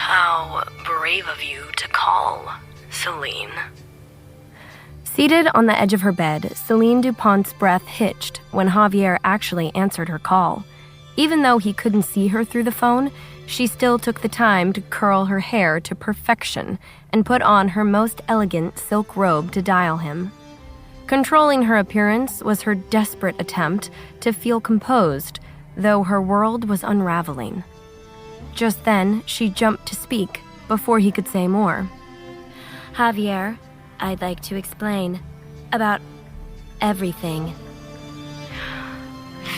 How brave of you to call, Celine. Seated on the edge of her bed, Celine Dupont's breath hitched when Javier actually answered her call. Even though he couldn't see her through the phone, she still took the time to curl her hair to perfection and put on her most elegant silk robe to dial him. Controlling her appearance was her desperate attempt to feel composed, though her world was unraveling. Just then, she jumped to speak before he could say more. Javier, I'd like to explain about everything.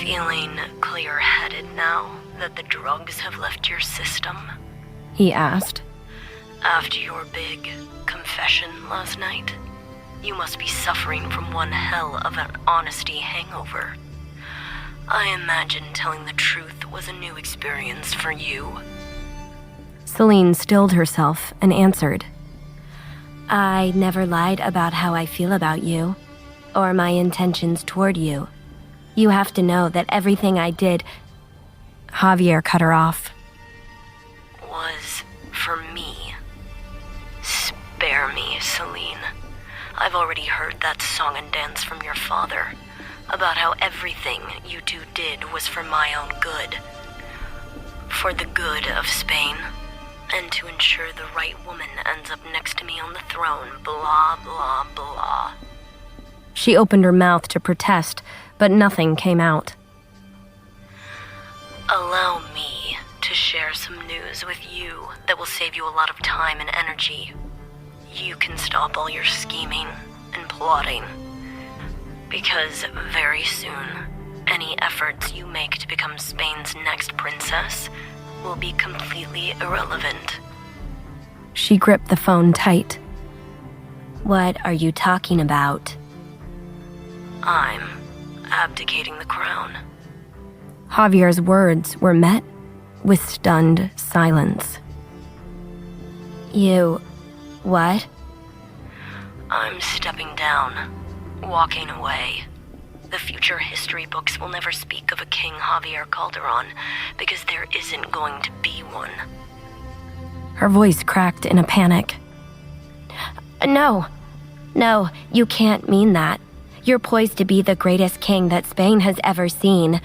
Feeling clear-headed now that the drugs have left your system? He asked. After your big confession last night, you must be suffering from one hell of an honesty hangover. I imagine telling the truth was a new experience for you. Celine stilled herself and answered. I never lied about how I feel about you, or my intentions toward you. You have to know that everything I did... Javier cut her off. Was for me. Spare me, Celine. I've already heard that song and dance from your father about how everything you two did was for my own good. For the good of Spain, and to ensure the right woman ends up next to me on the throne, blah, blah, blah. She opened her mouth to protest, but nothing came out. Allow me to share some news with you that will save you a lot of time and energy. You can stop all your scheming and plotting. Because very soon, any efforts you make to become Spain's next princess will be completely irrelevant. She gripped the phone tight. What are you talking about? I'm abdicating the crown. Javier's words were met with stunned silence. You... what? I'm stepping down, walking away. The future history books will never speak of a King Javier Calderon because there isn't going to be one. Her voice cracked in a panic. No, you can't mean that. You're poised to be the greatest king that Spain has ever seen.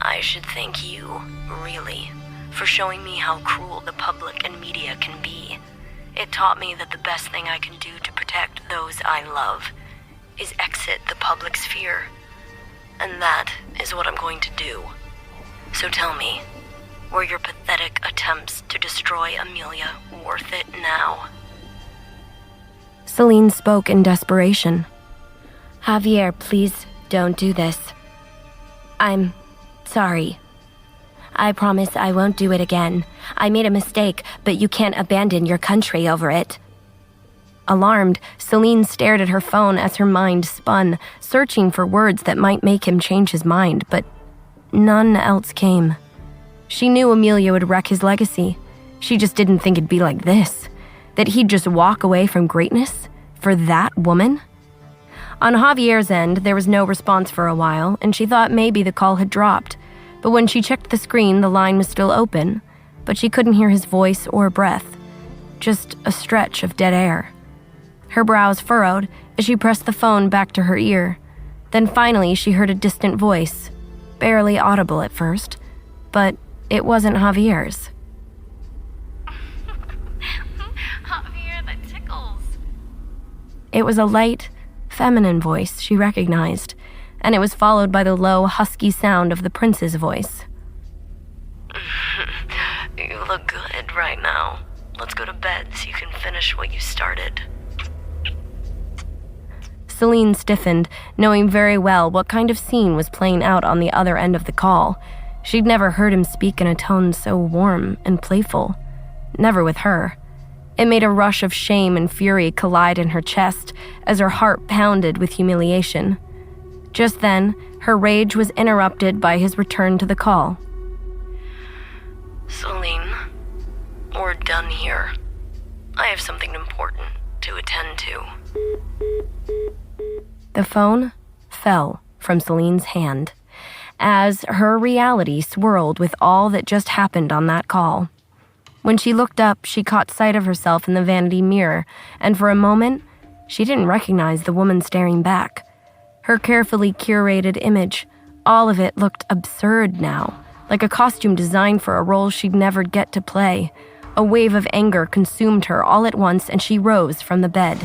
I should thank you, really, for showing me how cruel the public and media can be. It taught me that the best thing I can do to protect those I love is exit the public sphere. And that is what I'm going to do. So tell me, were your pathetic attempts to destroy Amelia worth it now? Celine spoke in desperation. Javier, please don't do this. I'm sorry. I promise I won't do it again. I made a mistake, but you can't abandon your country over it. Alarmed, Celine stared at her phone as her mind spun, searching for words that might make him change his mind, but none else came. She knew Amelia would wreck his legacy. She just didn't think it'd be like this, that he'd just walk away from greatness for that woman. On Javier's end, there was no response for a while, and she thought maybe the call had dropped. But when she checked the screen, the line was still open, but she couldn't hear his voice or breath, just a stretch of dead air. Her brows furrowed as she pressed the phone back to her ear. Then finally she heard a distant voice, barely audible at first, but it wasn't Javier's. Javier, that tickles. It was a light, feminine voice she recognized, and it was followed by the low, husky sound of the prince's voice. You look good right now. Let's go to bed so you can finish what you started. Celine stiffened, knowing very well what kind of scene was playing out on the other end of the call. She'd never heard him speak in a tone so warm and playful. Never with her. It made a rush of shame and fury collide in her chest as her heart pounded with humiliation. Just then, her rage was interrupted by his return to the call. Celine, we're done here. I have something important to attend to. The phone fell from Celine's hand as her reality swirled with all that just happened on that call. When she looked up, she caught sight of herself in the vanity mirror, and for a moment, she didn't recognize the woman staring back. Her carefully curated image, all of it looked absurd now, like a costume designed for a role she'd never get to play. A wave of anger consumed her all at once, and she rose from the bed.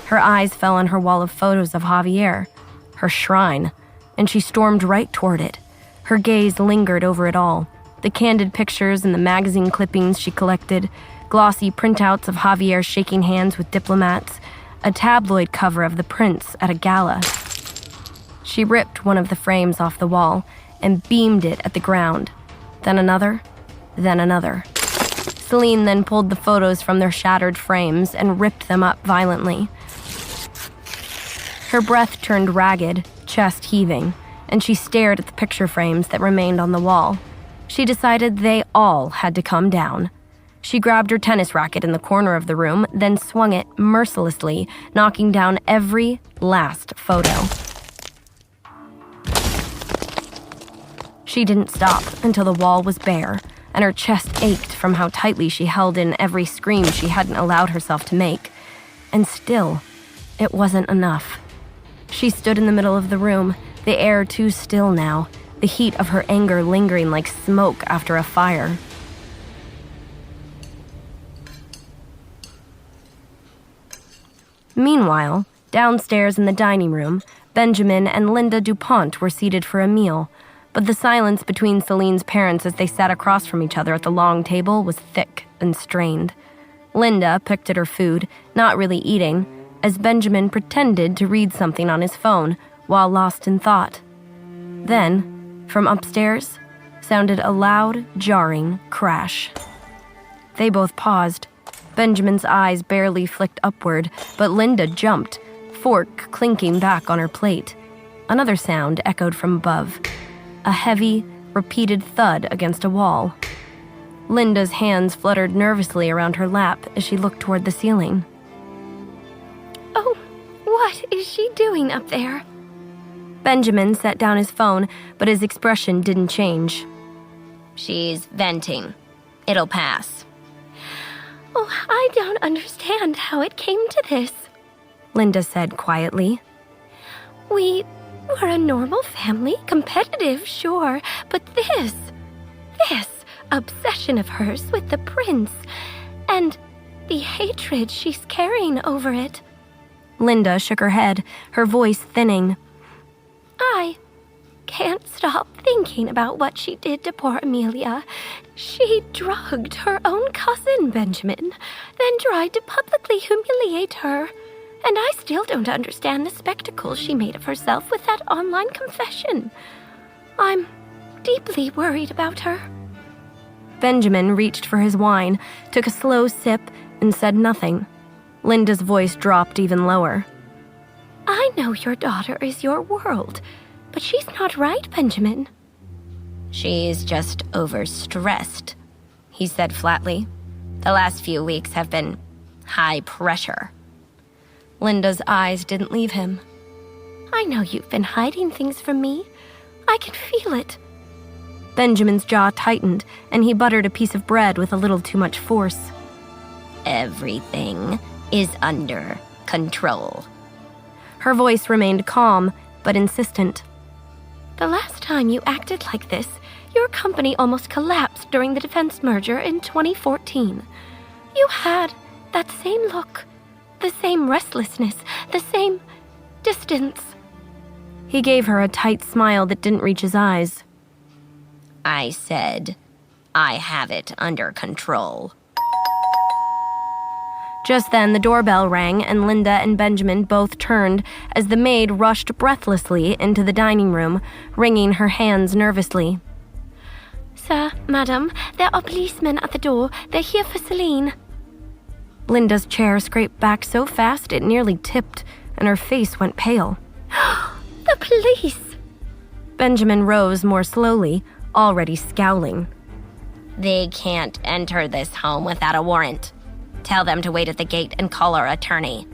Her eyes fell on her wall of photos of Javier, her shrine, and she stormed right toward it. Her gaze lingered over it all. The candid pictures and the magazine clippings she collected, glossy printouts of Javier shaking hands with diplomats, a tabloid cover of the prince at a gala. She ripped one of the frames off the wall and beamed it at the ground. Then another, then another. Celine then pulled the photos from their shattered frames and ripped them up violently. Her breath turned ragged, chest heaving, and she stared at the picture frames that remained on the wall. She decided they all had to come down. She grabbed her tennis racket in the corner of the room, then swung it mercilessly, knocking down every last photo. She didn't stop until the wall was bare, and her chest ached from how tightly she held in every scream she hadn't allowed herself to make. And still, it wasn't enough. She stood in the middle of the room, the air too still now, the heat of her anger lingering like smoke after a fire. Meanwhile, downstairs in the dining room, Benjamin and Linda DuPont were seated for a meal, but the silence between Celine's parents as they sat across from each other at the long table was thick and strained. Linda picked at her food, not really eating, as Benjamin pretended to read something on his phone while lost in thought. Then, from upstairs, sounded a loud, jarring crash. They both paused. Benjamin's eyes barely flicked upward, but Linda jumped, fork clinking back on her plate. Another sound echoed from above, a heavy, repeated thud against a wall. Linda's hands fluttered nervously around her lap as she looked toward the ceiling. Oh, what is she doing up there? Benjamin set down his phone, but his expression didn't change. She's venting. It'll pass. Oh, I don't understand how it came to this, Linda said quietly. We were a normal family, competitive, sure, but this obsession of hers with the prince, and the hatred she's carrying over it. Linda shook her head, her voice thinning. I can't stop thinking about what she did to poor Amelia. She drugged her own cousin, Benjamin, then tried to publicly humiliate her. And I still don't understand the spectacle she made of herself with that online confession. I'm deeply worried about her. Benjamin reached for his wine, took a slow sip, and said nothing. Linda's voice dropped even lower. I know your daughter is your world, but she's not right, Benjamin. She's just overstressed, he said flatly. The last few weeks have been high pressure. Linda's eyes didn't leave him. I know you've been hiding things from me. I can feel it. Benjamin's jaw tightened, and he buttered a piece of bread with a little too much force. Everything is under control. Her voice remained calm, but insistent. The last time you acted like this, your company almost collapsed during the defense merger in 2014. You had that same look, the same restlessness, the same distance. He gave her a tight smile that didn't reach his eyes. I said, I have it under control. Just then, the doorbell rang, and Linda and Benjamin both turned as the maid rushed breathlessly into the dining room, wringing her hands nervously. Sir, madam, there are policemen at the door. They're here for Celine. Linda's chair scraped back so fast it nearly tipped, and her face went pale. The police! Benjamin rose more slowly, already scowling. They can't enter this home without a warrant. Tell them to wait at the gate and call our attorney.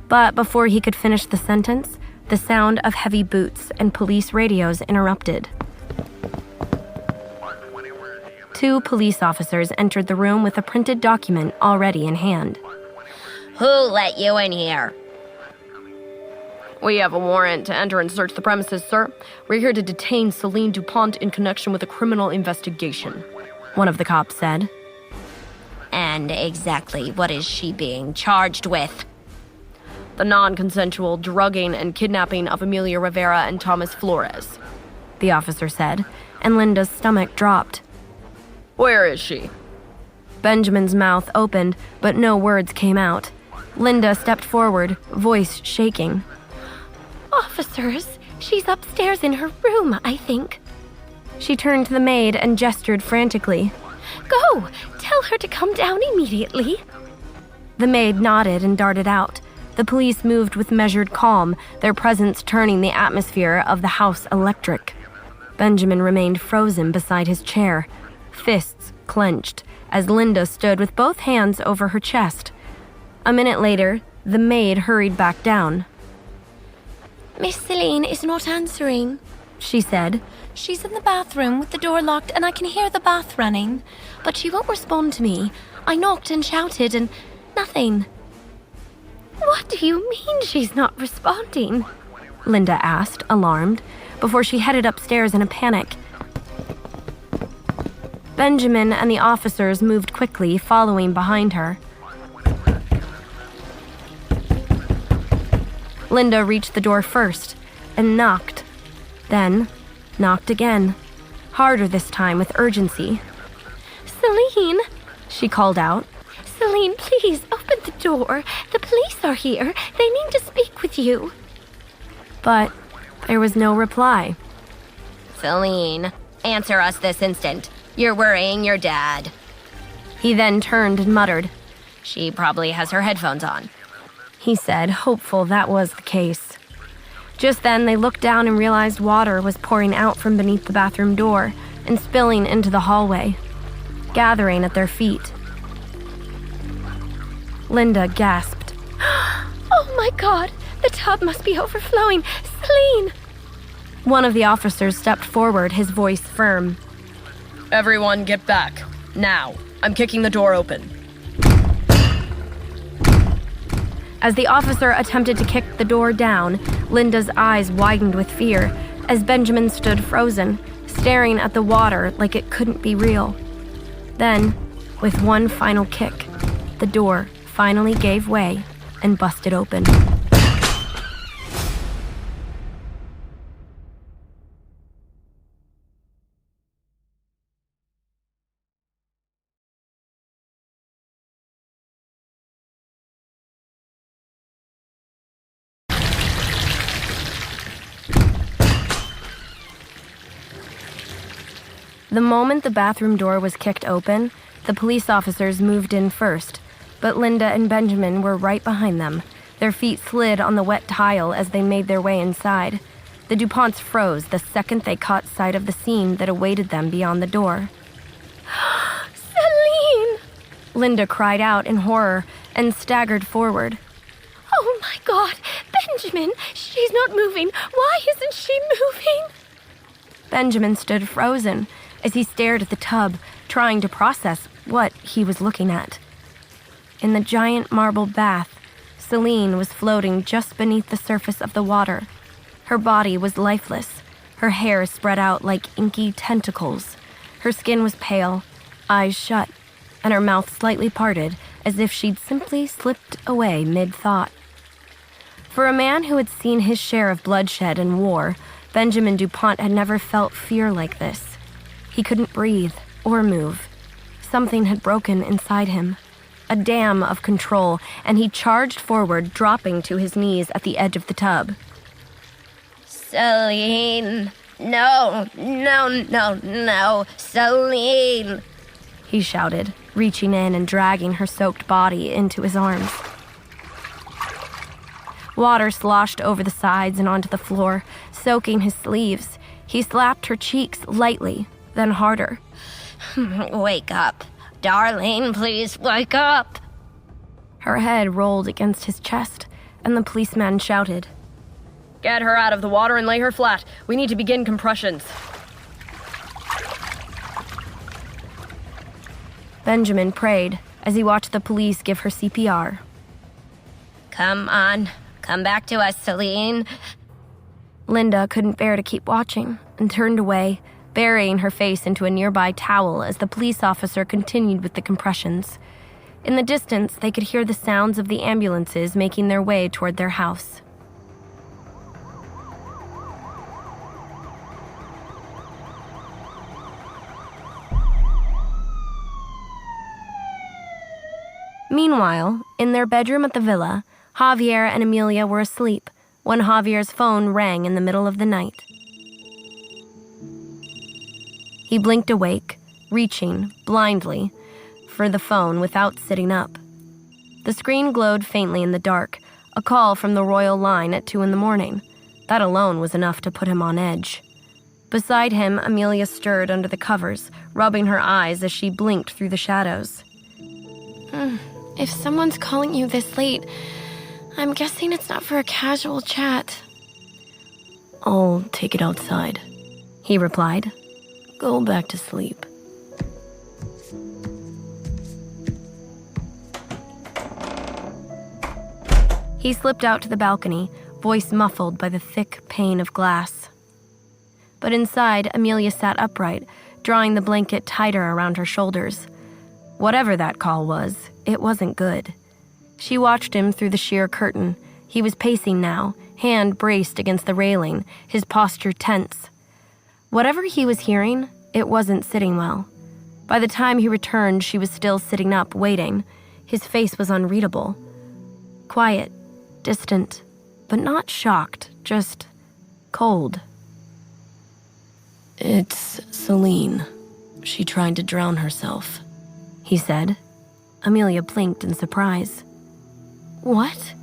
But before he could finish the sentence, the sound of heavy boots and police radios interrupted. 2 police officers entered the room with a printed document already in hand. Who let you in here? We have a warrant to enter and search the premises, sir. We're here to detain Celine DuPont in connection with a criminal investigation, one of the cops said. And exactly what is she being charged with? The non-consensual drugging and kidnapping of Amelia Rivera and Thomas Flores, the officer said, and Linda's stomach dropped. Where is she? Benjamin's mouth opened, but no words came out. Linda stepped forward, voice shaking. Officers, she's upstairs in her room, I think. She turned to the maid and gestured frantically. Go! Tell her to come down immediately. The maid nodded and darted out. The police moved with measured calm, their presence turning the atmosphere of the house electric. Benjamin remained frozen beside his chair, fists clenched, as Linda stood with both hands over her chest. A minute later, the maid hurried back down. Miss Celine is not answering, she said. She's in the bathroom with the door locked and I can hear the bath running. But she won't respond to me. I knocked and shouted and nothing. What do you mean she's not responding? Linda asked, alarmed, before she headed upstairs in a panic. Benjamin and the officers moved quickly, following behind her. Linda reached the door first and knocked. Then knocked again, harder this time with urgency. Celine, she called out. Celine, please open the door. The police are here. They need to speak with you. But there was no reply. Celine, answer us this instant. You're worrying your dad. He then turned and muttered. She probably has her headphones on, he said, hopeful that was the case. Just then, they looked down and realized water was pouring out from beneath the bathroom door and spilling into the hallway, gathering at their feet. Linda gasped. Oh my God, the tub must be overflowing. Celine! One of the officers stepped forward, his voice firm. Everyone get back. Now. I'm kicking the door open. As the officer attempted to kick the door down, Linda's eyes widened with fear as Benjamin stood frozen, staring at the water like it couldn't be real. Then, with one final kick, the door finally gave way and busted open. The moment the bathroom door was kicked open, the police officers moved in first, but Linda and Benjamin were right behind them. Their feet slid on the wet tile as they made their way inside. The DuPonts froze the second they caught sight of the scene that awaited them beyond the door. Celine! Linda cried out in horror and staggered forward. Oh my God! Benjamin! She's not moving! Why isn't she moving? Benjamin stood frozen as he stared at the tub, trying to process what he was looking at. In the giant marble bath, Celine was floating just beneath the surface of the water. Her body was lifeless, her hair spread out like inky tentacles. Her skin was pale, eyes shut, and her mouth slightly parted as if she'd simply slipped away mid-thought. For a man who had seen his share of bloodshed and war, Benjamin DuPont had never felt fear like this. He couldn't breathe or move. Something had broken inside him, a dam of control, and he charged forward, dropping to his knees at the edge of the tub. Celine! No, Celine! He shouted, reaching in and dragging her soaked body into his arms. Water sloshed over the sides and onto the floor, soaking his sleeves. He slapped her cheeks lightly, then harder. Wake up. Darling, please wake up. Her head rolled against his chest, and the policeman shouted, Get her out of the water and lay her flat. We need to begin compressions. Benjamin prayed as he watched the police give her CPR. Come on, come back to us, Celine. Linda couldn't bear to keep watching and turned away, burying her face into a nearby towel as the police officer continued with the compressions. In the distance, they could hear the sounds of the ambulances making their way toward their house. Meanwhile, in their bedroom at the villa, Javier and Amelia were asleep when Javier's phone rang in the middle of the night. He blinked awake, reaching, blindly, for the phone without sitting up. The screen glowed faintly in the dark, a call from the Royal line at 2 a.m. That alone was enough to put him on edge. Beside him, Amelia stirred under the covers, rubbing her eyes as she blinked through the shadows. If someone's calling you this late, I'm guessing it's not for a casual chat. I'll take it outside, he replied. Go back to sleep. He slipped out to the balcony, voice muffled by the thick pane of glass. But inside, Amelia sat upright, drawing the blanket tighter around her shoulders. Whatever that call was, it wasn't good. She watched him through the sheer curtain. He was pacing now, hand braced against the railing, his posture tense. Whatever he was hearing, it wasn't sitting well. By the time he returned, she was still sitting up, waiting. His face was unreadable. Quiet, distant, but not shocked, just cold. It's Celine. She tried to drown herself, he said. Amelia blinked in surprise. What?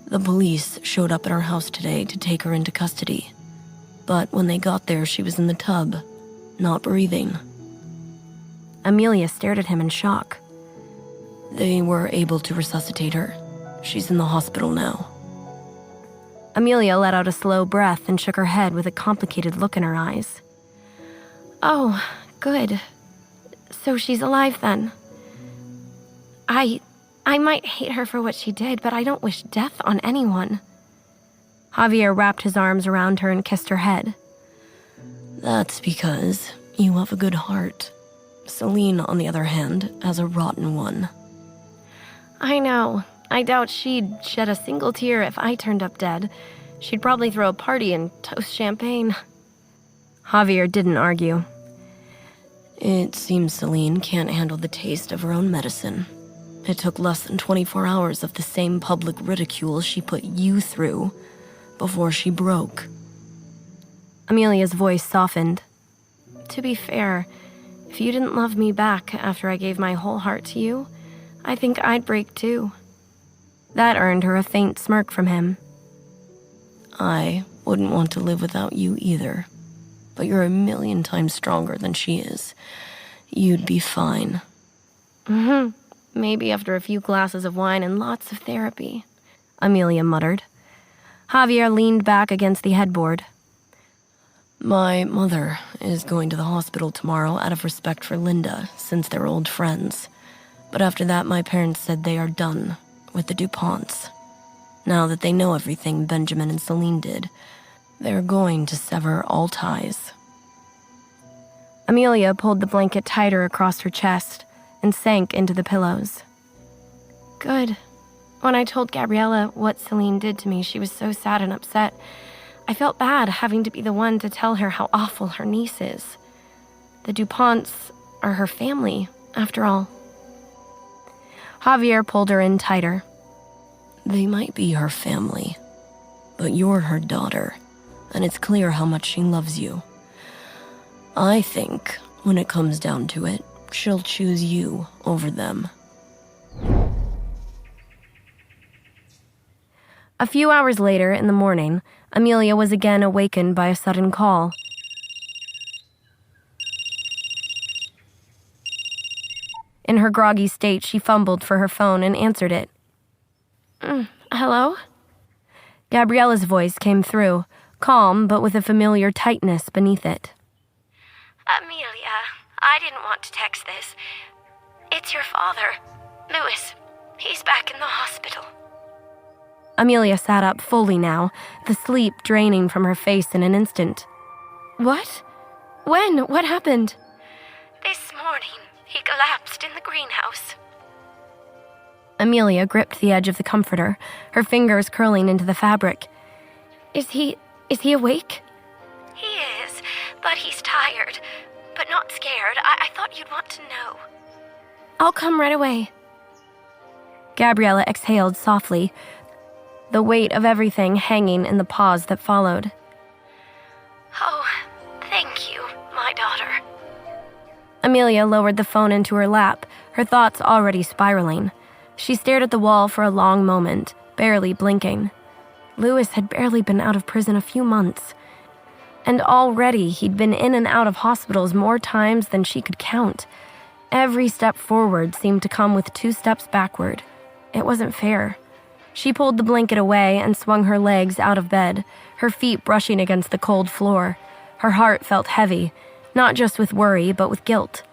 The police showed up at her house today to take her into custody. But when they got there, she was in the tub, not breathing. Amelia stared at him in shock. They were able to resuscitate her. She's in the hospital now. Amelia let out a slow breath and shook her head with a complicated look in her eyes. Oh, good. So she's alive then. I might hate her for what she did, but I don't wish death on anyone. Javier wrapped his arms around her and kissed her head. That's because you have a good heart. Celine, on the other hand, has a rotten one. I know. I doubt she'd shed a single tear if I turned up dead. She'd probably throw a party and toast champagne. Javier didn't argue. It seems Celine can't handle the taste of her own medicine. It took less than 24 hours of the same public ridicule she put you through before she broke. Amelia's voice softened. To be fair, if you didn't love me back after I gave my whole heart to you, I think I'd break too. That earned her a faint smirk from him. I wouldn't want to live without you either, but you're a million times stronger than she is. You'd be fine. Maybe after a few glasses of wine and lots of therapy, Amelia muttered. Javier leaned back against the headboard. My mother is going to the hospital tomorrow out of respect for Linda, since they're old friends. But after that, my parents said they are done with the DuPonts. Now that they know everything Benjamin and Celine did, they're going to sever all ties. Amelia pulled the blanket tighter across her chest and sank into the pillows. Good. When I told Gabriella what Celine did to me, she was so sad and upset. I felt bad having to be the one to tell her how awful her niece is. The DuPonts are her family, after all. Javier pulled her in tighter. They might be her family, but you're her daughter, and it's clear how much she loves you. I think, when it comes down to it, she'll choose you over them. A few hours later in the morning, Amelia was again awakened by a sudden call. In her groggy state, she fumbled for her phone and answered it. Hello? Gabriella's voice came through, calm but with a familiar tightness beneath it. Amelia, I didn't want to text this, It's your father. Louis. He's back in the hospital. Amelia sat up fully now, the sleep draining from her face in an instant. What? When? What happened? This morning, he collapsed in the greenhouse. Amelia gripped the edge of the comforter, her fingers curling into the fabric. Is he awake? He is, but he's tired, but not scared. I thought you'd want to know. I'll come right away. Gabriella exhaled softly, the weight of everything hanging in the pause that followed. Oh, thank you, my daughter. Amelia lowered the phone into her lap, her thoughts already spiraling. She stared at the wall for a long moment, barely blinking. Louis had barely been out of prison a few months, and already he'd been in and out of hospitals more times than she could count. Every step forward seemed to come with 2 steps backward. It wasn't fair. She pulled the blanket away and swung her legs out of bed, her feet brushing against the cold floor. Her heart felt heavy, not just with worry, but with guilt.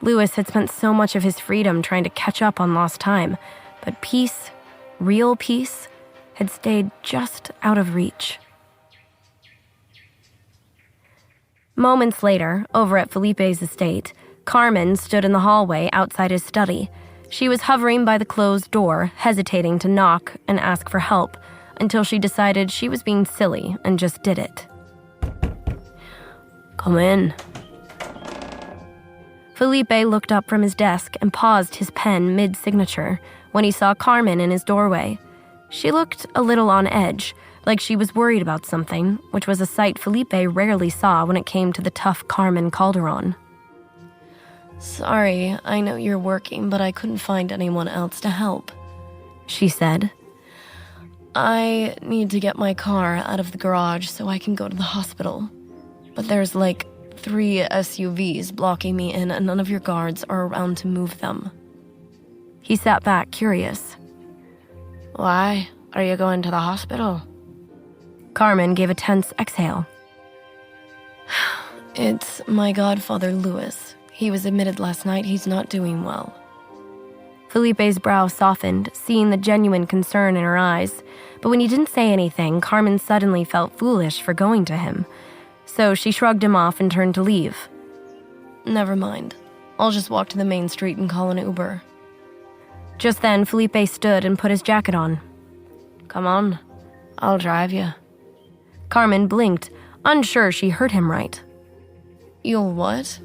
Louis had spent so much of his freedom trying to catch up on lost time, but peace, real peace, had stayed just out of reach. Moments later, over at Felipe's estate, Carmen stood in the hallway outside his study. She was hovering by the closed door, hesitating to knock and ask for help, until she decided she was being silly and just did it. Come in. Felipe looked up from his desk and paused his pen mid-signature when he saw Carmen in his doorway. She looked a little on edge, like she was worried about something, which was a sight Felipe rarely saw when it came to the tough Carmen Calderon. Sorry, I know you're working, but I couldn't find anyone else to help, she said. I need to get my car out of the garage so I can go to the hospital. But there's 3 SUVs blocking me in and none of your guards are around to move them. He sat back, curious. Why? Are you going to the hospital? Carmen gave a tense exhale. It's my godfather, Louis. He was admitted last night. He's not doing well. Felipe's brow softened, seeing the genuine concern in her eyes. But when he didn't say anything, Carmen suddenly felt foolish for going to him. So she shrugged him off and turned to leave. Never mind. I'll just walk to the main street and call an Uber. Just then, Felipe stood and put his jacket on. Come on, I'll drive you. Carmen blinked, unsure she heard him right. You'll what?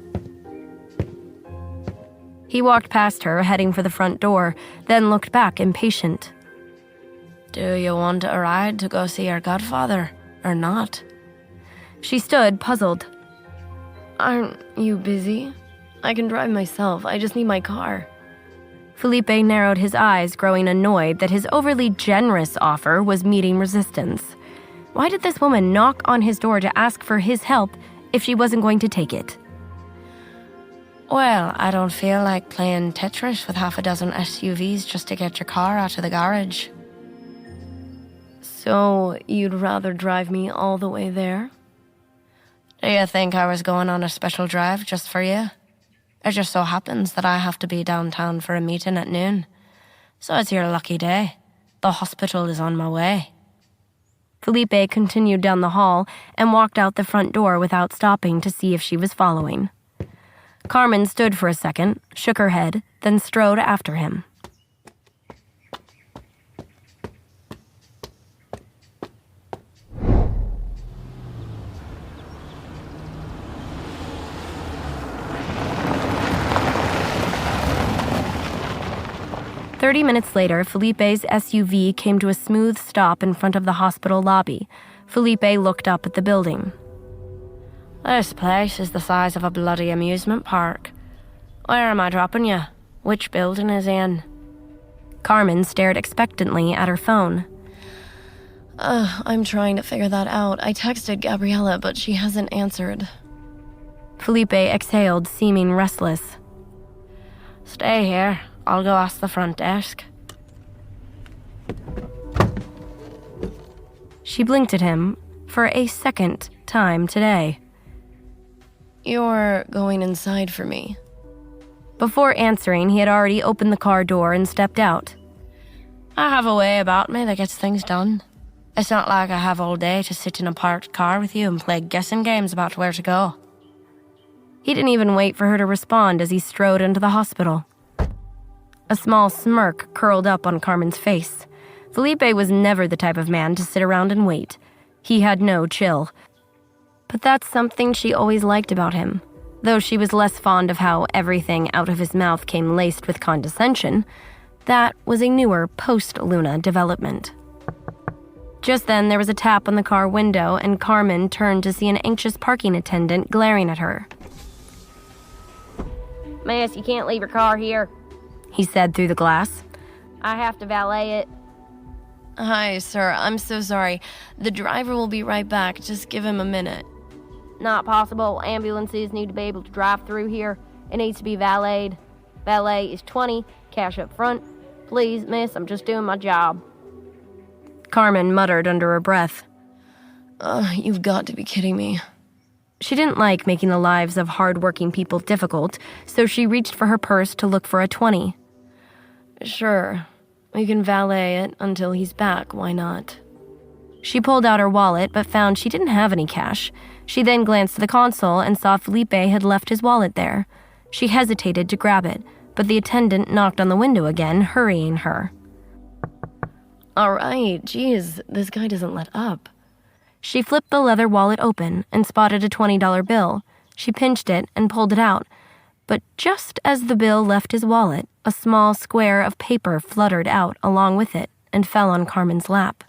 He walked past her, heading for the front door, then looked back, impatient. Do you want a ride to go see your godfather, or not? She stood, puzzled. Aren't you busy? I can drive myself. I just need my car. Felipe narrowed his eyes, growing annoyed that his overly generous offer was meeting resistance. Why did this woman knock on his door to ask for his help if she wasn't going to take it? Well, I don't feel like playing Tetris with half a dozen SUVs just to get your car out of the garage. So, you'd rather drive me all the way there? Do you think I was going on a special drive just for you? It just so happens that I have to be downtown for a meeting at noon. So it's your lucky day. The hospital is on my way. Felipe continued down the hall and walked out the front door without stopping to see if she was following. Carmen stood for a second, shook her head, then strode after him. "30 minutes later, Felipe's SUV came to a smooth stop in front of the hospital lobby. Felipe looked up at the building. This place is the size of a bloody amusement park. Where am I dropping you? Which building is in? Carmen stared expectantly at her phone. I'm trying to figure that out. I texted Gabriella, but she hasn't answered. Felipe exhaled, seeming restless. Stay here. I'll go ask the front desk. She blinked at him for a second time today. You're going inside for me. Before answering, he had already opened the car door and stepped out. I have a way about me that gets things done. It's not like I have all day to sit in a parked car with you and play guessing games about where to go. He didn't even wait for her to respond as he strode into the hospital. A small smirk curled up on Carmen's face. Felipe was never the type of man to sit around and wait. He had no chill. But that's something she always liked about him. Though she was less fond of how everything out of his mouth came laced with condescension, that was a newer post-Luna development. Just then, there was a tap on the car window, and Carmen turned to see an anxious parking attendant glaring at her. Miss, you can't leave your car here, he said through the glass. I have to valet it. Hi, sir. I'm so sorry. The driver will be right back. Just give him a minute. Not possible. Ambulances need to be able to drive through here. It needs to be valeted. Valet is $20, cash up front. Please, miss, I'm just doing my job. Carmen muttered under her breath. You've got to be kidding me. She didn't like making the lives of hard-working people difficult, so she reached for her purse to look for a 20. Sure. We can valet it until he's back. Why not? She pulled out her wallet, but found she didn't have any cash. She then glanced to the console and saw Felipe had left his wallet there. She hesitated to grab it, but the attendant knocked on the window again, hurrying her. All right, geez, this guy doesn't let up. She flipped the leather wallet open and spotted a $20 bill. She pinched it and pulled it out. But just as the bill left his wallet, a small square of paper fluttered out along with it and fell on Carmen's lap.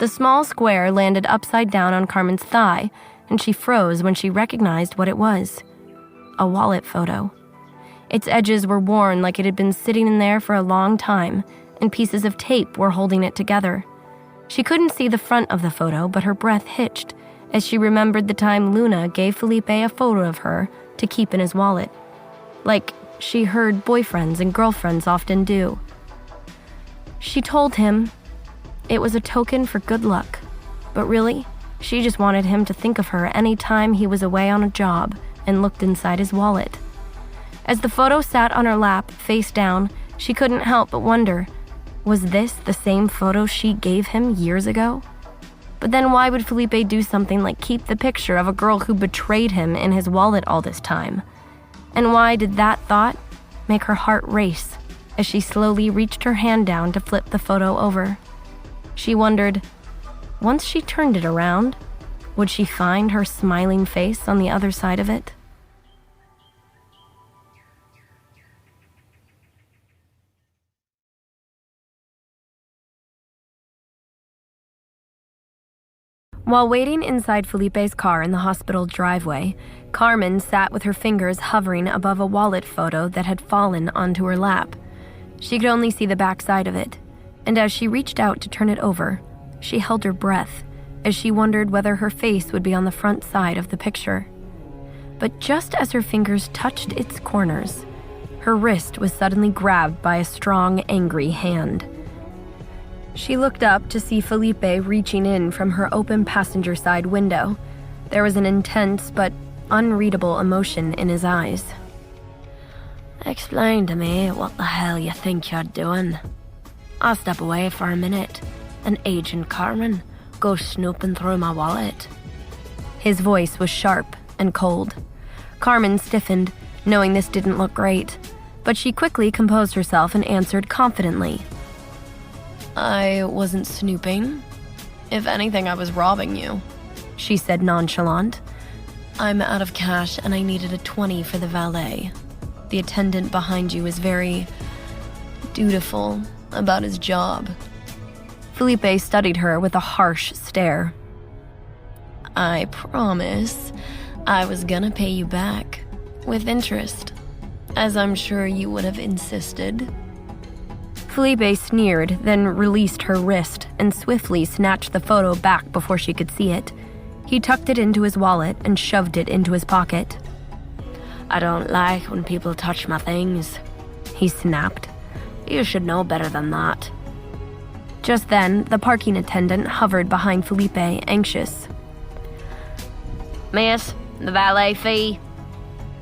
The small square landed upside down on Carmen's thigh, and she froze when she recognized what it was. A wallet photo. Its edges were worn like it had been sitting in there for a long time, and pieces of tape were holding it together. She couldn't see the front of the photo, but her breath hitched as she remembered the time Luna gave Felipe a photo of her to keep in his wallet, like she heard boyfriends and girlfriends often do. She told him it was a token for good luck, but really, she just wanted him to think of her any time he was away on a job and looked inside his wallet. As the photo sat on her lap, face down, she couldn't help but wonder, was this the same photo she gave him years ago? But then why would Felipe do something like keep the picture of a girl who betrayed him in his wallet all this time? And why did that thought make her heart race as she slowly reached her hand down to flip the photo over? She wondered, once she turned it around, would she find her smiling face on the other side of it? While waiting inside Felipe's car in the hospital driveway, Carmen sat with her fingers hovering above a wallet photo that had fallen onto her lap. She could only see the back side of it, and as she reached out to turn it over, she held her breath as she wondered whether her face would be on the front side of the picture. But just as her fingers touched its corners, her wrist was suddenly grabbed by a strong, angry hand. She looked up to see Felipe reaching in from her open passenger side window. There was an intense but unreadable emotion in his eyes. Explain to me what the hell you think you're doing. I'll step away for a minute, and Agent Carmen goes snooping through my wallet. His voice was sharp and cold. Carmen stiffened, knowing this didn't look great, but she quickly composed herself and answered confidently. I wasn't snooping. If anything, I was robbing you, she said nonchalant. I'm out of cash and I needed a 20 for the valet. The attendant behind you is very dutiful about his job. Felipe studied her with a harsh stare. I promise I was gonna pay you back with interest, as I'm sure you would have insisted. Felipe sneered, then released her wrist and swiftly snatched the photo back before she could see it. He tucked it into his wallet and shoved it into his pocket. I don't like when people touch my things, he snapped. You should know better than that. Just then, the parking attendant hovered behind Felipe, anxious. Miss, the valet fee.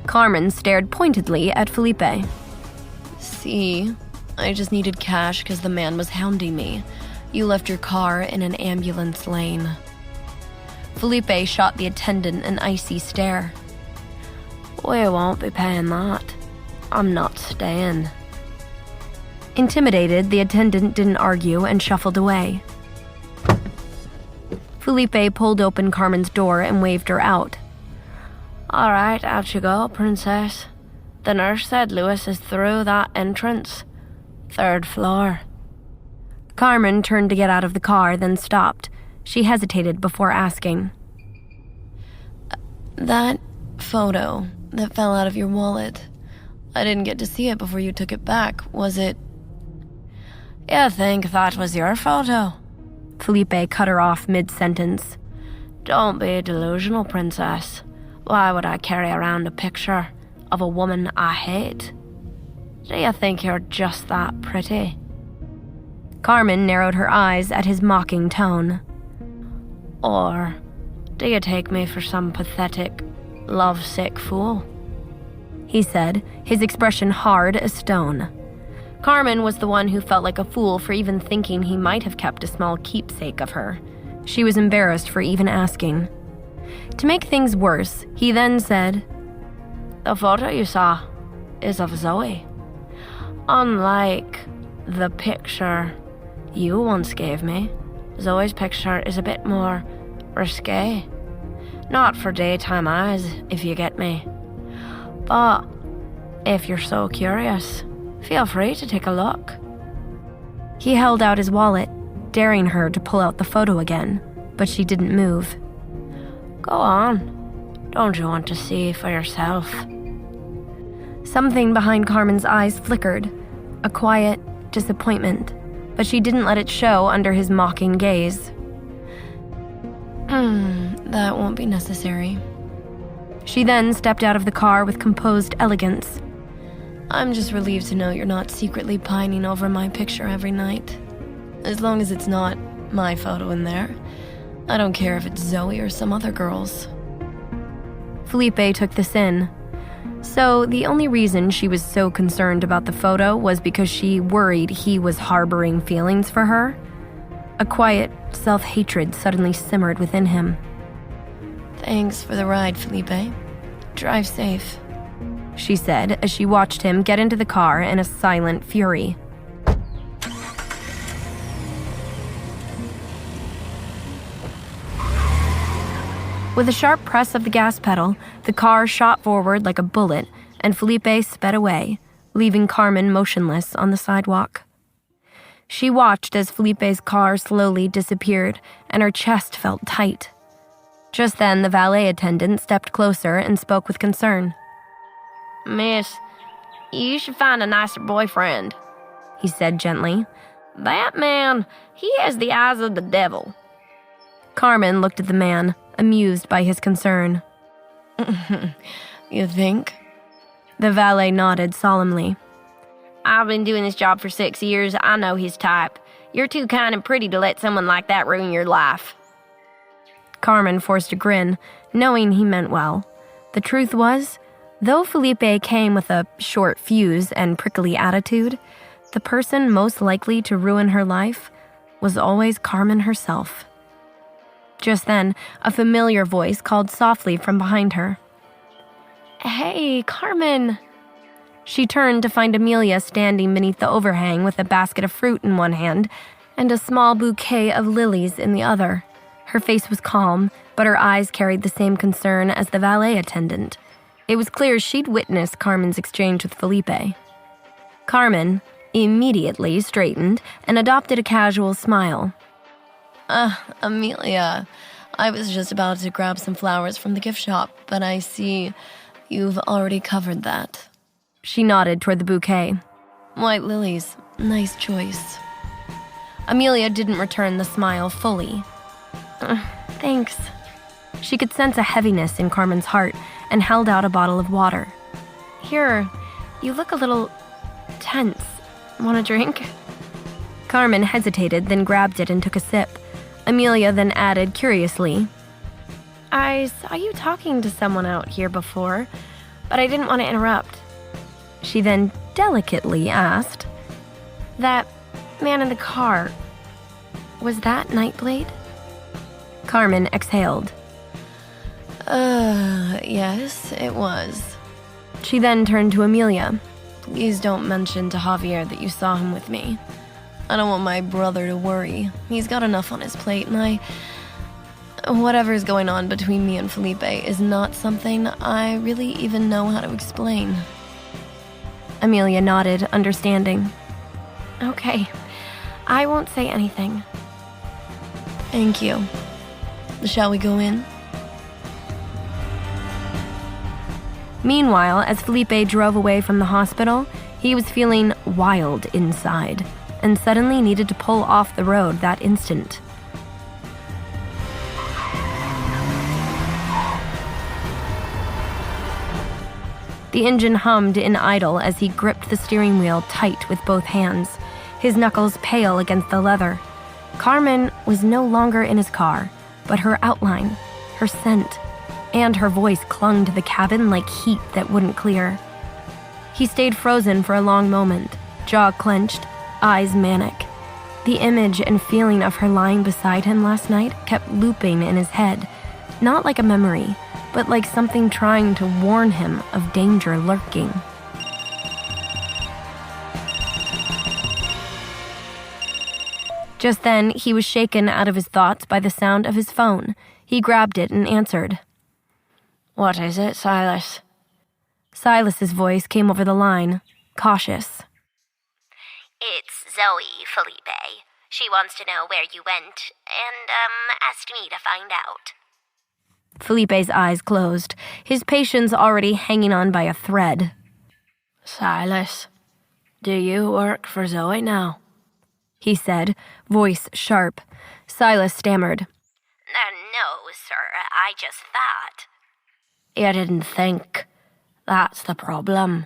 Carmen stared pointedly at Felipe. See, I just needed cash because the man was hounding me. You left your car in an ambulance lane. Felipe shot the attendant an icy stare. We won't be paying that. I'm not staying. Intimidated, the attendant didn't argue and shuffled away. Felipe pulled open Carmen's door and waved her out. All right, out you go, princess. The nurse said Lewis is through that entrance. 3rd floor. Carmen turned to get out of the car, then stopped. She hesitated before asking. That photo that fell out of your wallet, I didn't get to see it before you took it back. Was it? You think that was your photo? Felipe cut her off mid-sentence. Don't be delusional, princess. Why would I carry around a picture of a woman I hate? Do you think you're just that pretty? Carmen narrowed her eyes at his mocking tone. Or do you take me for some pathetic, lovesick fool? He said, his expression hard as stone. Carmen was the one who felt like a fool for even thinking he might have kept a small keepsake of her. She was embarrassed for even asking. To make things worse, he then said, The photo you saw is of Zoe. Unlike the picture you once gave me, Zoe's picture is a bit more risque. Not for daytime eyes, if you get me. But if you're so curious, feel free to take a look. He held out his wallet, daring her to pull out the photo again, but she didn't move. Go on. Don't you want to see for yourself? Something behind Carmen's eyes flickered, a quiet disappointment, but she didn't let it show under his mocking gaze. That won't be necessary. She then stepped out of the car with composed elegance. I'm just relieved to know you're not secretly pining over my picture every night. As long as it's not my photo in there. I don't care if it's Zoe or some other girl's. Felipe took this in. So the only reason she was so concerned about the photo was because she worried he was harboring feelings for her. A quiet self-hatred suddenly simmered within him. Thanks for the ride, Felipe. Drive safe, she said as she watched him get into the car in a silent fury. With a sharp press of the gas pedal, the car shot forward like a bullet, and Felipe sped away, leaving Carmen motionless on the sidewalk. She watched as Felipe's car slowly disappeared, and her chest felt tight. Just then, the valet attendant stepped closer and spoke with concern. Miss, you should find a nicer boyfriend, he said gently. That man, he has the eyes of the devil. Carmen looked at the man, amused by his concern. You think? The valet nodded solemnly. I've been doing this job for 6 years. I know his type. You're too kind and pretty to let someone like that ruin your life. Carmen forced a grin, knowing he meant well. The truth was, though Felipe came with a short fuse and prickly attitude, the person most likely to ruin her life was always Carmen herself. Just then, a familiar voice called softly from behind her. Hey, Carmen. She turned to find Amelia standing beneath the overhang with a basket of fruit in one hand and a small bouquet of lilies in the other. Her face was calm, but her eyes carried the same concern as the valet attendant. It was clear she'd witnessed Carmen's exchange with Felipe. Carmen immediately straightened and adopted a casual smile. Amelia, I was just about to grab some flowers from the gift shop, but I see you've already covered that. She nodded toward the bouquet. White lilies, nice choice. Amelia didn't return the smile fully. Thanks. She could sense a heaviness in Carmen's heart and held out a bottle of water. Here, you look a little tense. Want a drink? Carmen hesitated, then grabbed it and took a sip. Amelia then added curiously, I saw you talking to someone out here before. but I didn't want to interrupt. She then delicately asked, That man in the car, was that Nightblade? Carmen exhaled. Yes, it was. She then turned to Amelia. Please don't mention to Javier that you saw him with me. I don't want my brother to worry. He's got enough on his plate, and whatever's going on between me and Felipe is not something I really even know how to explain. Amelia nodded, understanding. Okay, I won't say anything. Thank you. Shall we go in? Meanwhile, as Felipe drove away from the hospital, he was feeling wild inside and suddenly needed to pull off the road that instant. The engine hummed in idle as he gripped the steering wheel tight with both hands, his knuckles pale against the leather. Carmen was no longer in his car, but her outline, her scent, and her voice clung to the cabin like heat that wouldn't clear. He stayed frozen for a long moment, jaw clenched, eyes manic. The image and feeling of her lying beside him last night kept looping in his head, not like a memory, but like something trying to warn him of danger lurking. Just then, he was shaken out of his thoughts by the sound of his phone. He grabbed it and answered. What is it, Silas? Silas's voice came over the line, cautious. It's Zoe, Felipe. She wants to know where you went, and, asked me to find out. Felipe's eyes closed, his patience already hanging on by a thread. Silas, do you work for Zoe now? He said, voice sharp. Silas stammered. No, sir, I just thought. You didn't think. That's the problem.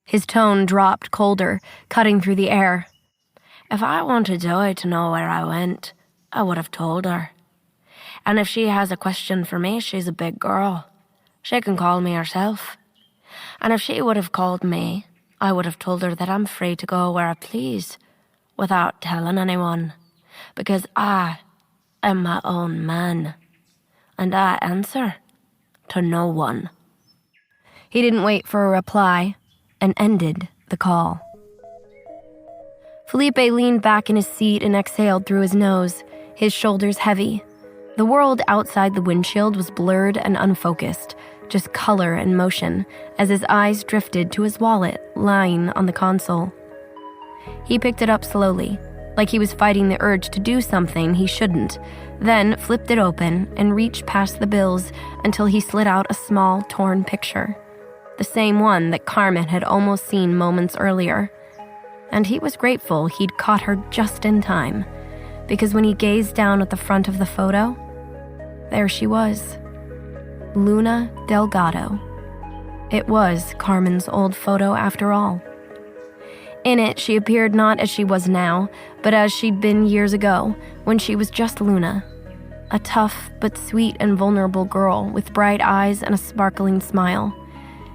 His tone dropped colder, cutting through the air. If I wanted Zoe to know where I went, I would have told her. And if she has a question for me, she's a big girl. She can call me herself. And if she would have called me, I would have told her that I'm free to go where I please, without telling anyone, because I am my own man, and I answer to no one. He didn't wait for a reply and ended the call. Felipe leaned back in his seat and exhaled through his nose, his shoulders heavy. The world outside the windshield was blurred and unfocused, just color and motion, as his eyes drifted to his wallet lying on the console. He picked it up slowly, like he was fighting the urge to do something he shouldn't, then flipped it open and reached past the bills until he slid out a small, torn picture, the same one that Carmen had almost seen moments earlier. And he was grateful he'd caught her just in time, because when he gazed down at the front of the photo, there she was, Luna Delgado. It was Carmen's old photo after all. In it, she appeared not as she was now, but as she'd been years ago, when she was just Luna, a tough but sweet and vulnerable girl with bright eyes and a sparkling smile.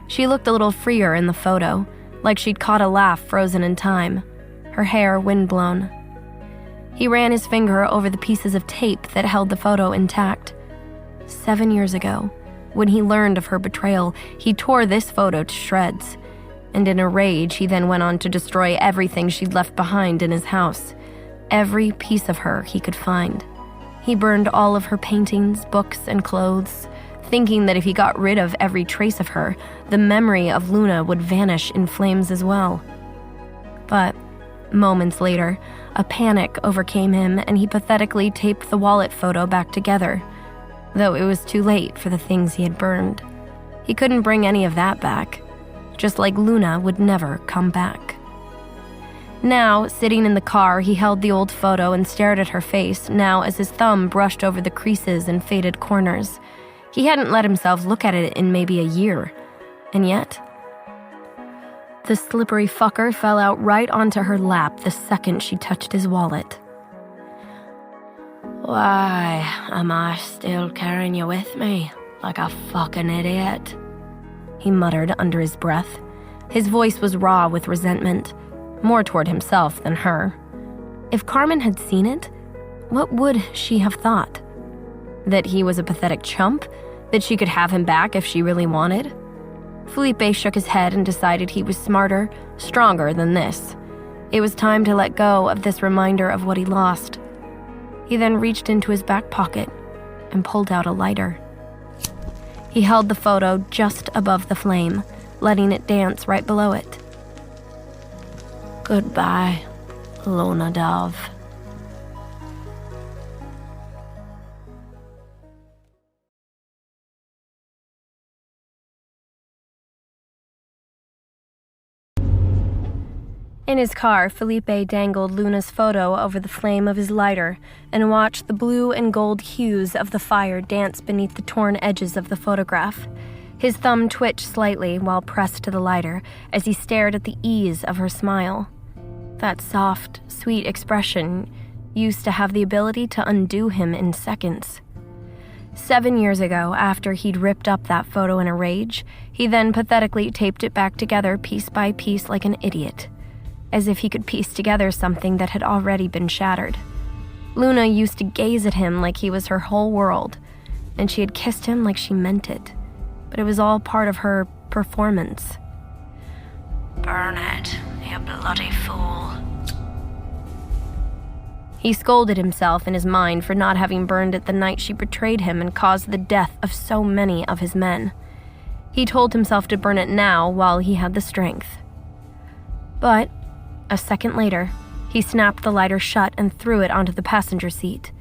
She looked a little freer in the photo, like she'd caught a laugh frozen in time, her hair windblown. He ran his finger over the pieces of tape that held the photo intact. 7 years ago, when he learned of her betrayal, he tore this photo to shreds. And in a rage, he then went on to destroy everything she'd left behind in his house. Every piece of her he could find. He burned all of her paintings, books, and clothes, thinking that if he got rid of every trace of her, the memory of Luna would vanish in flames as well. But moments later, a panic overcame him and he pathetically taped the wallet photo back together, though it was too late for the things he had burned. He couldn't bring any of that back, just like Luna would never come back. Now, sitting in the car, he held the old photo and stared at her face, now as his thumb brushed over the creases and faded corners. He hadn't let himself look at it in maybe a year, and yet the slippery fucker fell out right onto her lap the second she touched his wallet. Why am I still carrying you with me like a fucking idiot? he muttered under his breath. His voice was raw with resentment, more toward himself than her. If Carmen had seen it, what would she have thought? That he was a pathetic chump? That she could have him back if she really wanted? Felipe shook his head and decided he was smarter, stronger than this. It was time to let go of this reminder of what he lost. He then reached into his back pocket and pulled out a lighter. He held the photo just above the flame, letting it dance right below it. Goodbye, Luna Dove. In his car, Felipe dangled Luna's photo over the flame of his lighter and watched the blue and gold hues of the fire dance beneath the torn edges of the photograph. His thumb twitched slightly while pressed to the lighter as he stared at the ease of her smile. That soft, sweet expression used to have the ability to undo him in seconds. 7 years ago, after he'd ripped up that photo in a rage, he then pathetically taped it back together piece by piece like an idiot, as if he could piece together something that had already been shattered. Luna used to gaze at him like he was her whole world, and she had kissed him like she meant it, but it was all part of her performance. Burn it, you bloody fool. He scolded himself in his mind for not having burned it the night she betrayed him and caused the death of so many of his men. He told himself to burn it now while he had the strength. But a second later, he snapped the lighter shut and threw it onto the passenger seat.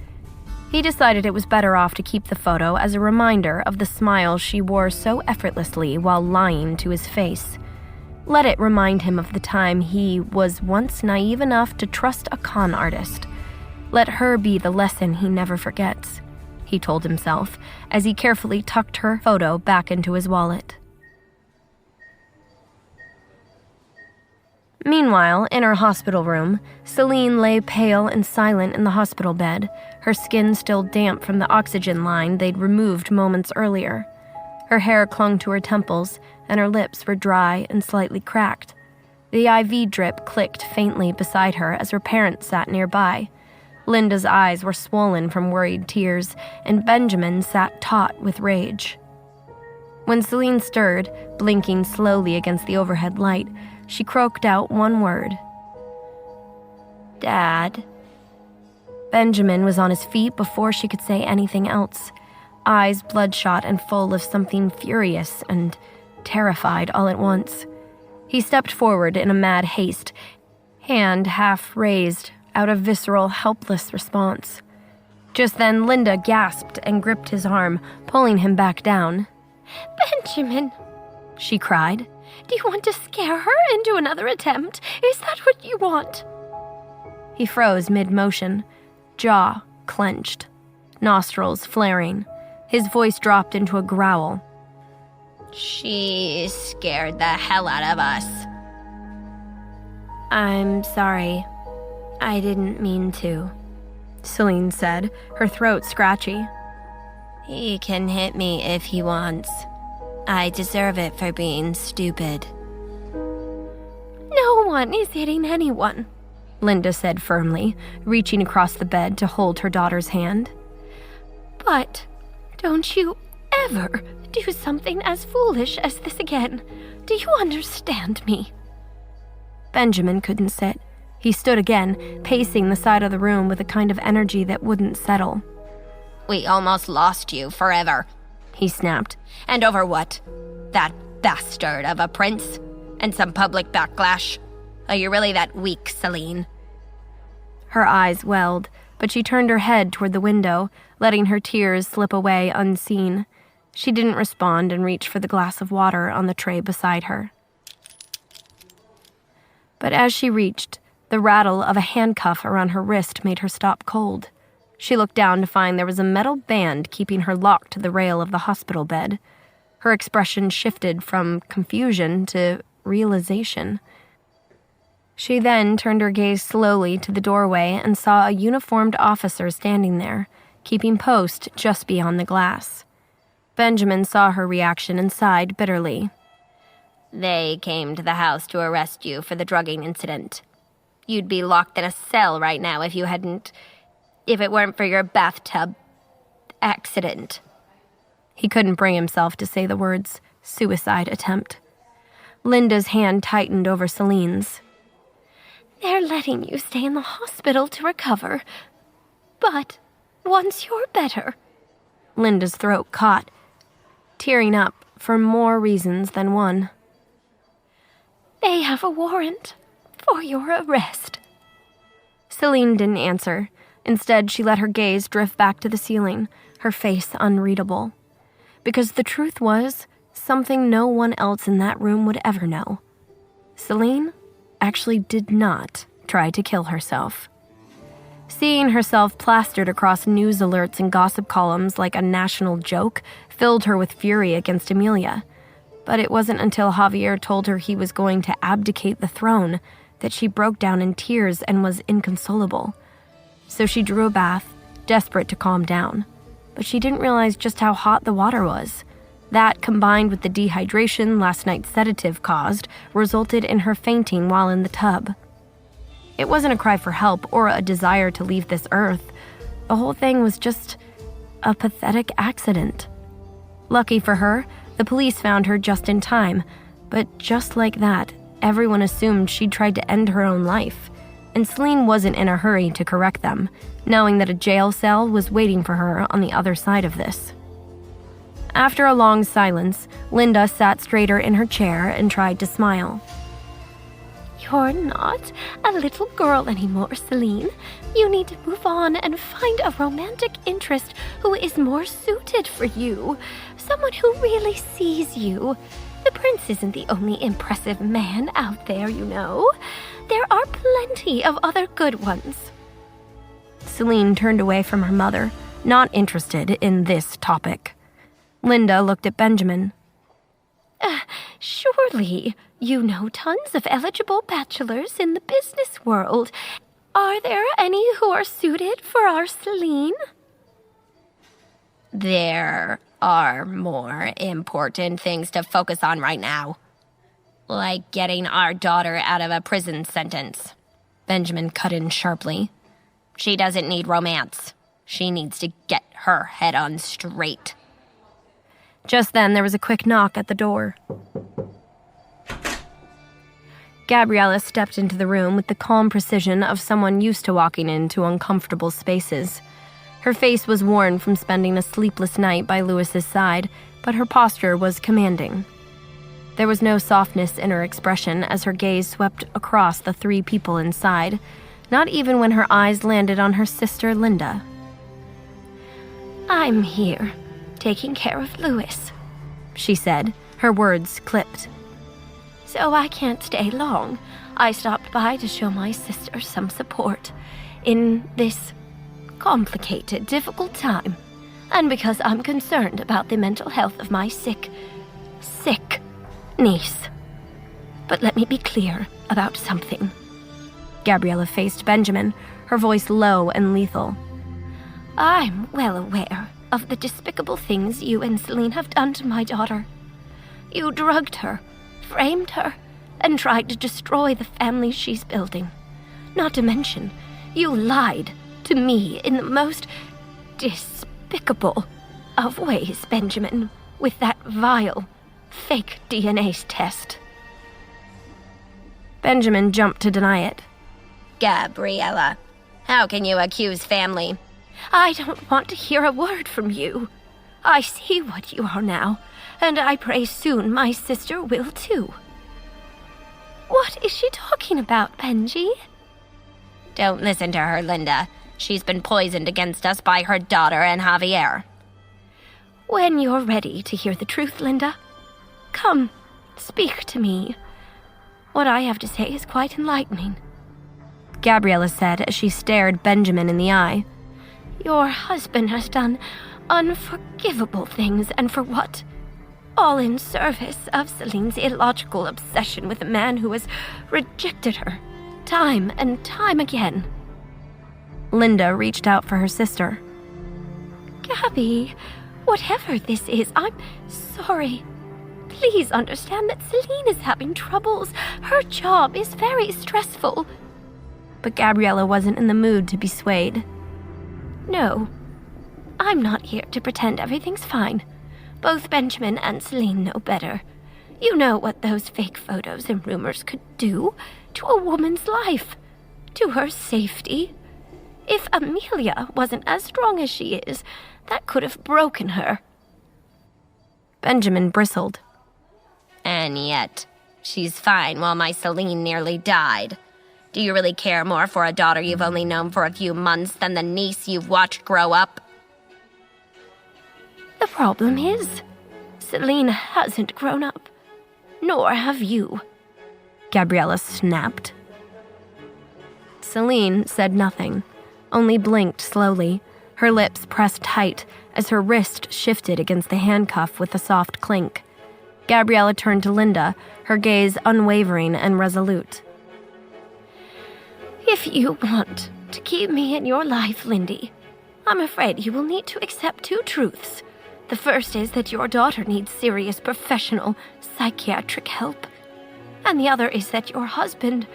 He decided it was better off to keep the photo as a reminder of the smile she wore so effortlessly while lying to his face. Let it remind him of the time he was once naive enough to trust a con artist. Let her be the lesson he never forgets, he told himself as he carefully tucked her photo back into his wallet. Meanwhile, in her hospital room, Celine lay pale and silent in the hospital bed, her skin still damp from the oxygen line they'd removed moments earlier. Her hair clung to her temples, and her lips were dry and slightly cracked. The IV drip clicked faintly beside her as her parents sat nearby. Linda's eyes were swollen from worried tears, and Benjamin sat taut with rage. When Celine stirred, blinking slowly against the overhead light, she croaked out one word. Dad. Benjamin was on his feet before she could say anything else, eyes bloodshot and full of something furious and terrified all at once. He stepped forward in a mad haste, hand half raised out of visceral, helpless response. Just then, Linda gasped and gripped his arm, pulling him back down. Benjamin, she cried. Do you want to scare her into another attempt? Is that what you want? He froze mid-motion, jaw clenched, nostrils flaring. His voice dropped into a growl. She scared the hell out of us. I'm sorry. I didn't mean to, Celine said, her throat scratchy. He can hit me if he wants. I deserve it for being stupid. No one is hitting anyone, Linda said firmly, reaching across the bed to hold her daughter's hand. But don't you ever do something as foolish as this again. Do you understand me? Benjamin couldn't sit. He stood again, pacing the side of the room with a kind of energy that wouldn't settle. We almost lost you forever, he snapped. And over what? That bastard of a prince? And some public backlash? Are you really that weak, Celine? Her eyes welled, but she turned her head toward the window, letting her tears slip away unseen. She didn't respond and reached for the glass of water on the tray beside her. But as she reached, the rattle of a handcuff around her wrist made her stop cold. She looked down to find there was a metal band keeping her locked to the rail of the hospital bed. Her expression shifted from confusion to realization. She then turned her gaze slowly to the doorway and saw a uniformed officer standing there, keeping post just beyond the glass. Benjamin saw her reaction and sighed bitterly. They came to the house to arrest you for the drugging incident. You'd be locked in a cell right now if it weren't for your bathtub accident. He couldn't bring himself to say the words suicide attempt. Linda's hand tightened over Celine's. They're letting you stay in the hospital to recover. But once you're better... Linda's throat caught, tearing up for more reasons than one. They have a warrant for your arrest. Celine didn't answer. Instead, she let her gaze drift back to the ceiling, her face unreadable. Because the truth was something no one else in that room would ever know. Celine actually did not try to kill herself. Seeing herself plastered across news alerts and gossip columns like a national joke filled her with fury against Amelia. But it wasn't until Javier told her he was going to abdicate the throne that she broke down in tears and was inconsolable. So she drew a bath, desperate to calm down. But she didn't realize just how hot the water was. That, combined with the dehydration last night's sedative caused, resulted in her fainting while in the tub. It wasn't a cry for help or a desire to leave this earth. The whole thing was just a pathetic accident. Lucky for her, the police found her just in time, but just like that, everyone assumed she'd tried to end her own life, and Celine wasn't in a hurry to correct them, knowing that a jail cell was waiting for her on the other side of this. After a long silence, Linda sat straighter in her chair and tried to smile. You're not a little girl anymore, Celine. You need to move on and find a romantic interest who is more suited for you. Someone who really sees you. The prince isn't the only impressive man out there, you know. There are plenty of other good ones. Celine turned away from her mother, not interested in this topic. Linda looked at Benjamin. Surely you know tons of eligible bachelors in the business world. Are there any who are suited for our Celine? There are more important things to focus on right now. Like getting our daughter out of a prison sentence. Benjamin cut in sharply. She doesn't need romance. She needs to get her head on straight. Just then, there was a quick knock at the door. Gabriella stepped into the room with the calm precision of someone used to walking into uncomfortable spaces. Her face was worn from spending a sleepless night by Louis's side, but her posture was commanding. There was no softness in her expression as her gaze swept across the three people inside, not even when her eyes landed on her sister Linda. I'm here, taking care of Louis, she said, her words clipped. So I can't stay long. I stopped by to show my sister some support in this complicated, difficult time, and because I'm concerned about the mental health of my sick niece. But let me be clear about something. Gabriella faced Benjamin, her voice low and lethal. I'm well aware of the despicable things you and Celine have done to my daughter. You drugged her, framed her, and tried to destroy the family she's building. Not to mention, you lied to me in the most despicable of ways, Benjamin, with that vile, fake DNA test. Benjamin jumped to deny it. Gabriella, how can you accuse family? I don't want to hear a word from you. I see what you are now, and I pray soon my sister will too. What is she talking about, Benji? Don't listen to her, Linda. She's been poisoned against us by her daughter and Javier. When you're ready to hear the truth, Linda, come, speak to me. What I have to say is quite enlightening. Gabriella said as she stared Benjamin in the eye. Your husband has done unforgivable things, and for what? All in service of Celine's illogical obsession with a man who has rejected her, time and time again. Linda reached out for her sister. Gabby, whatever this is, I'm sorry. Please understand that Celine is having troubles. Her job is very stressful. But Gabriella wasn't in the mood to be swayed. No, I'm not here to pretend everything's fine. Both Benjamin and Celine know better. You know what those fake photos and rumors could do to a woman's life, to her safety. If Amelia wasn't as strong as she is, that could have broken her. Benjamin bristled. And yet, she's fine while my Celine nearly died. Do you really care more for a daughter you've only known for a few months than the niece you've watched grow up? The problem is, Celine hasn't grown up, nor have you. Gabriella snapped. Celine said nothing, only blinked slowly, her lips pressed tight as her wrist shifted against the handcuff with a soft clink. Gabriella turned to Linda, her gaze unwavering and resolute. If you want to keep me in your life, Lindy, I'm afraid you will need to accept two truths. The first is that your daughter needs serious professional psychiatric help. And the other is that your husband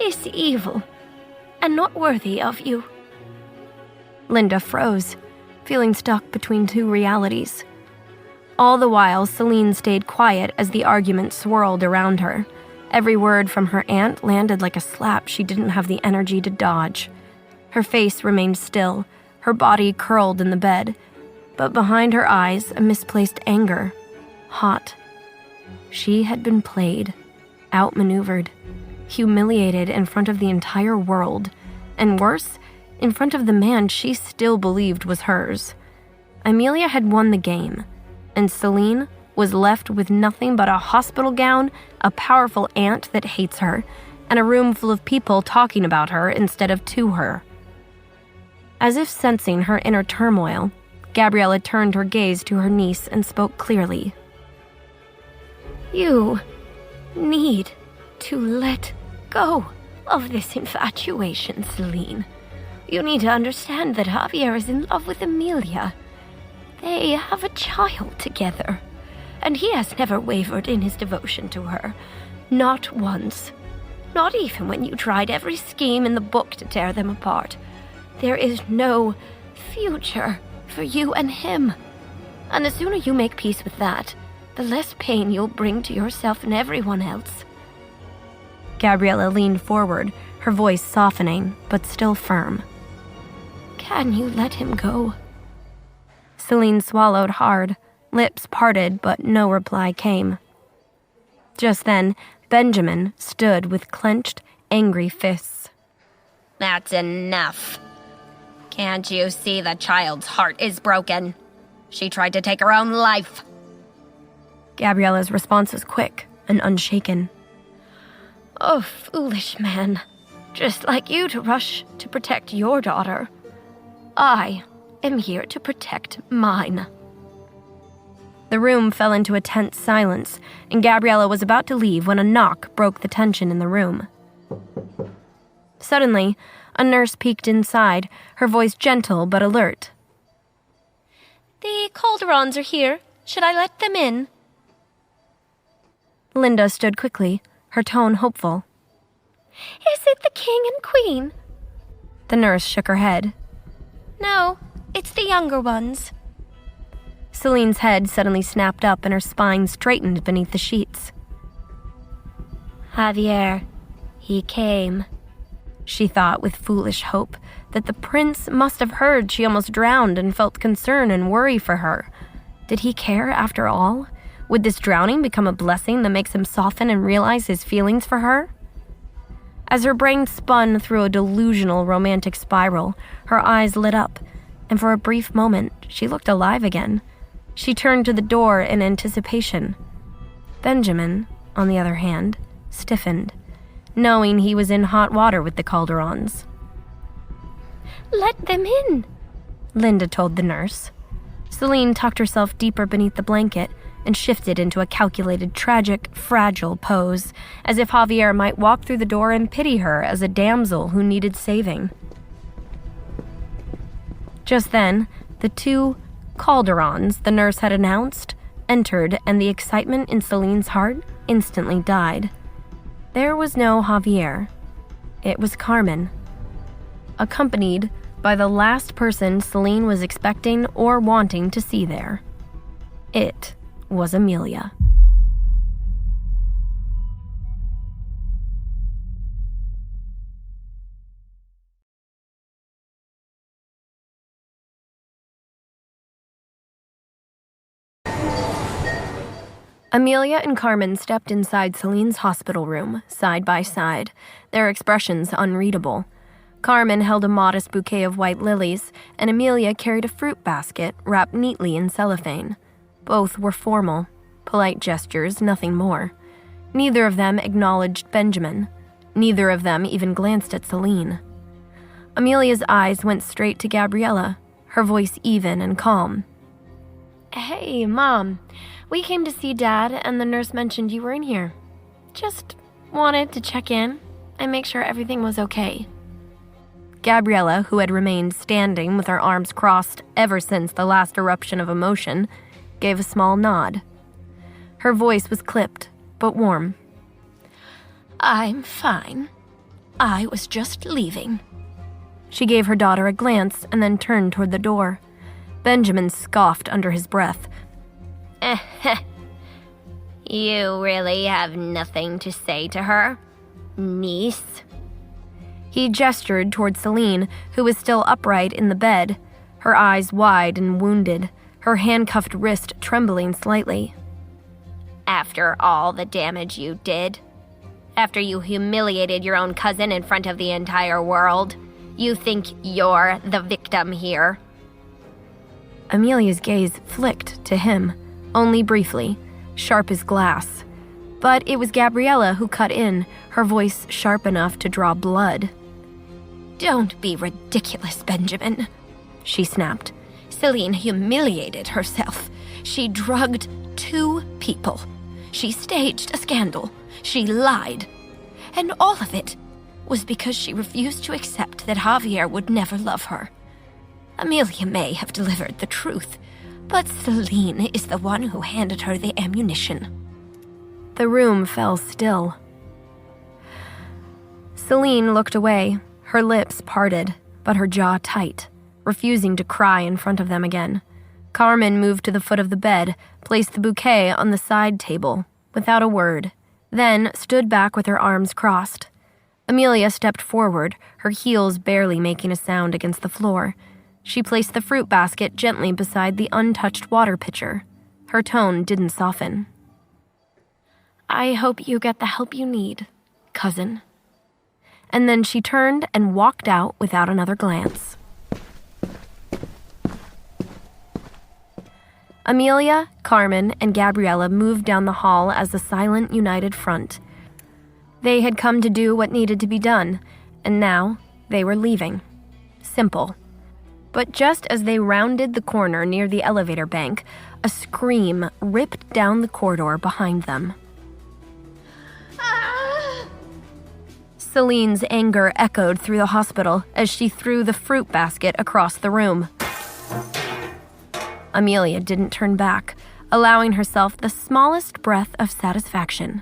is evil and not worthy of you. Linda froze, feeling stuck between two realities. All the while, Celine stayed quiet as the argument swirled around her. Every word from her aunt landed like a slap she didn't have the energy to dodge. Her face remained still, her body curled in the bed, but behind her eyes, a misplaced anger. Hot. She had been played, outmaneuvered, humiliated in front of the entire world, and worse, in front of the man she still believed was hers. Amelia had won the game, and Celine was left with nothing but a hospital gown, a powerful aunt that hates her, and a room full of people talking about her instead of to her. As if sensing her inner turmoil, Gabriella turned her gaze to her niece and spoke clearly. You need to let go of this infatuation, Celine. You need to understand that Javier is in love with Amelia. They have a child together, and he has never wavered in his devotion to her. Not once. Not even when you tried every scheme in the book to tear them apart. There is no future for you and him. And the sooner you make peace with that, the less pain you'll bring to yourself and everyone else. Gabriella leaned forward, her voice softening, but still firm. Can you let him go? Celine swallowed hard, lips parted, but no reply came. Just then, Benjamin stood with clenched, angry fists. That's enough. Can't you see the child's heart is broken? She tried to take her own life. Gabriella's response was quick and unshaken. Oh, foolish man. Just like you to rush to protect your daughter. I am here to protect mine. The room fell into a tense silence, and Gabriella was about to leave when a knock broke the tension in the room. Suddenly, a nurse peeked inside, her voice gentle but alert. The Calderons are here. Should I let them in? Linda stood quickly, her tone hopeful. Is it the king and queen? The nurse shook her head. No, it's the younger ones. Celine's head suddenly snapped up and her spine straightened beneath the sheets. Javier, he came. She thought with foolish hope that the prince must have heard she almost drowned and felt concern and worry for her. Did he care after all? Would this drowning become a blessing that makes him soften and realize his feelings for her? As her brain spun through a delusional romantic spiral, her eyes lit up, and for a brief moment, she looked alive again. She turned to the door in anticipation. Benjamin, on the other hand, stiffened, knowing he was in hot water with the Calderons. Let them in, Linda told the nurse. Celine tucked herself deeper beneath the blanket and shifted into a calculated, tragic, fragile pose, as if Javier might walk through the door and pity her as a damsel who needed saving. Just then, the two Calderons the nurse had announced entered, and the excitement in Celine's heart instantly died. There was no Javier. It was Carmen, accompanied by the last person Celine was expecting or wanting to see there. It was Amelia. Amelia and Carmen stepped inside Celine's hospital room, side by side, their expressions unreadable. Carmen held a modest bouquet of white lilies, and Amelia carried a fruit basket wrapped neatly in cellophane. Both were formal, polite gestures, nothing more. Neither of them acknowledged Benjamin. Neither of them even glanced at Celine. Amelia's eyes went straight to Gabriella, her voice even and calm. Hey, Mom. We came to see Dad, and the nurse mentioned you were in here. Just wanted to check in and make sure everything was okay. Gabriella, who had remained standing with her arms crossed ever since the last eruption of emotion, gave a small nod. Her voice was clipped, but warm. I'm fine. I was just leaving. She gave her daughter a glance and then turned toward the door. Benjamin scoffed under his breath. You really have nothing to say to her, niece? He gestured toward Celine, who was still upright in the bed, her eyes wide and wounded, her handcuffed wrist trembling slightly. After all the damage you did, after you humiliated your own cousin in front of the entire world, you think you're the victim here? Amelia's gaze flicked to him, only briefly, sharp as glass. But it was Gabriella who cut in, her voice sharp enough to draw blood. Don't be ridiculous, Benjamin, she snapped. Celine humiliated herself. She drugged 2 people. She staged a scandal. She lied. And all of it was because she refused to accept that Javier would never love her. Amelia may have delivered the truth, but Celine is the one who handed her the ammunition. The room fell still. Celine looked away, her lips parted, but her jaw tight, refusing to cry in front of them again. Carmen moved to the foot of the bed, placed the bouquet on the side table, without a word, then stood back with her arms crossed. Amelia stepped forward, her heels barely making a sound against the floor. She placed the fruit basket gently beside the untouched water pitcher. Her tone didn't soften. I hope you get the help you need, cousin. And then she turned and walked out without another glance. Amelia, Carmen, and Gabriella moved down the hall as a silent, united front. They had come to do what needed to be done, and now they were leaving. Simple. But just as they rounded the corner near the elevator bank, a scream ripped down the corridor behind them. Celine's anger echoed through the hospital as she threw the fruit basket across the room. Amelia didn't turn back, allowing herself the smallest breath of satisfaction.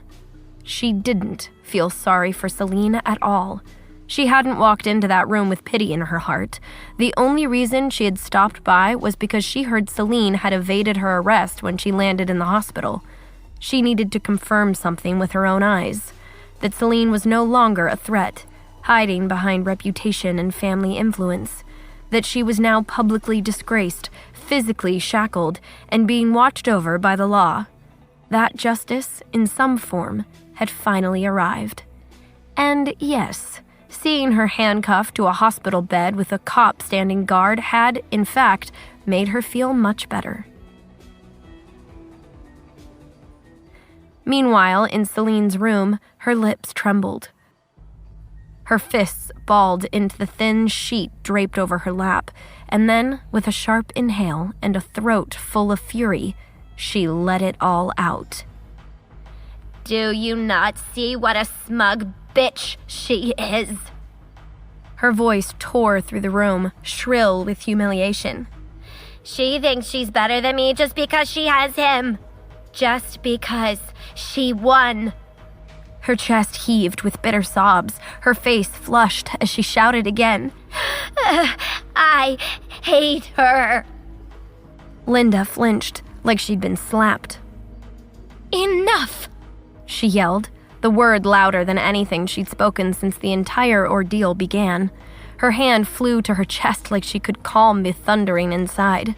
She didn't feel sorry for Celine at all. She hadn't walked into that room with pity in her heart. The only reason she had stopped by was because she heard Celine had evaded her arrest when she landed in the hospital. She needed to confirm something with her own eyes, that Celine was no longer a threat, hiding behind reputation and family influence, that she was now publicly disgraced, physically shackled, and being watched over by the law. That justice, in some form, had finally arrived. And yes, seeing her handcuffed to a hospital bed with a cop standing guard had, in fact, made her feel much better. Meanwhile, in Celine's room, her lips trembled. Her fists balled into the thin sheet draped over her lap, and then, with a sharp inhale and a throat full of fury, she let it all out. Do you not see what a smug bitch she is? Her voice tore through the room, shrill with humiliation. She thinks she's better than me just because she has him. just because she won. Her chest heaved with bitter sobs. Her face flushed as she shouted again. I hate her. Linda flinched like she'd been slapped. Enough, she yelled, the word louder than anything she'd spoken since the entire ordeal began. Her hand flew to her chest like she could calm the thundering inside.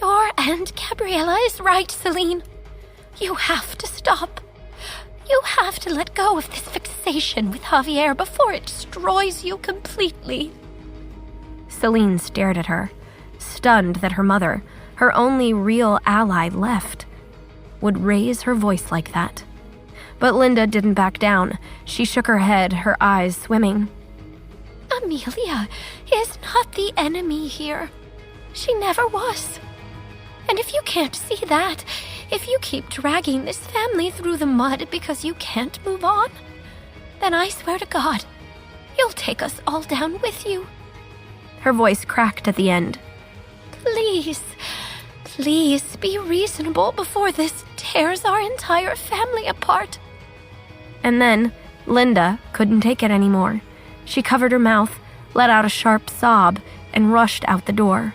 Your Aunt Gabriella is right, Celine. You have to stop. You have to let go of this fixation with Javier before it destroys you completely. Celine stared at her, stunned that her mother, her only real ally left, would raise her voice like that. But Linda didn't back down. She shook her head, her eyes swimming. Amelia is not the enemy here. She never was. And if you can't see that, if you keep dragging this family through the mud because you can't move on, then I swear to God, you'll take us all down with you. Her voice cracked at the end. Please, please be reasonable before this tears our entire family apart. And then Linda couldn't take it anymore. She covered her mouth, let out a sharp sob, and rushed out the door.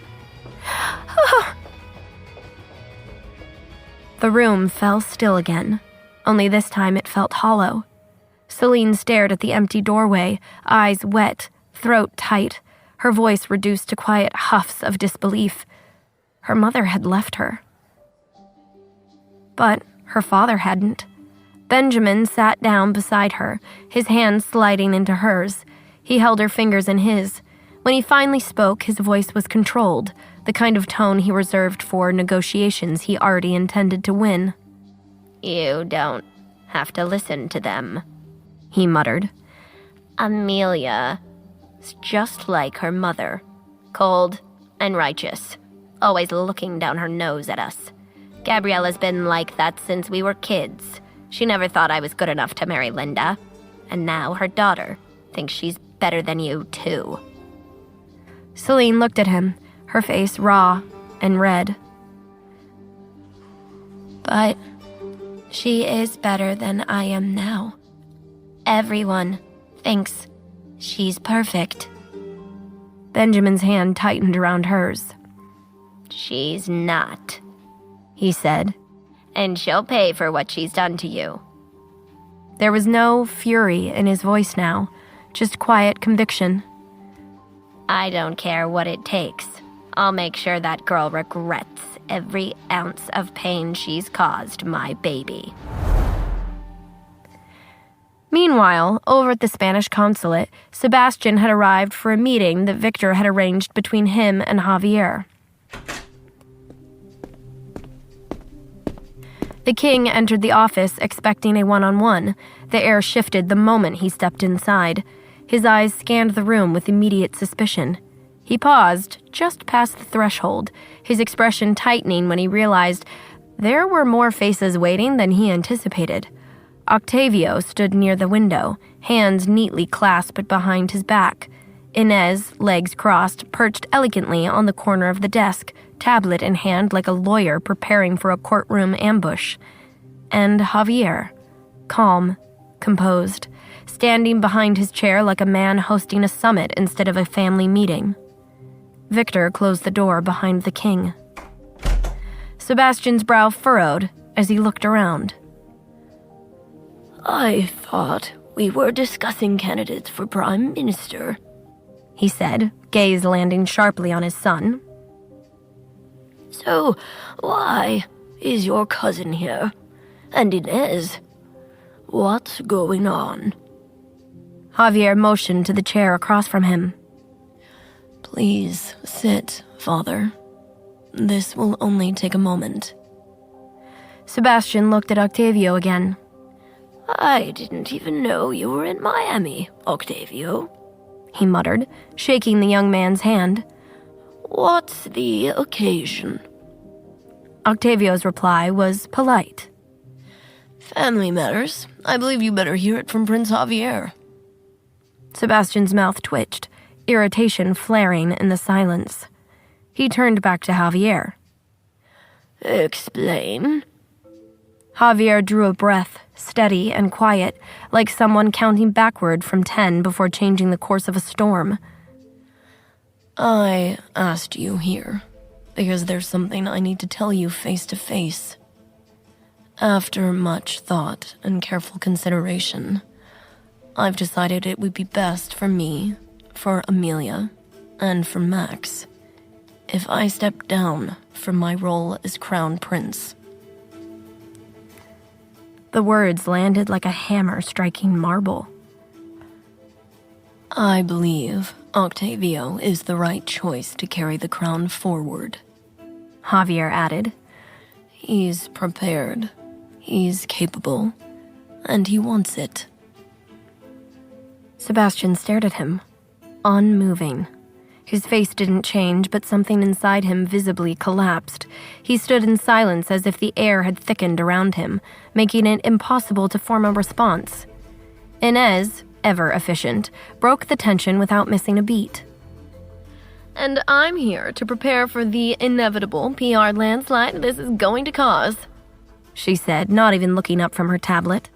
The room fell still again, only this time it felt hollow. Celine stared at the empty doorway, eyes wet, throat tight, her voice reduced to quiet huffs of disbelief. Her mother had left her. But her father hadn't. Benjamin sat down beside her, his hand sliding into hers. He held her fingers in his. When he finally spoke, his voice was controlled, the kind of tone he reserved for negotiations he already intended to win. You don't have to listen to them, he muttered. Amelia is just like her mother, cold and righteous, always looking down her nose at us. Gabriella's been like that since we were kids. She never thought I was good enough to marry Linda, and now her daughter thinks she's better than you, too. Celine looked at him, her face raw and red. But she is better than I am now. Everyone thinks she's perfect. Benjamin's hand tightened around hers. She's not, he said, and she'll pay for what she's done to you. There was no fury in his voice now, just quiet conviction. I don't care what it takes. I'll make sure that girl regrets every ounce of pain she's caused my baby. Meanwhile, over at the Spanish consulate, Sebastian had arrived for a meeting that Victor had arranged between him and Javier. The king entered the office expecting a one-on-one. The air shifted the moment he stepped inside. His eyes scanned the room with immediate suspicion. He paused just past the threshold, his expression tightening when he realized there were more faces waiting than he anticipated. Octavio stood near the window, hands neatly clasped behind his back. Inez, legs crossed, perched elegantly on the corner of the desk, tablet in hand like a lawyer preparing for a courtroom ambush. And Javier, calm, composed, standing behind his chair like a man hosting a summit instead of a family meeting. Victor closed the door behind the king. Sebastian's brow furrowed as he looked around. I thought we were discussing candidates for Prime Minister, he said, gaze landing sharply on his son. So, why is your cousin here? And Inez? What's going on? Javier motioned to the chair across from him. Please sit, Father. This will only take a moment. Sebastian looked at Octavio again. I didn't even know you were in Miami, Octavio, he muttered, shaking the young man's hand. What's the occasion? Octavio's reply was polite. Family matters. I believe you better hear it from Prince Javier. Sebastian's mouth twitched, irritation flaring in the silence. He turned back to Javier. Explain. Javier drew a breath, steady and quiet, like someone counting backward from 10 before changing the course of a storm. I asked you here because there's something I need to tell you face to face. After much thought and careful consideration, I've decided it would be best for me, for Amelia, and for Max if I step down from my role as Crown Prince. The words landed like a hammer striking marble. I believe Octavio is the right choice to carry the crown forward, Javier added. He's prepared, he's capable, and he wants it. Sebastian stared at him, unmoving. His face didn't change, but something inside him visibly collapsed. He stood in silence as if the air had thickened around him, making it impossible to form a response. Inez, ever efficient, broke the tension without missing a beat. And I'm here to prepare for the inevitable PR landslide this is going to cause, she said, not even looking up from her tablet.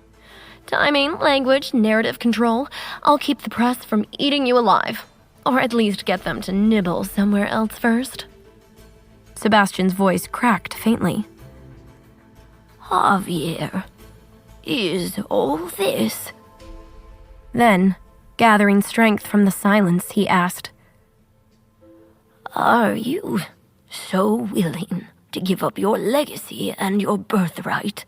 Timing, language, narrative control. I'll keep the press from eating you alive. Or at least get them to nibble somewhere else first. Sebastian's voice cracked faintly. Javier, is all this? Then, gathering strength from the silence, he asked, Are you so willing to give up your legacy and your birthright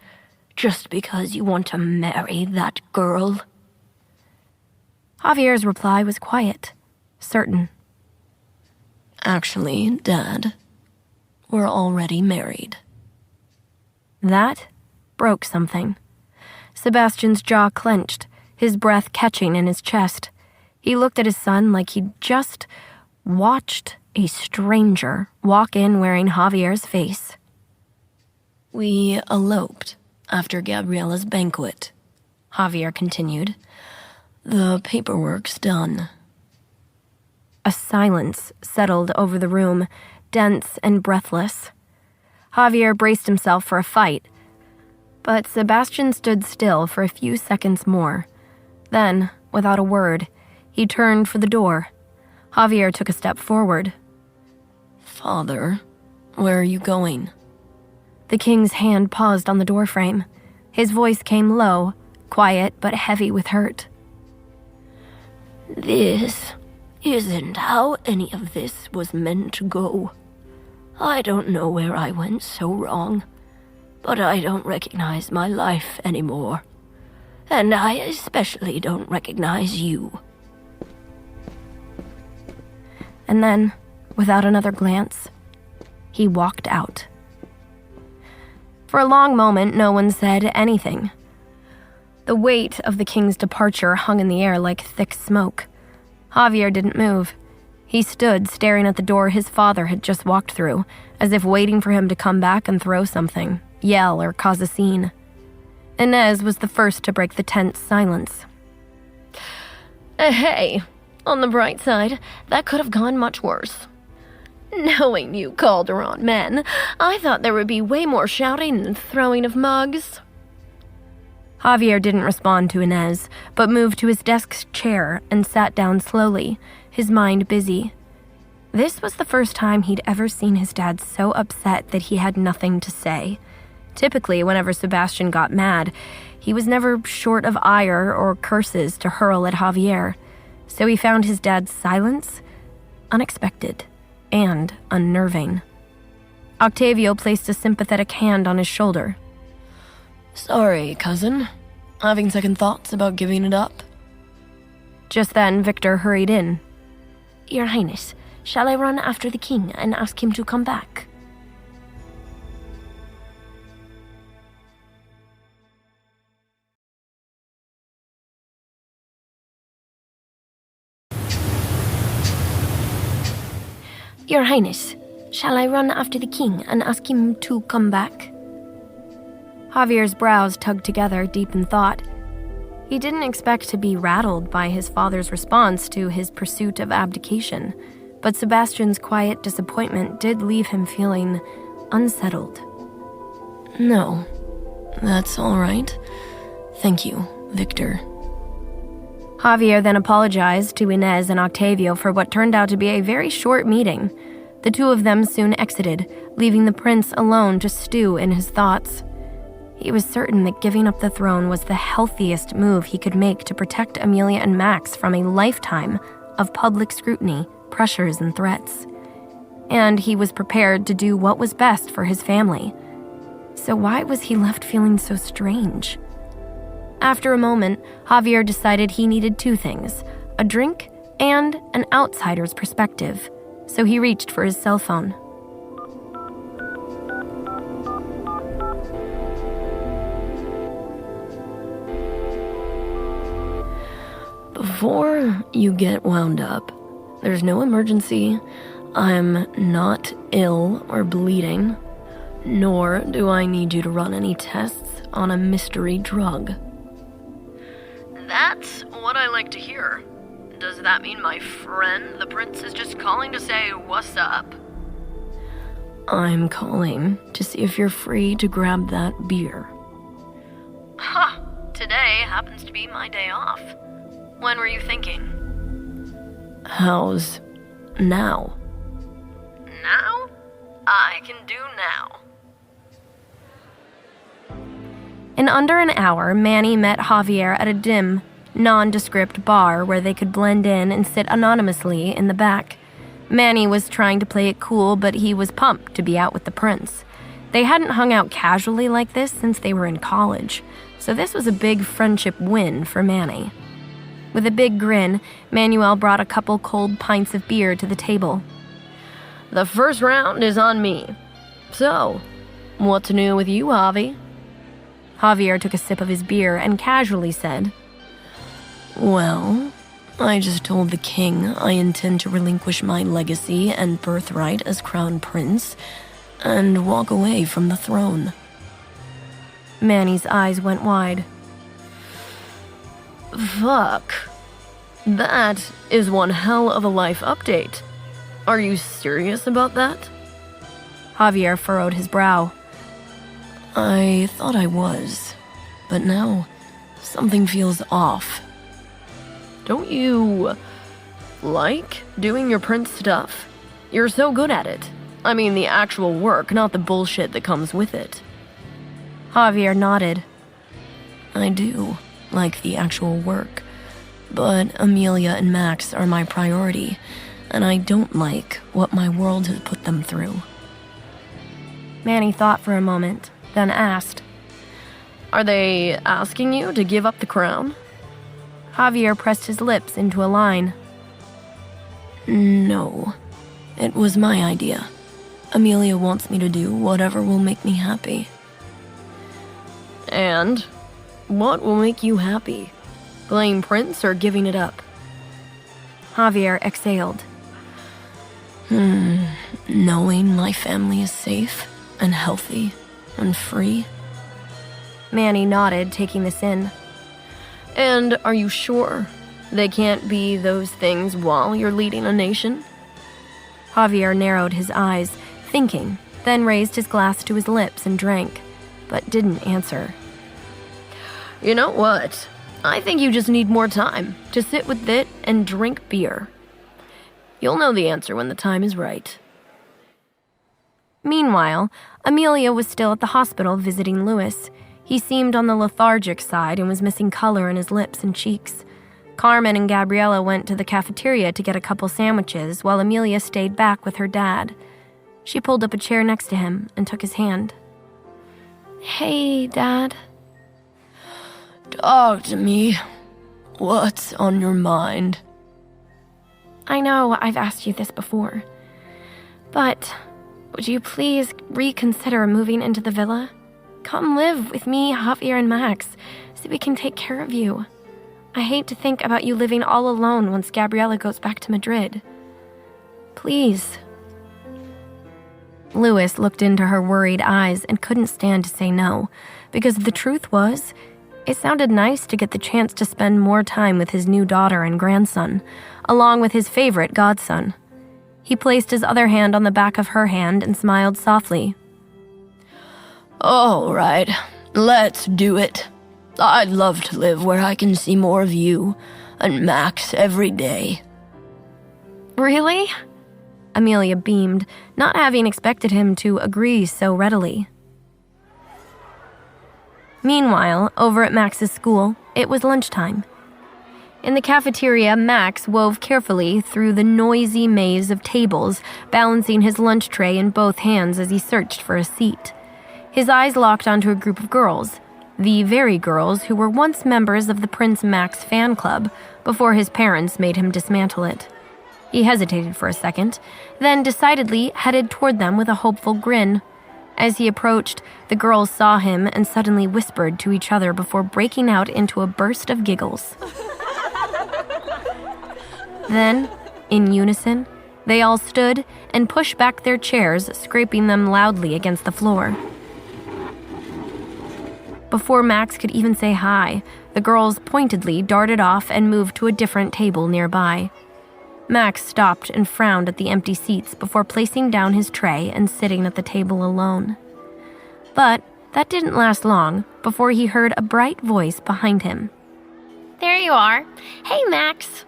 just because you want to marry that girl? Javier's reply was quiet, certain. Actually, Dad, we're already married. That broke something. Sebastian's jaw clenched, his breath catching in his chest. He looked at his son like he'd just watched a stranger walk in wearing Javier's face. We eloped after Gabriella's banquet, Javier continued. The paperwork's done. A silence settled over the room, dense and breathless. Javier braced himself for a fight, but Sebastian stood still for a few seconds more. Then, without a word, he turned for the door. Javier took a step forward. Father, where are you going? The king's hand paused on the doorframe. His voice came low, quiet but heavy with hurt. This isn't how any of this was meant to go. I don't know where I went so wrong, but I don't recognize my life anymore. And I especially don't recognize you. And then, without another glance, he walked out. For a long moment, no one said anything. The weight of the king's departure hung in the air like thick smoke. Javier didn't move. He stood staring at the door his father had just walked through, as if waiting for him to come back and throw something, yell or cause a scene. Inez was the first to break the tense silence. Hey, on the bright side, that could have gone much worse. Knowing you Calderon men, I thought there would be way more shouting and throwing of mugs. Javier didn't respond to Inez, but moved to his desk chair and sat down slowly, his mind busy. This was the first time he'd ever seen his dad so upset that he had nothing to say. Typically, whenever Sebastian got mad, he was never short of ire or curses to hurl at Javier, so he found his dad's silence unexpected and unnerving. Octavio placed a sympathetic hand on his shoulder. Sorry, cousin. Having second thoughts about giving it up? Just then, Victor hurried in. Your Highness, shall I run after the king and ask him to come back? Your Highness, shall I run after the king and ask him to come back? Javier's brows tugged together, deep in thought. He didn't expect to be rattled by his father's response to his pursuit of abdication, but Sebastian's quiet disappointment did leave him feeling unsettled. No, That's all right. Thank you, Victor. Javier then apologized to Inez and Octavio for what turned out to be a very short meeting. The two of them soon exited, leaving the prince alone to stew in his thoughts. He was certain that giving up the throne was the healthiest move he could make to protect Amelia and Max from a lifetime of public scrutiny, pressures, and threats. And he was prepared to do what was best for his family. So why was he left feeling so strange? After a moment, Javier decided he needed two things, a drink and an outsider's perspective. So he reached for his cell phone. Before you get wound up, there's no emergency. I'm not ill or bleeding, nor do I need you to run any tests on a mystery drug. That's what I like to hear. Does that mean my friend, the prince, is just calling to say, what's up? I'm calling to see if you're free to grab that beer. Ha! Today happens to be my day off. When were you thinking? How's now? Now? I can do now. In under an hour, Manny met Javier at a dim, nondescript bar where they could blend in and sit anonymously in the back. Manny was trying to play it cool, but he was pumped to be out with the prince. They hadn't hung out casually like this since they were in college, so this was a big friendship win for Manny. With a big grin, Manuel brought a couple cold pints of beer to the table. The first round is on me. So, what's new with you, Javi? Javier took a sip of his beer and casually said, Well, I just told the king I intend to relinquish my legacy and birthright as crown prince and walk away from the throne. Manny's eyes went wide. Fuck. That is one hell of a life update. Are you serious about that? Javier furrowed his brow. I thought I was, but now something feels off. Don't you like doing your prince stuff? You're so good at it. I mean the actual work, not the bullshit that comes with it. Javier nodded. I do like the actual work, but Amelia and Max are my priority, and I don't like what my world has put them through. Manny thought for a moment, then asked, Are they asking you to give up the crown? Javier pressed his lips into a line. No, it was my idea. Amelia wants me to do whatever will make me happy. And what will make you happy? Playing Prince or giving it up? Javier exhaled. Knowing my family is safe and healthy and free. Manny nodded, taking this in. And are you sure they can't be those things while you're leading a nation? Javier narrowed his eyes, thinking, then raised his glass to his lips and drank, but didn't answer. You know what? I think you just need more time to sit with it and drink beer. You'll know the answer when the time is right. Meanwhile, Amelia was still at the hospital visiting Louis. He seemed on the lethargic side and was missing color in his lips and cheeks. Carmen and Gabriella went to the cafeteria to get a couple sandwiches while Amelia stayed back with her dad. She pulled up a chair next to him and took his hand. Hey, Dad. Talk to me. What's on your mind? I know I've asked you this before, but would you please reconsider moving into the villa? Come live with me, Javier, and Max, so we can take care of you. I hate to think about you living all alone once Gabriella goes back to Madrid. Please. Louis looked into her worried eyes and couldn't stand to say no, because the truth was, it sounded nice to get the chance to spend more time with his new daughter and grandson, along with his favorite godson. He placed his other hand on the back of her hand and smiled softly. All right, Let's do it. I'd love to live where I can see more of you and Max every day. Really? Amelia beamed, not having expected him to agree so readily. Meanwhile, over at Max's school, it was lunchtime. In the cafeteria, Max wove carefully through the noisy maze of tables, balancing his lunch tray in both hands as he searched for a seat. His eyes locked onto a group of girls, the very girls who were once members of the Prince Max fan club before his parents made him dismantle it. He hesitated for a second, then decidedly headed toward them with a hopeful grin. As he approached, the girls saw him and suddenly whispered to each other before breaking out into a burst of giggles. Then, in unison, they all stood and pushed back their chairs, scraping them loudly against the floor. Before Max could even say hi, the girls pointedly darted off and moved to a different table nearby. Max stopped and frowned at the empty seats before placing down his tray and sitting at the table alone. But that didn't last long before he heard a bright voice behind him. There you are. Hey, Max.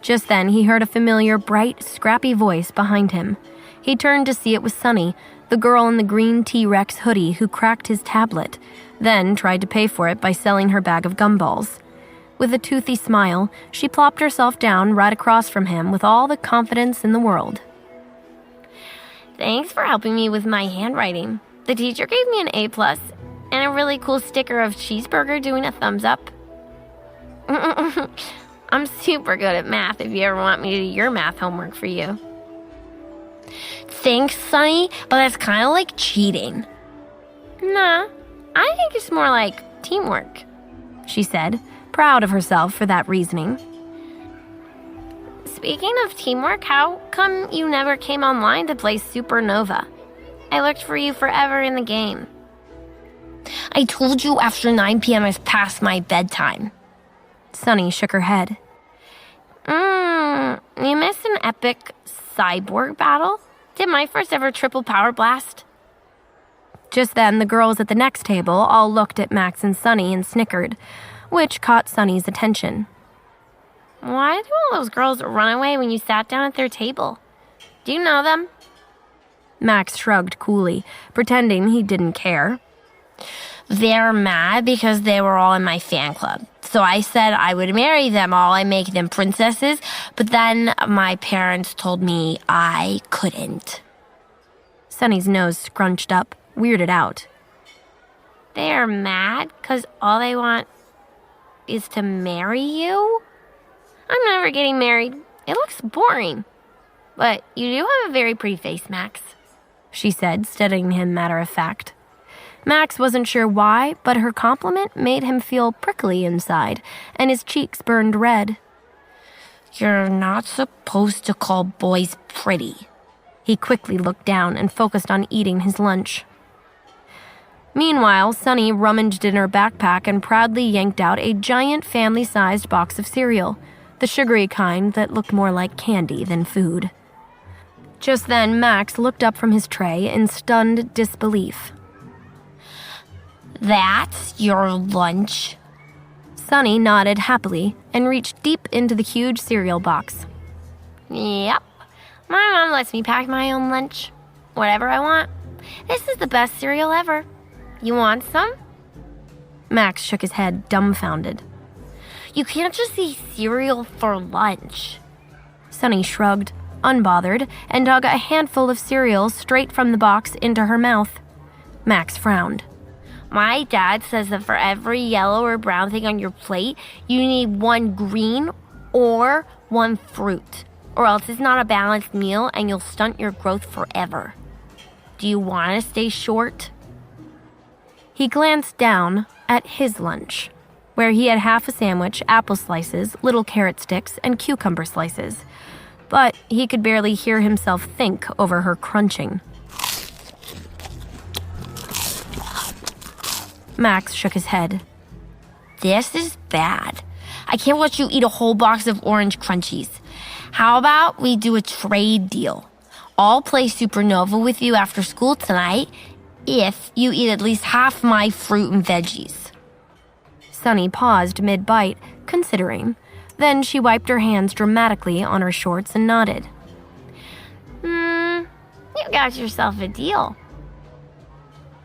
Just then, he heard a familiar, bright, scrappy voice behind him. He turned to see it was Sunny, the girl in the green T-Rex hoodie who cracked his tablet, then tried to pay for it by selling her bag of gumballs. With a toothy smile, she plopped herself down right across from him with all the confidence in the world. Thanks for helping me with my handwriting. The teacher gave me an A+ and a really cool sticker of cheeseburger doing a thumbs up. I'm super good at math if you ever want me to do your math homework for you. Thanks, Sunny, but that's kind of like cheating. Nah, I think it's more like teamwork, she said, proud of herself for that reasoning. Speaking of teamwork, how come you never came online to play Supernova? I looked for you forever in the game. I told you after 9 p.m. is past my bedtime. Sunny shook her head. You missed an epic cyborg battle? Did my first ever triple power blast? Just then, the girls at the next table all looked at Max and Sunny and snickered, which caught Sunny's attention. Why do all those girls run away when you sat down at their table? Do you know them? Max shrugged coolly, pretending he didn't care. They're mad because they were all in my fan club. So I said I would marry them all and make them princesses, but then my parents told me I couldn't. Sunny's nose scrunched up, weirded out. They're mad because all they want is to marry you? I'm never getting married. It looks boring. But you do have a very pretty face, Max, she said, studying him matter-of-fact. Max wasn't sure why, but her compliment made him feel prickly inside, and his cheeks burned red. You're not supposed to call boys pretty. He quickly looked down and focused on eating his lunch. Meanwhile, Sunny rummaged in her backpack and proudly yanked out a giant family-sized box of cereal, the sugary kind that looked more like candy than food. Just then, Max looked up from his tray in stunned disbelief. That's your lunch? Sunny nodded happily and reached deep into the huge cereal box. Yep. My mom lets me pack my own lunch. Whatever I want. This is the best cereal ever. You want some? Max shook his head, dumbfounded. You can't just eat cereal for lunch. Sunny shrugged, unbothered, and dug a handful of cereal straight from the box into her mouth. Max frowned. My dad says that for every yellow or brown thing on your plate, you need one green or one fruit, or else it's not a balanced meal and you'll stunt your growth forever. Do you want to stay short? He glanced down at his lunch, where he had half a sandwich, apple slices, little carrot sticks, and cucumber slices. But he could barely hear himself think over her crunching. Max shook his head. This is bad. I can't watch you eat a whole box of orange crunchies. How about we do a trade deal? I'll play Supernova with you after school tonight if you eat at least half my fruit and veggies. Sunny paused mid-bite, considering. Then she wiped her hands dramatically on her shorts and nodded. You got yourself a deal.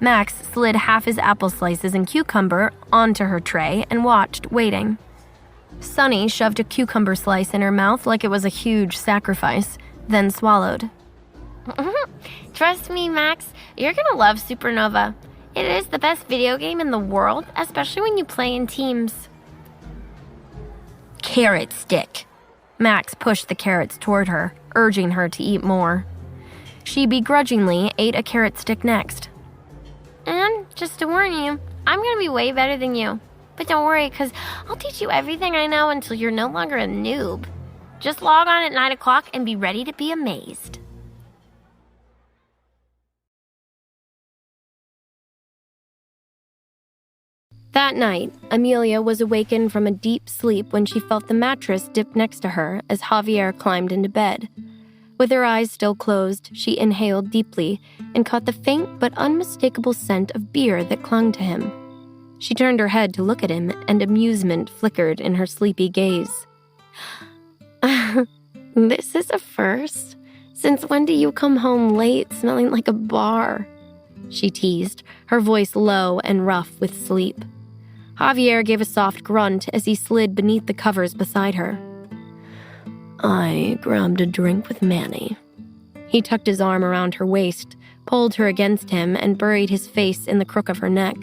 Max slid half his apple slices and cucumber onto her tray and watched, waiting. Sunny shoved a cucumber slice in her mouth like it was a huge sacrifice, then swallowed. Trust me, Max, you're gonna love Supernova. It is the best video game in the world, especially when you play in teams. Carrot stick. Max pushed the carrots toward her, urging her to eat more. She begrudgingly ate a carrot stick next. And just to warn you, I'm gonna be way better than you. But don't worry, because I'll teach you everything I know until you're no longer a noob. Just log on at 9 o'clock and be ready to be amazed. That night, Amelia was awakened from a deep sleep when she felt the mattress dip next to her as Javier climbed into bed. With her eyes still closed, she inhaled deeply and caught the faint but unmistakable scent of beer that clung to him. She turned her head to look at him, and amusement flickered in her sleepy gaze. This is a first. Since when do you come home late smelling like a bar? She teased, her voice low and rough with sleep. Javier gave a soft grunt as he slid beneath the covers beside her. I grabbed a drink with Manny. He tucked his arm around her waist, pulled her against him, and buried his face in the crook of her neck.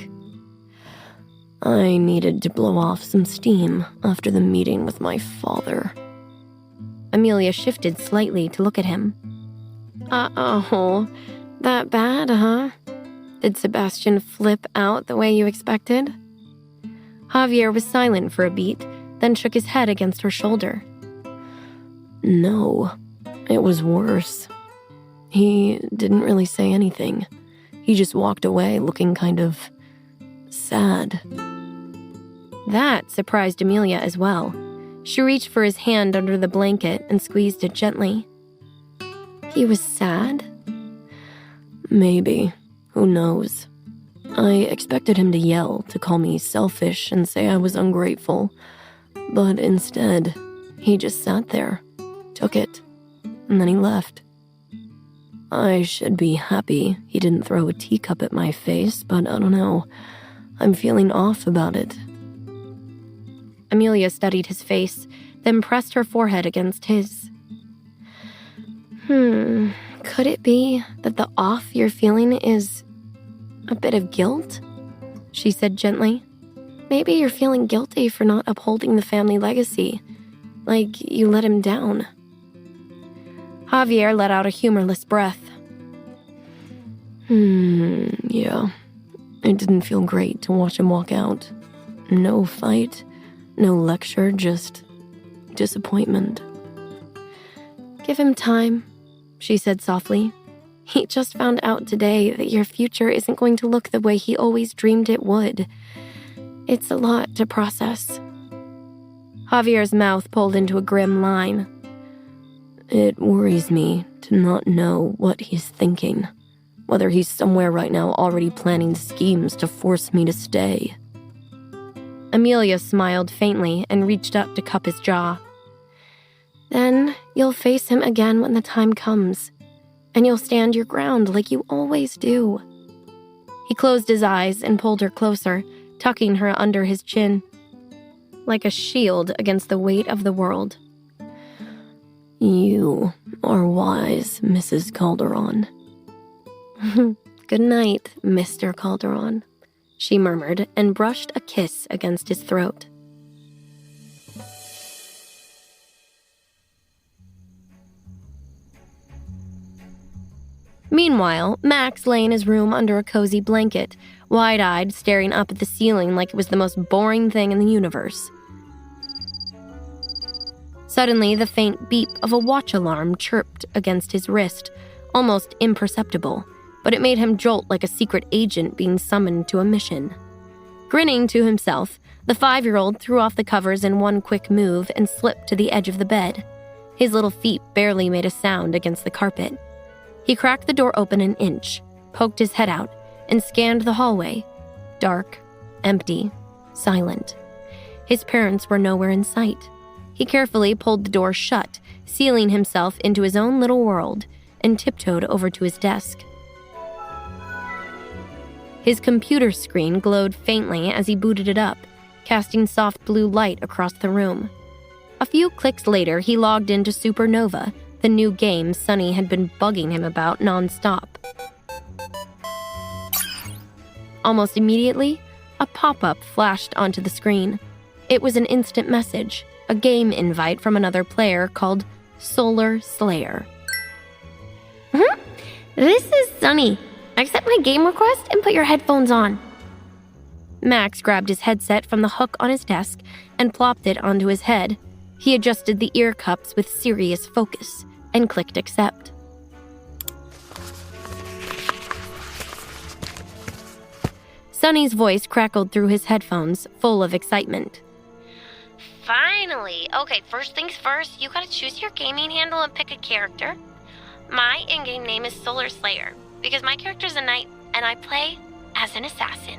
I needed to blow off some steam after the meeting with my father. Amelia shifted slightly to look at him. Uh-oh, that bad, huh? Did Sebastian flip out the way you expected? Javier was silent for a beat, then shook his head against her shoulder. No, it was worse. He didn't really say anything. He just walked away looking kind of sad. That surprised Amelia as well. She reached for his hand under the blanket and squeezed it gently. He was sad? Maybe. Who knows? I expected him to yell, to call me selfish and say I was ungrateful. But instead, he just sat there, took it, and then he left. I should be happy he didn't throw a teacup at my face, but I don't know. I'm feeling off about it. Amelia studied his face, then pressed her forehead against his. Could it be that the off you're feeling is a bit of guilt? She said gently. Maybe you're feeling guilty for not upholding the family legacy, like you let him down. Javier let out a humorless breath. Yeah. It didn't feel great to watch him walk out. No fight, no lecture, just disappointment. Give him time, she said softly. He just found out today that your future isn't going to look the way he always dreamed it would. It's a lot to process. Javier's mouth pulled into a grim line. It worries me to not know what he's thinking, whether he's somewhere right now already planning schemes to force me to stay. Amelia smiled faintly and reached up to cup his jaw. Then you'll face him again when the time comes, and you'll stand your ground like you always do. He closed his eyes and pulled her closer, tucking her under his chin, like a shield against the weight of the world. You are wise, Mrs. Calderon. Good night, Mr. Calderon, she murmured and brushed a kiss against his throat. Meanwhile, Max lay in his room under a cozy blanket, wide-eyed, staring up at the ceiling like it was the most boring thing in the universe. Suddenly, the faint beep of a watch alarm chirped against his wrist, almost imperceptible, but it made him jolt like a secret agent being summoned to a mission. Grinning to himself, the 5-year-old threw off the covers in one quick move and slipped to the edge of the bed. His little feet barely made a sound against the carpet. He cracked the door open an inch, poked his head out, and scanned the hallway. Dark, empty, silent. His parents were nowhere in sight. He carefully pulled the door shut, sealing himself into his own little world, and tiptoed over to his desk. His computer screen glowed faintly as he booted it up, casting soft blue light across the room. A few clicks later, he logged into Supernova, the new game Sunny had been bugging him about nonstop. Almost immediately, a pop-up flashed onto the screen. It was an instant message, a game invite from another player called Solar Slayer. This is Sunny. Accept my game request and put your headphones on. Max grabbed his headset from the hook on his desk and plopped it onto his head. He adjusted the ear cups with serious focus and clicked accept. Sunny's voice crackled through his headphones, full of excitement. Finally. Okay, first things first, you gotta choose your gaming handle and pick a character. My in-game name is Solar Slayer, because my character's a knight, and I play as an assassin.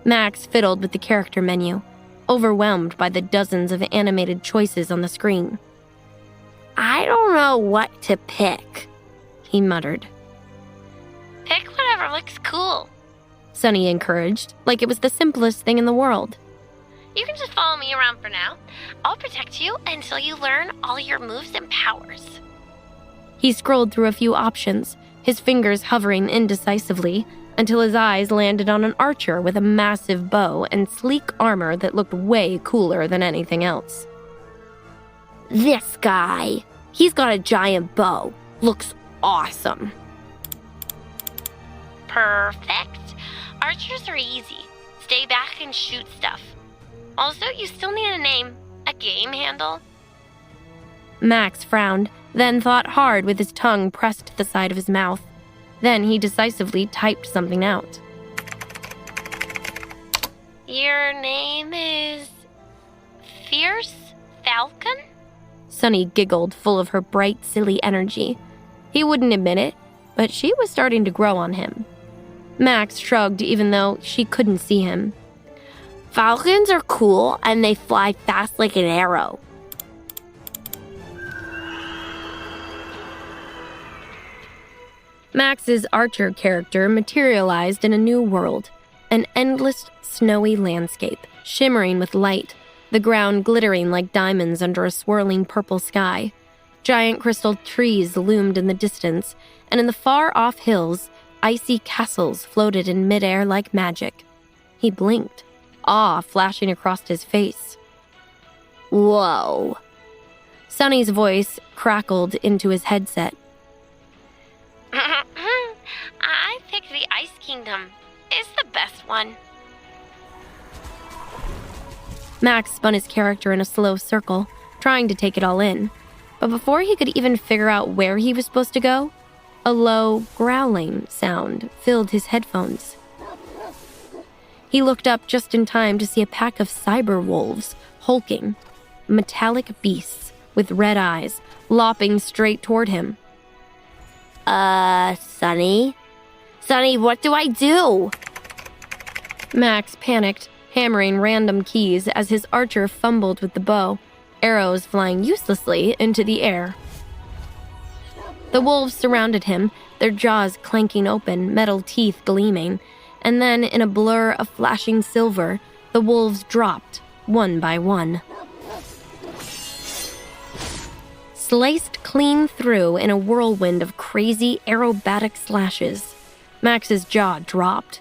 Max fiddled with the character menu, overwhelmed by the dozens of animated choices on the screen. I don't know what to pick, he muttered. Pick whatever looks cool, Sunny encouraged, like it was the simplest thing in the world. You can just follow me around for now. I'll protect you until you learn all your moves and powers. He scrolled through a few options, his fingers hovering indecisively, until his eyes landed on an archer with a massive bow and sleek armor that looked way cooler than anything else. This guy. He's got a giant bow. Looks awesome. Perfect. Archers are easy. Stay back and shoot stuff. Also, you still need a name. A game handle. Max frowned, then thought hard with his tongue pressed to the side of his mouth. Then he decisively typed something out. Your name is Fierce Falcon? Sunny giggled, full of her bright, silly energy. He wouldn't admit it, but she was starting to grow on him. Max shrugged even though she couldn't see him. Falcons are cool and they fly fast like an arrow. Max's archer character materialized in a new world, an endless, snowy landscape, shimmering with light, the ground glittering like diamonds under a swirling purple sky. Giant crystal trees loomed in the distance, and in the far-off hills, icy castles floated in midair like magic. He blinked, awe flashing across his face. Whoa. Sunny's voice crackled into his headset. I picked the Ice Kingdom. It's the best one. Max spun his character in a slow circle, trying to take it all in. But before he could even figure out where he was supposed to go, a low, growling sound filled his headphones. He looked up just in time to see a pack of cyber wolves hulking, metallic beasts with red eyes, lopping straight toward him. Sunny? Sunny, what do I do? Max panicked, hammering random keys as his archer fumbled with the bow, arrows flying uselessly into the air. The wolves surrounded him, their jaws clanking open, metal teeth gleaming, and then in a blur of flashing silver, the wolves dropped, one by one. Sliced clean through in a whirlwind of crazy aerobatic slashes. Max's jaw dropped.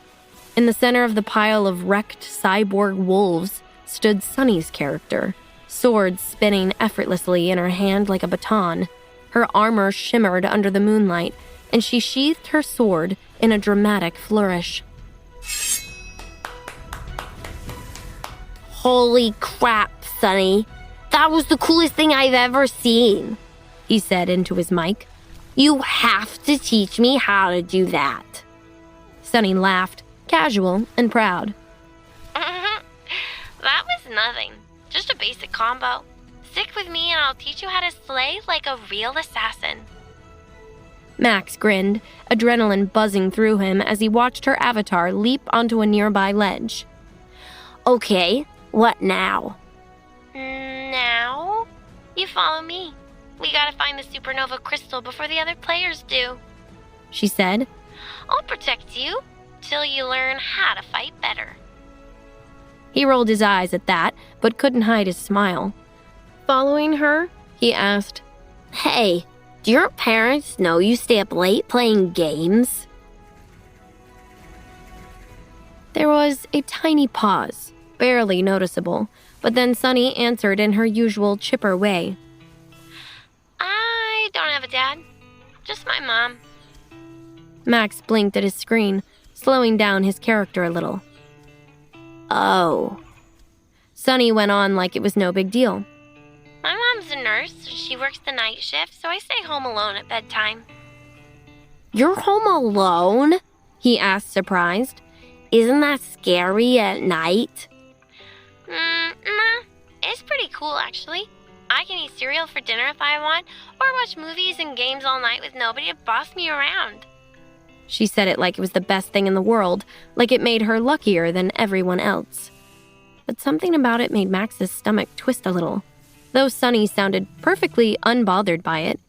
In the center of the pile of wrecked cyborg wolves stood Sunny's character, sword spinning effortlessly in her hand like a baton. Her armor shimmered under the moonlight, and she sheathed her sword in a dramatic flourish. Holy crap, Sunny. That was the coolest thing I've ever seen, he said into his mic. You have to teach me how to do that. Sunny laughed, casual and proud. That was nothing. Just a basic combo. Stick with me and I'll teach you how to slay like a real assassin. Max grinned, adrenaline buzzing through him as he watched her avatar leap onto a nearby ledge. Okay, what now? Now? You follow me. We gotta find the supernova crystal before the other players do, she said. I'll protect you till you learn how to fight better. He rolled his eyes at that, but couldn't hide his smile. Following her, he asked, Hey, do your parents know you stay up late playing games? There was a tiny pause, barely noticeable, but then Sunny answered in her usual chipper way. I don't have a dad, just my mom. Max blinked at his screen, slowing down his character a little. Oh. Sunny went on like it was no big deal. My mom's a nurse. She works the night shift, so I stay home alone at bedtime. You're home alone? He asked, surprised. Isn't that scary at night? Nah. It's pretty cool, actually. I can eat cereal for dinner if I want, or watch movies and games all night with nobody to boss me around. She said it like it was the best thing in the world, like it made her luckier than everyone else. But something about it made Max's stomach twist a little. Though Sunny sounded perfectly unbothered by it,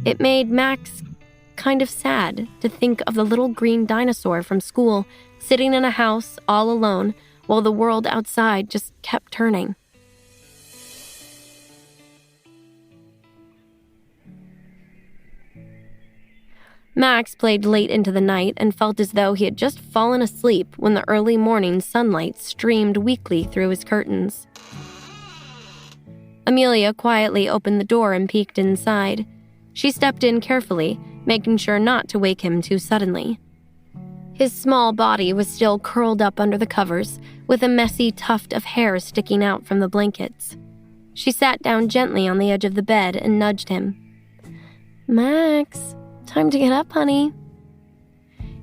it made Max kind of sad to think of the little green dinosaur from school sitting in a house all alone while the world outside just kept turning. Max played late into the night and felt as though he had just fallen asleep when the early morning sunlight streamed weakly through his curtains. Amelia quietly opened the door and peeked inside. She stepped in carefully, making sure not to wake him too suddenly. His small body was still curled up under the covers, with a messy tuft of hair sticking out from the blankets. She sat down gently on the edge of the bed and nudged him. "Max, time to get up, honey."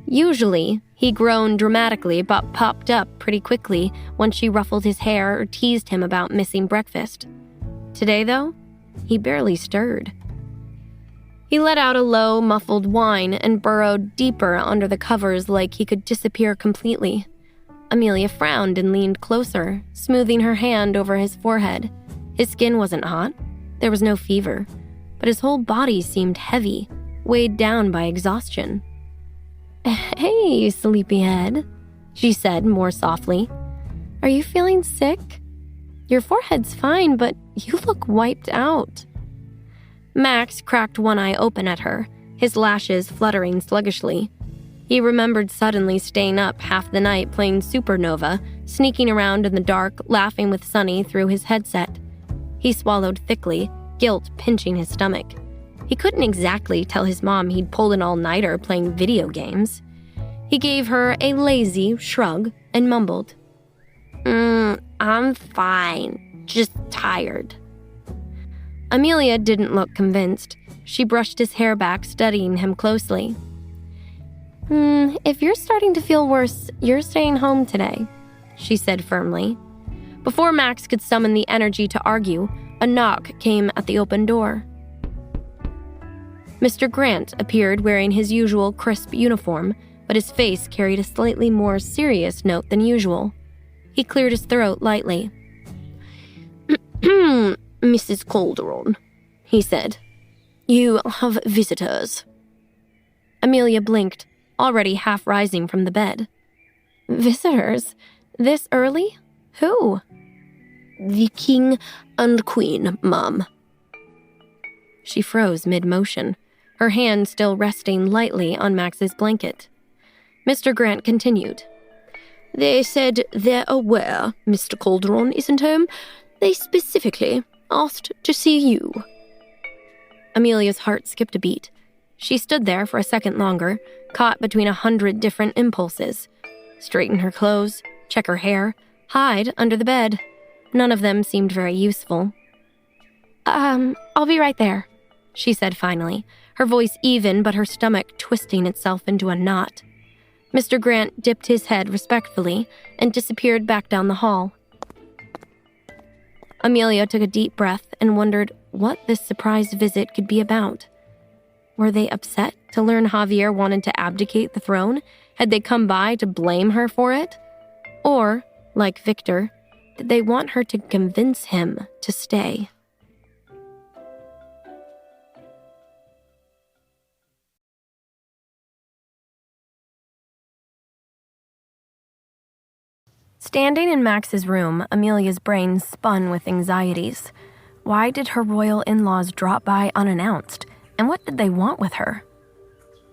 Usually, he groaned dramatically but popped up pretty quickly once she ruffled his hair or teased him about missing breakfast. Today, though, he barely stirred. He let out a low, muffled whine and burrowed deeper under the covers like he could disappear completely. Amelia frowned and leaned closer, smoothing her hand over his forehead. His skin wasn't hot. There was no fever, but his whole body seemed heavy, weighed down by exhaustion. "Hey, you sleepyhead," she said more softly. "Are you feeling sick? Your forehead's fine, but you look wiped out." Max cracked one eye open at her, his lashes fluttering sluggishly. He remembered suddenly staying up half the night playing Supernova, sneaking around in the dark, laughing with Sunny through his headset. He swallowed thickly, guilt pinching his stomach. He couldn't exactly tell his mom he'd pulled an all-nighter playing video games. He gave her a lazy shrug and mumbled, I'm fine, just tired." Amelia didn't look convinced. She brushed his hair back, studying him closely. If you're starting to feel worse, you're staying home today," she said firmly. Before Max could summon the energy to argue, a knock came at the open door. Mr. Grant appeared wearing his usual crisp uniform, but his face carried a slightly more serious note than usual. He cleared his throat lightly. "Mrs. Calderon," he said, "you have visitors." Amelia blinked, already half rising from the bed. "Visitors? This early? Who?" "The king and queen, ma'am." She froze mid-motion, her hand still resting lightly on Max's blanket. Mr. Grant continued. "They said they're aware Mr. Calderon isn't home. They specifically asked to see you." Amelia's heart skipped a beat. She stood there for a second longer, caught between 100 different impulses. Straighten her clothes, check her hair, hide under the bed. None of them seemed very useful. I'll be right there," she said finally, her voice even but her stomach twisting itself into a knot. Mr. Grant dipped his head respectfully and disappeared back down the hall. Amelia took a deep breath and wondered what this surprise visit could be about. Were they upset to learn Javier wanted to abdicate the throne? Had they come by to blame her for it? Or, like Victor, did they want her to convince him to stay? Standing in Max's room, Amelia's brain spun with anxieties. Why did her royal in-laws drop by unannounced? And what did they want with her?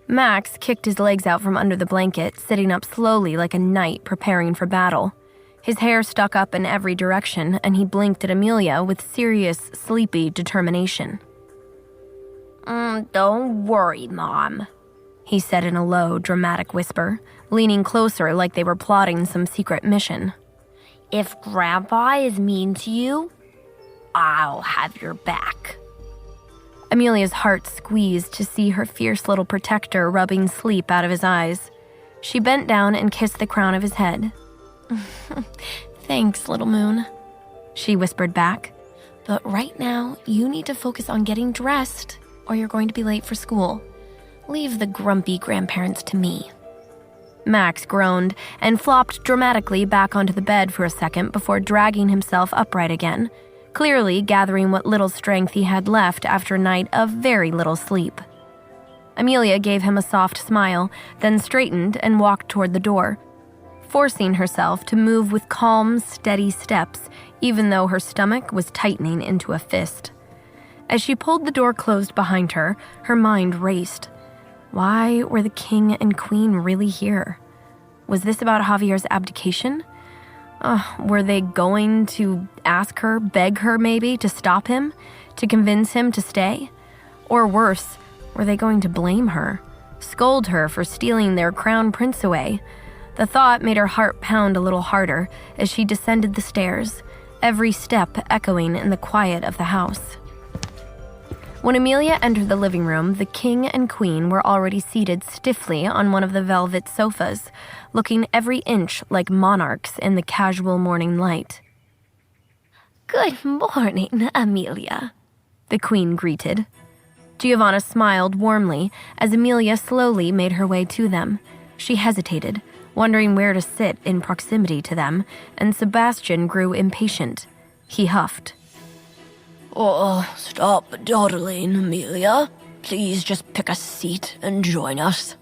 Max kicked his legs out from under the blanket, sitting up slowly like a knight preparing for battle. His hair stuck up in every direction, and he blinked at Amelia with serious, sleepy determination. Don't worry, Mom, he said in a low, dramatic whisper, leaning closer like they were plotting some secret mission. If Grandpa is mean to you, I'll have your back. Amelia's heart squeezed to see her fierce little protector rubbing sleep out of his eyes. She bent down and kissed the crown of his head. Thanks, little moon, she whispered back. But right now, you need to focus on getting dressed, or you're going to be late for school. Leave the grumpy grandparents to me. Max groaned and flopped dramatically back onto the bed for a second before dragging himself upright again, clearly gathering what little strength he had left after a night of very little sleep. Amelia gave him a soft smile, then straightened and walked toward the door, forcing herself to move with calm, steady steps, even though her stomach was tightening into a fist. As she pulled the door closed behind her, her mind raced. Why were the king and queen really here? Was this about Javier's abdication? Were they going to ask her, beg her maybe, to stop him, to convince him to stay? Or worse, were they going to blame her, scold her for stealing their crown prince away? The thought made her heart pound a little harder as she descended the stairs, every step echoing in the quiet of the house. When Amelia entered the living room, the king and queen were already seated stiffly on one of the velvet sofas, looking every inch like monarchs in the casual morning light. Good morning, Amelia, the queen greeted. Giovanna smiled warmly as Amelia slowly made her way to them. She hesitated, wondering where to sit in proximity to them, and Sebastian grew impatient. He huffed. Oh, stop dawdling, Amelia. Please just pick a seat and join us.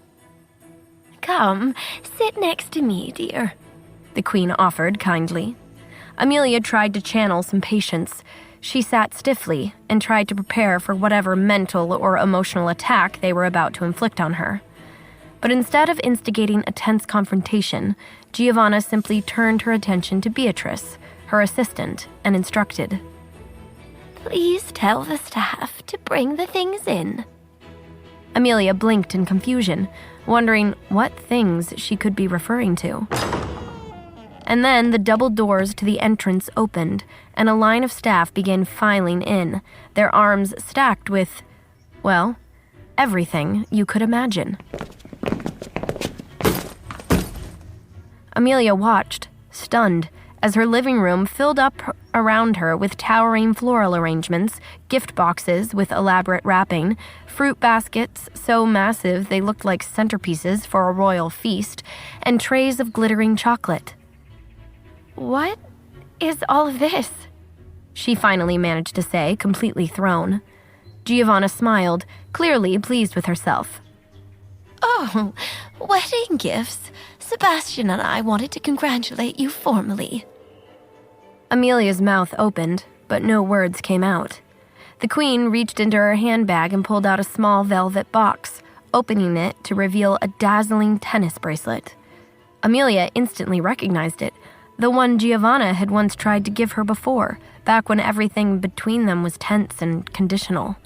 Come, sit next to me, dear, the queen offered kindly. Amelia tried to channel some patience. She sat stiffly and tried to prepare for whatever mental or emotional attack they were about to inflict on her. But instead of instigating a tense confrontation, Giovanna simply turned her attention to Beatrice, her assistant, and instructed. Please tell the staff to bring the things in. Amelia blinked in confusion, wondering what things she could be referring to. And then the double doors to the entrance opened, and a line of staff began filing in, their arms stacked with, well, everything you could imagine. Amelia watched, stunned, as her living room filled up around her with towering floral arrangements, gift boxes with elaborate wrapping, fruit baskets so massive they looked like centerpieces for a royal feast, and trays of glittering chocolate. What is all of this? She finally managed to say, completely thrown. Giovanna smiled, clearly pleased with herself. Oh, wedding gifts. Sebastian and I wanted to congratulate you formally. Amelia's mouth opened, but no words came out. The queen reached into her handbag and pulled out a small velvet box, opening it to reveal a dazzling tennis bracelet. Amelia instantly recognized it, the one Giovanna had once tried to give her before, back when everything between them was tense and conditional.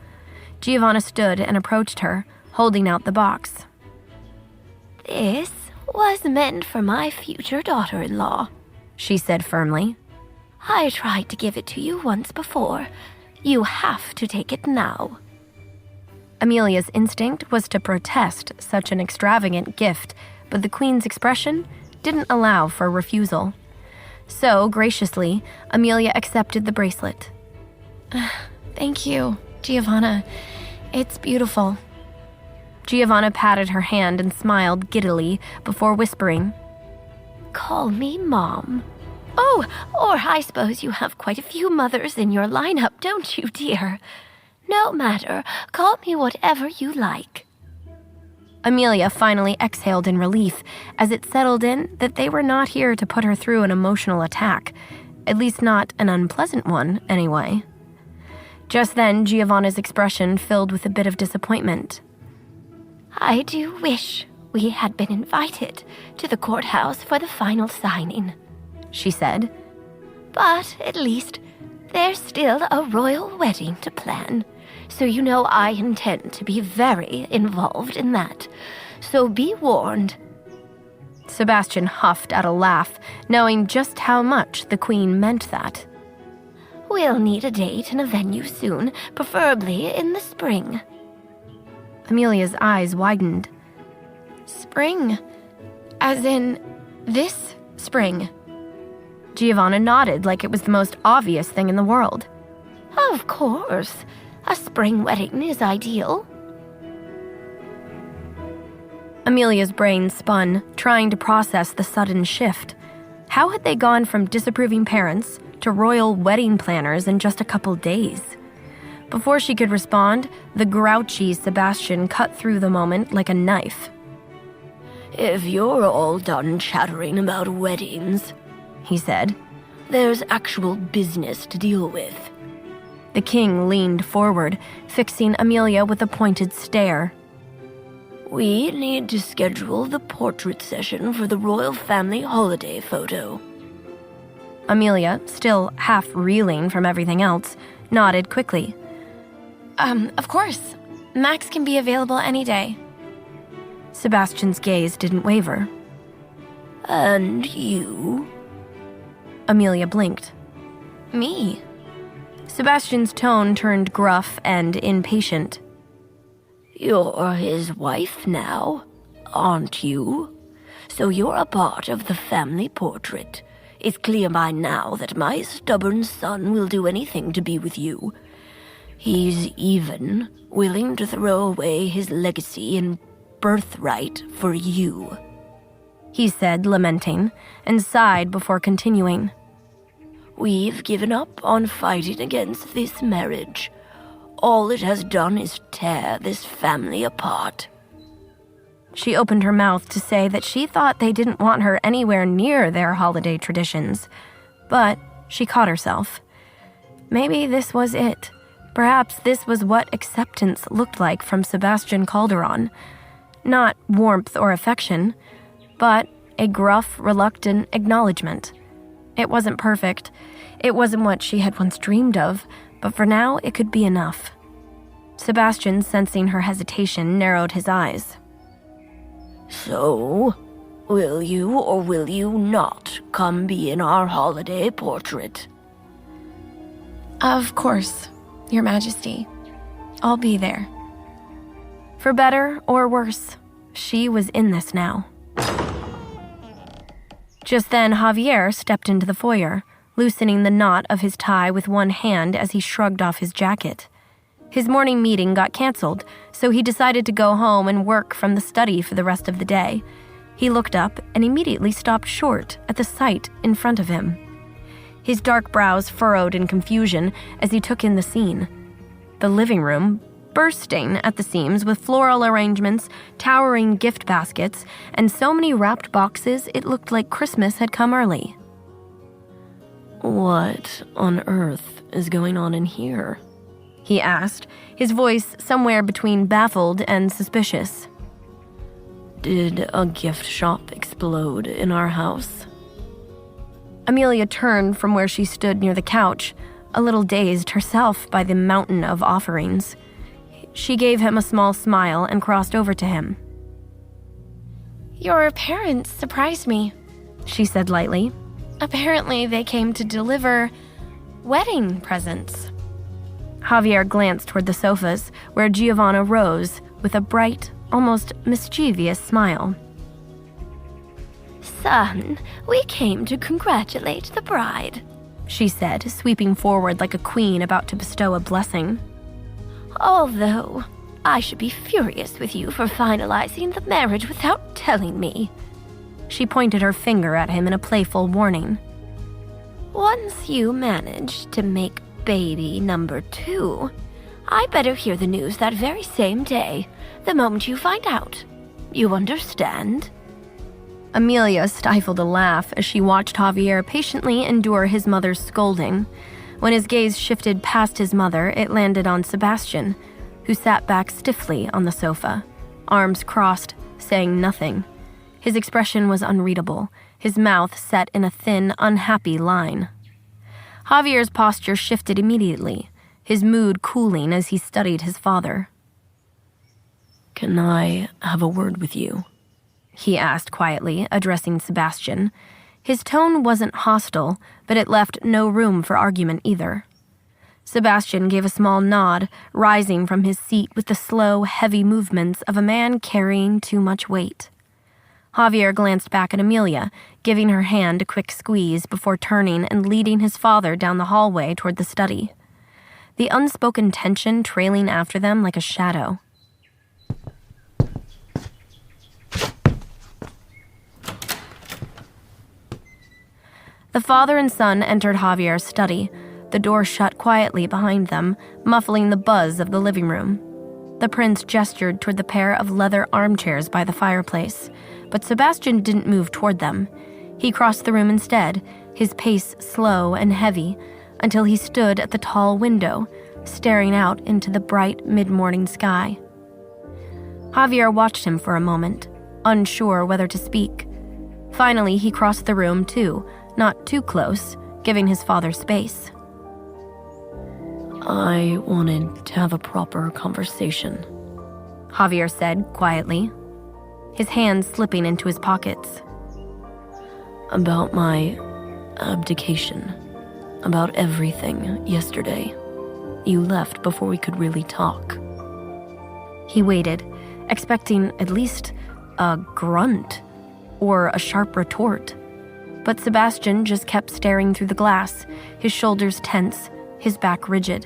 Giovanna stood and approached her, holding out the box. This was meant for my future daughter-in-law, she said firmly. I tried to give it to you once before. You have to take it now. Amelia's instinct was to protest such an extravagant gift, but the queen's expression didn't allow for refusal. So, graciously, Amelia accepted the bracelet. Thank you, Giovanna. It's beautiful. Giovanna patted her hand and smiled giddily before whispering, Call me Mom. Oh, or I suppose you have quite a few mothers in your lineup, don't you, dear? No matter, call me whatever you like. Amelia finally exhaled in relief as it settled in that they were not here to put her through an emotional attack, at least not an unpleasant one, anyway. Just then, Giovanna's expression filled with a bit of disappointment. I do wish we had been invited to the courthouse for the final signing, she said. But at least there's still a royal wedding to plan, so you know I intend to be very involved in that. So be warned. Sebastian huffed at a laugh, knowing just how much the Queen meant that. We'll need a date and a venue soon, preferably in the spring. Amelia's eyes widened. Spring? As in this spring? Giovanna nodded like it was the most obvious thing in the world. Of course. A spring wedding is ideal. Amelia's brain spun, trying to process the sudden shift. How had they gone from disapproving parents to royal wedding planners in just a couple days? Before she could respond, the grouchy Sebastian cut through the moment like a knife. If you're all done chattering about weddings, he said, there's actual business to deal with. The king leaned forward, fixing Amelia with a pointed stare. We need to schedule the portrait session for the royal family holiday photo. Amelia, still half reeling from everything else, nodded quickly. Of course. Max can be available any day. Sebastian's gaze didn't waver. And you? Amelia blinked. Me? Sebastian's tone turned gruff and impatient. You're his wife now, aren't you? So you're a part of the family portrait. It's clear by now that my stubborn son will do anything to be with you. He's even willing to throw away his legacy and birthright for you, he said, lamenting, and sighed before continuing. We've given up on fighting against this marriage. All it has done is tear this family apart. She opened her mouth to say that she thought they didn't want her anywhere near their holiday traditions, but she caught herself. Maybe this was it. Perhaps this was what acceptance looked like from Sebastian Calderon. Not warmth or affection, but a gruff, reluctant acknowledgement. It wasn't perfect. It wasn't what she had once dreamed of, but for now it could be enough. Sebastian, sensing her hesitation, narrowed his eyes. So, will you or will you not come be in our holiday portrait? Of course, Your Majesty. I'll be there. For better or worse, she was in this now. Just then, Javier stepped into the foyer, loosening the knot of his tie with one hand as he shrugged off his jacket. His morning meeting got canceled, so he decided to go home and work from the study for the rest of the day. He looked up and immediately stopped short at the sight in front of him. His dark brows furrowed in confusion as he took in the scene. The living room, bursting at the seams with floral arrangements, towering gift baskets, and so many wrapped boxes it looked like Christmas had come early. What on earth is going on in here? He asked, his voice somewhere between baffled and suspicious. Did a gift shop explode in our house? Amelia turned from where she stood near the couch, a little dazed herself by the mountain of offerings. She gave him a small smile and crossed over to him. Your parents surprised me, she said lightly. Apparently they came to deliver wedding presents. Javier glanced toward the sofas, where Giovanna rose with a bright, almost mischievous smile. Son, we came to congratulate the bride, she said, sweeping forward like a queen about to bestow a blessing. Although, I should be furious with you for finalizing the marriage without telling me. She pointed her finger at him in a playful warning. Once you manage to make baby number 2, I better hear the news that very same day, the moment you find out. You understand? Amelia stifled a laugh as she watched Javier patiently endure his mother's scolding. When his gaze shifted past his mother, it landed on Sebastian, who sat back stiffly on the sofa, arms crossed, saying nothing. His expression was unreadable, his mouth set in a thin, unhappy line. Javier's posture shifted immediately, his mood cooling as he studied his father. "Can I have a word with you?" he asked quietly, addressing Sebastian. His tone wasn't hostile, but it left no room for argument either. Sebastian gave a small nod, rising from his seat with the slow, heavy movements of a man carrying too much weight. Javier glanced back at Amelia, giving her hand a quick squeeze before turning and leading his father down the hallway toward the study, the unspoken tension trailing after them like a shadow. The father and son entered Javier's study, the door shut quietly behind them, muffling the buzz of the living room. The prince gestured toward the pair of leather armchairs by the fireplace, but Sebastian didn't move toward them. He crossed the room instead, his pace slow and heavy, until he stood at the tall window, staring out into the bright mid-morning sky. Javier watched him for a moment, unsure whether to speak. Finally, he crossed the room too, not too close, giving his father space. "I wanted to have a proper conversation," Javier said quietly, his hands slipping into his pockets. "About my abdication, about everything yesterday. You left before we could really talk." He waited, expecting at least a grunt or a sharp retort. But Sebastian just kept staring through the glass, his shoulders tense, his back rigid.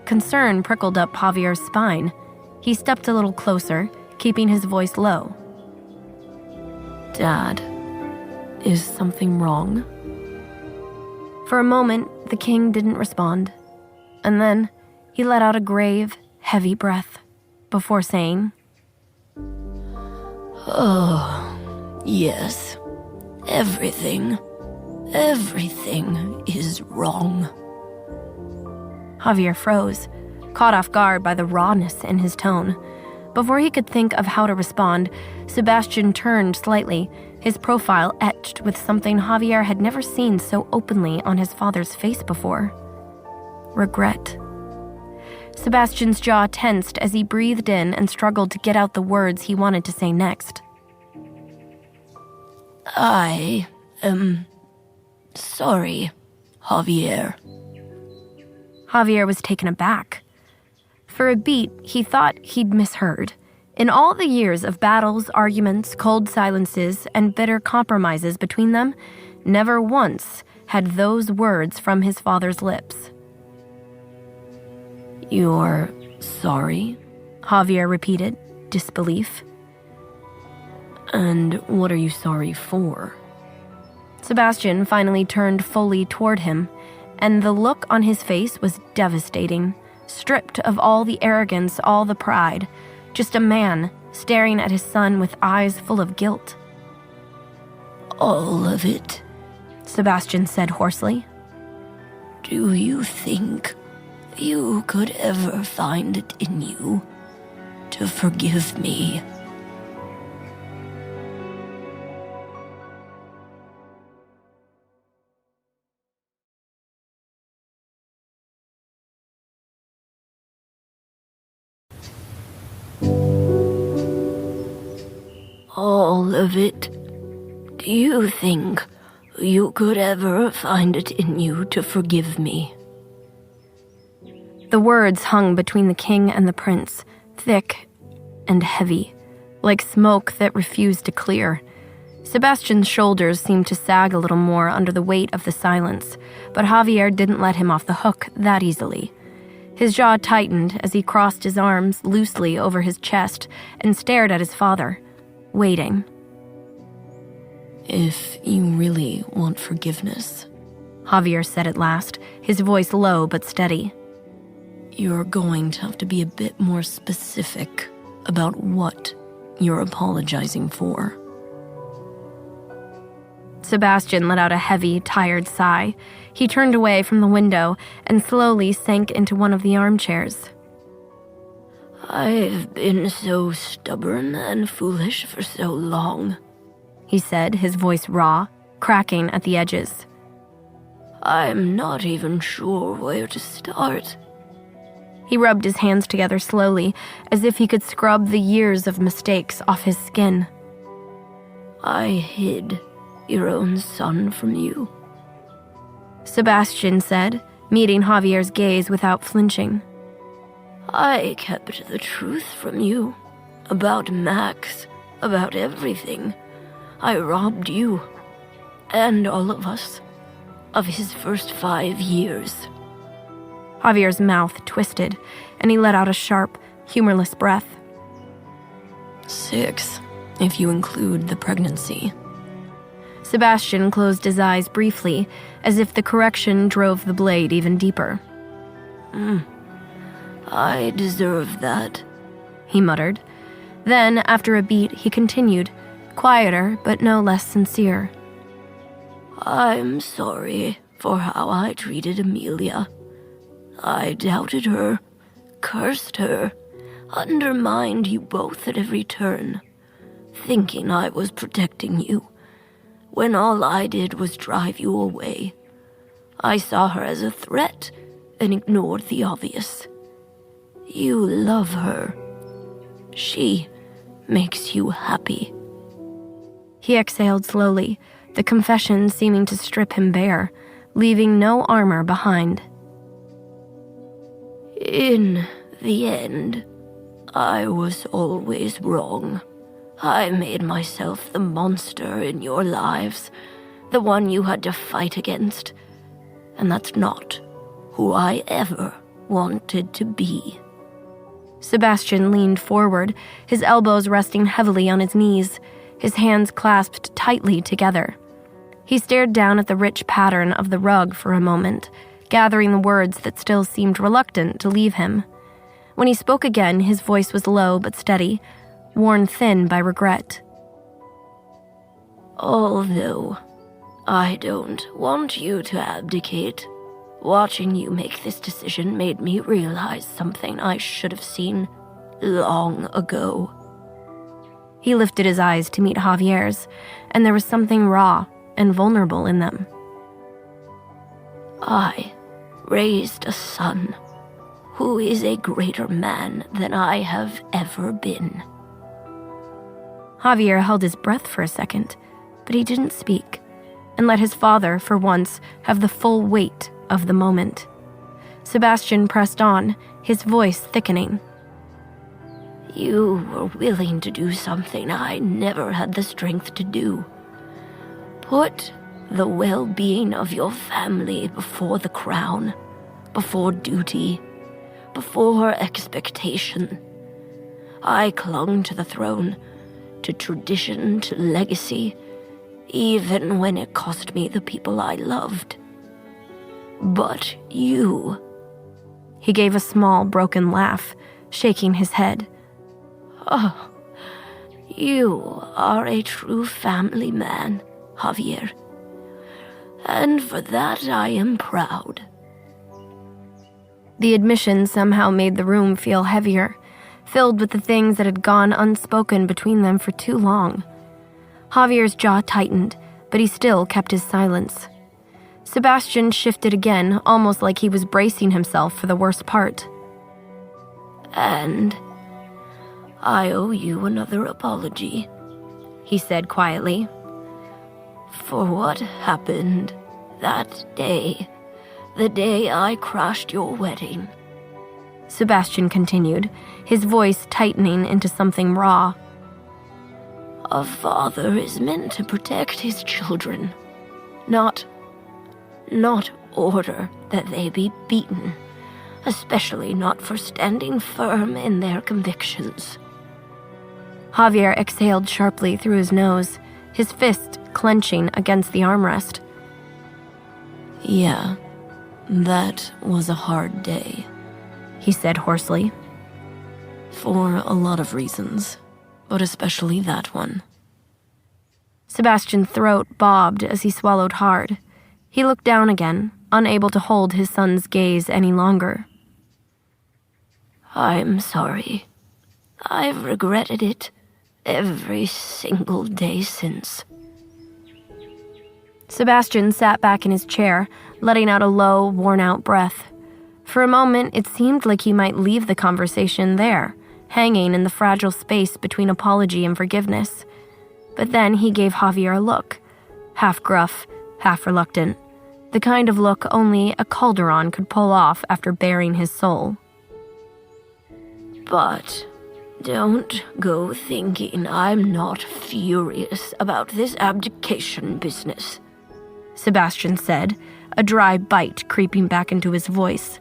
Concern prickled up Javier's spine. He stepped a little closer, keeping his voice low. "Dad, is something wrong?" For a moment, the king didn't respond, and then he let out a grave, heavy breath before saying, "Oh, yes. Everything is wrong." Javier froze, caught off guard by the rawness in his tone. Before he could think of how to respond, Sebastian turned slightly, his profile etched with something Javier had never seen so openly on his father's face before. Regret. Sebastian's jaw tensed as he breathed in and struggled to get out the words he wanted to say next. "I am sorry, Javier." Javier was taken aback. For a beat, he thought he'd misheard. In all the years of battles, arguments, cold silences, and bitter compromises between them, never once had those words from his father's lips. "You're sorry?" Javier repeated, disbelief. "And what are you sorry for?" Sebastian finally turned fully toward him, and the look on his face was devastating, stripped of all the arrogance, all the pride, just a man staring at his son with eyes full of guilt. "All of it," Sebastian said hoarsely. "Do you think you could ever find it in you to forgive me?" "All of it? Do you think you could ever find it in you to forgive me?" The words hung between the king and the prince, thick and heavy, like smoke that refused to clear. Sebastian's shoulders seemed to sag a little more under the weight of the silence, but Javier didn't let him off the hook that easily. His jaw tightened as he crossed his arms loosely over his chest and stared at his father, waiting. "If you really want forgiveness," Javier said at last, his voice low but steady, "you're going to have to be a bit more specific about what you're apologizing for." Sebastian let out a heavy, tired sigh. He turned away from the window and slowly sank into one of the armchairs. "I've been so stubborn and foolish for so long," he said, his voice raw, cracking at the edges. "I'm not even sure where to start." He rubbed his hands together slowly, as if he could scrub the years of mistakes off his skin. "I hid your own son from you," Sebastian said, meeting Javier's gaze without flinching. "I kept the truth from you. About Max, about everything. I robbed you, and all of us, of his first 5 years. Javier's mouth twisted, and he let out a sharp, humorless breath. 6, if you include the pregnancy. Sebastian closed his eyes briefly, as if the correction drove the blade even deeper. I deserve that," he muttered. Then, after a beat, he continued, quieter but no less sincere. "I'm sorry for how I treated Amelia. I doubted her, cursed her, undermined you both at every turn, thinking I was protecting you, when all I did was drive you away. I saw her as a threat and ignored the obvious. You love her. She makes you happy." He exhaled slowly, the confession seeming to strip him bare, leaving no armor behind. "In the end, I was always wrong. I made myself the monster in your lives, the one you had to fight against, and that's not who I ever wanted to be." Sebastian leaned forward, his elbows resting heavily on his knees, his hands clasped tightly together. He stared down at the rich pattern of the rug for a moment, gathering the words that still seemed reluctant to leave him. When he spoke again, his voice was low but steady, worn thin by regret. "Although I don't want you to abdicate, watching you make this decision made me realize something I should have seen long ago." He lifted his eyes to meet Javier's, and there was something raw and vulnerable in them. "I raised a son who is a greater man than I have ever been." Javier held his breath for a second, but he didn't speak, and let his father, for once, have the full weight of the moment. Sebastian pressed on, his voice thickening. "You were willing to do something I never had the strength to do. Put the well-being of your family before the crown, before duty, before expectation. I clung to the throne, to tradition, to legacy, even when it cost me the people I loved. But you..." He gave a small, broken laugh, shaking his head. "Oh, you are a true family man, Javier. And for that I am proud." The admission somehow made the room feel heavier, filled with the things that had gone unspoken between them for too long. Javier's jaw tightened, but he still kept his silence. Sebastian shifted again, almost like he was bracing himself for the worst part. "And I owe you another apology," he said quietly. "For what happened that day, the day I crashed your wedding." Sebastian continued, his voice tightening into something raw. "A father is meant to protect his children, not order that they be beaten, especially not for standing firm in their convictions." Javier exhaled sharply through his nose, his fist clenching against the armrest. "Yeah, that was a hard day," he said hoarsely. "For a lot of reasons, but especially that one." Sebastian's throat bobbed as he swallowed hard. He looked down again, unable to hold his son's gaze any longer. "I'm sorry. I've regretted it every single day since." Sebastian sat back in his chair, letting out a low, worn-out breath. For a moment, it seemed like he might leave the conversation there, hanging in the fragile space between apology and forgiveness. But then he gave Javier a look, half gruff, half reluctant, the kind of look only a Calderon could pull off after baring his soul. "But don't go thinking I'm not furious about this abdication business," Sebastian said, a dry bite creeping back into his voice.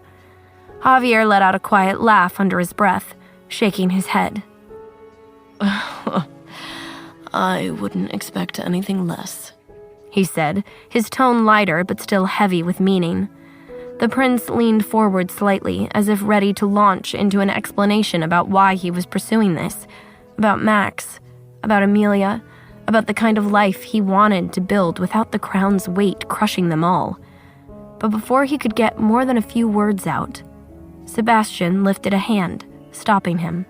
Javier let out a quiet laugh under his breath, shaking his head. "I wouldn't expect anything less," he said, his tone lighter but still heavy with meaning. The prince leaned forward slightly, as if ready to launch into an explanation about why he was pursuing this, about Max, about Amelia, about the kind of life he wanted to build without the crown's weight crushing them all. But before he could get more than a few words out, Sebastian lifted a hand, stopping him.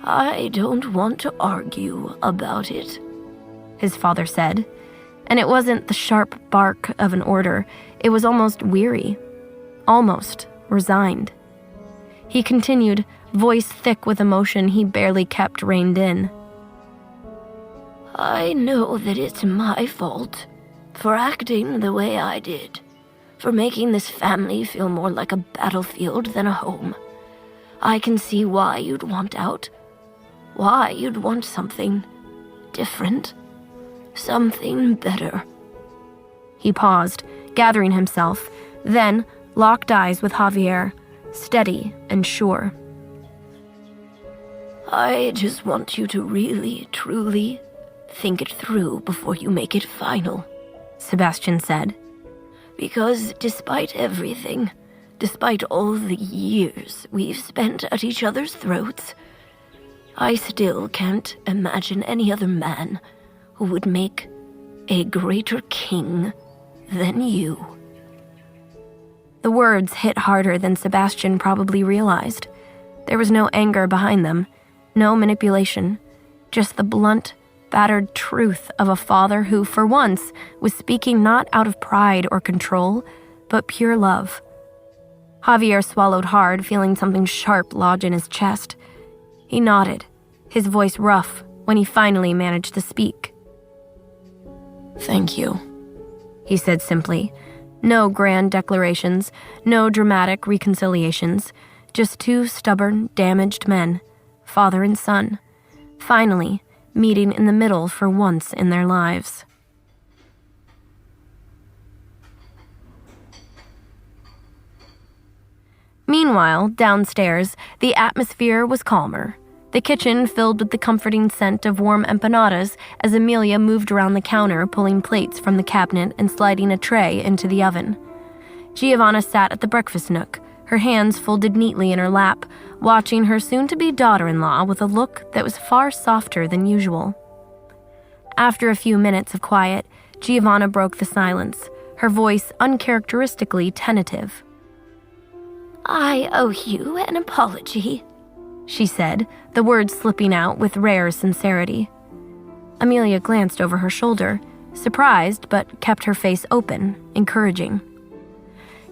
"I don't want to argue about it," his father said, and it wasn't the sharp bark of an order. It was almost weary, almost resigned. He continued, voice thick with emotion he barely kept reined in. "I know that it's my fault for acting the way I did, for making this family feel more like a battlefield than a home. I can see why you'd want out, why you'd want something different, something better." He paused, gathering himself, then locked eyes with Javier, steady and sure. "I just want you to really, truly think it through before you make it final," Sebastian said. "Because despite everything, despite all the years we've spent at each other's throats, I still can't imagine any other man who would make a greater king than you." The words hit harder than Sebastian probably realized. There was no anger behind them, no manipulation, just the blunt, battered truth of a father who, for once, was speaking not out of pride or control, but pure love. Javier swallowed hard, feeling something sharp lodge in his chest. He nodded, his voice rough, when he finally managed to speak. "Thank you," he said simply. No grand declarations, no dramatic reconciliations, just two stubborn, damaged men, father and son, finally meeting in the middle for once in their lives. Meanwhile, downstairs, the atmosphere was calmer. The kitchen filled with the comforting scent of warm empanadas as Amelia moved around the counter, pulling plates from the cabinet and sliding a tray into the oven. Giovanna sat at the breakfast nook, her hands folded neatly in her lap, watching her soon-to-be daughter-in-law with a look that was far softer than usual. After a few minutes of quiet, Giovanna broke the silence, her voice uncharacteristically tentative. "I owe you an apology," she said, the words slipping out with rare sincerity. Amelia glanced over her shoulder, surprised but kept her face open, encouraging.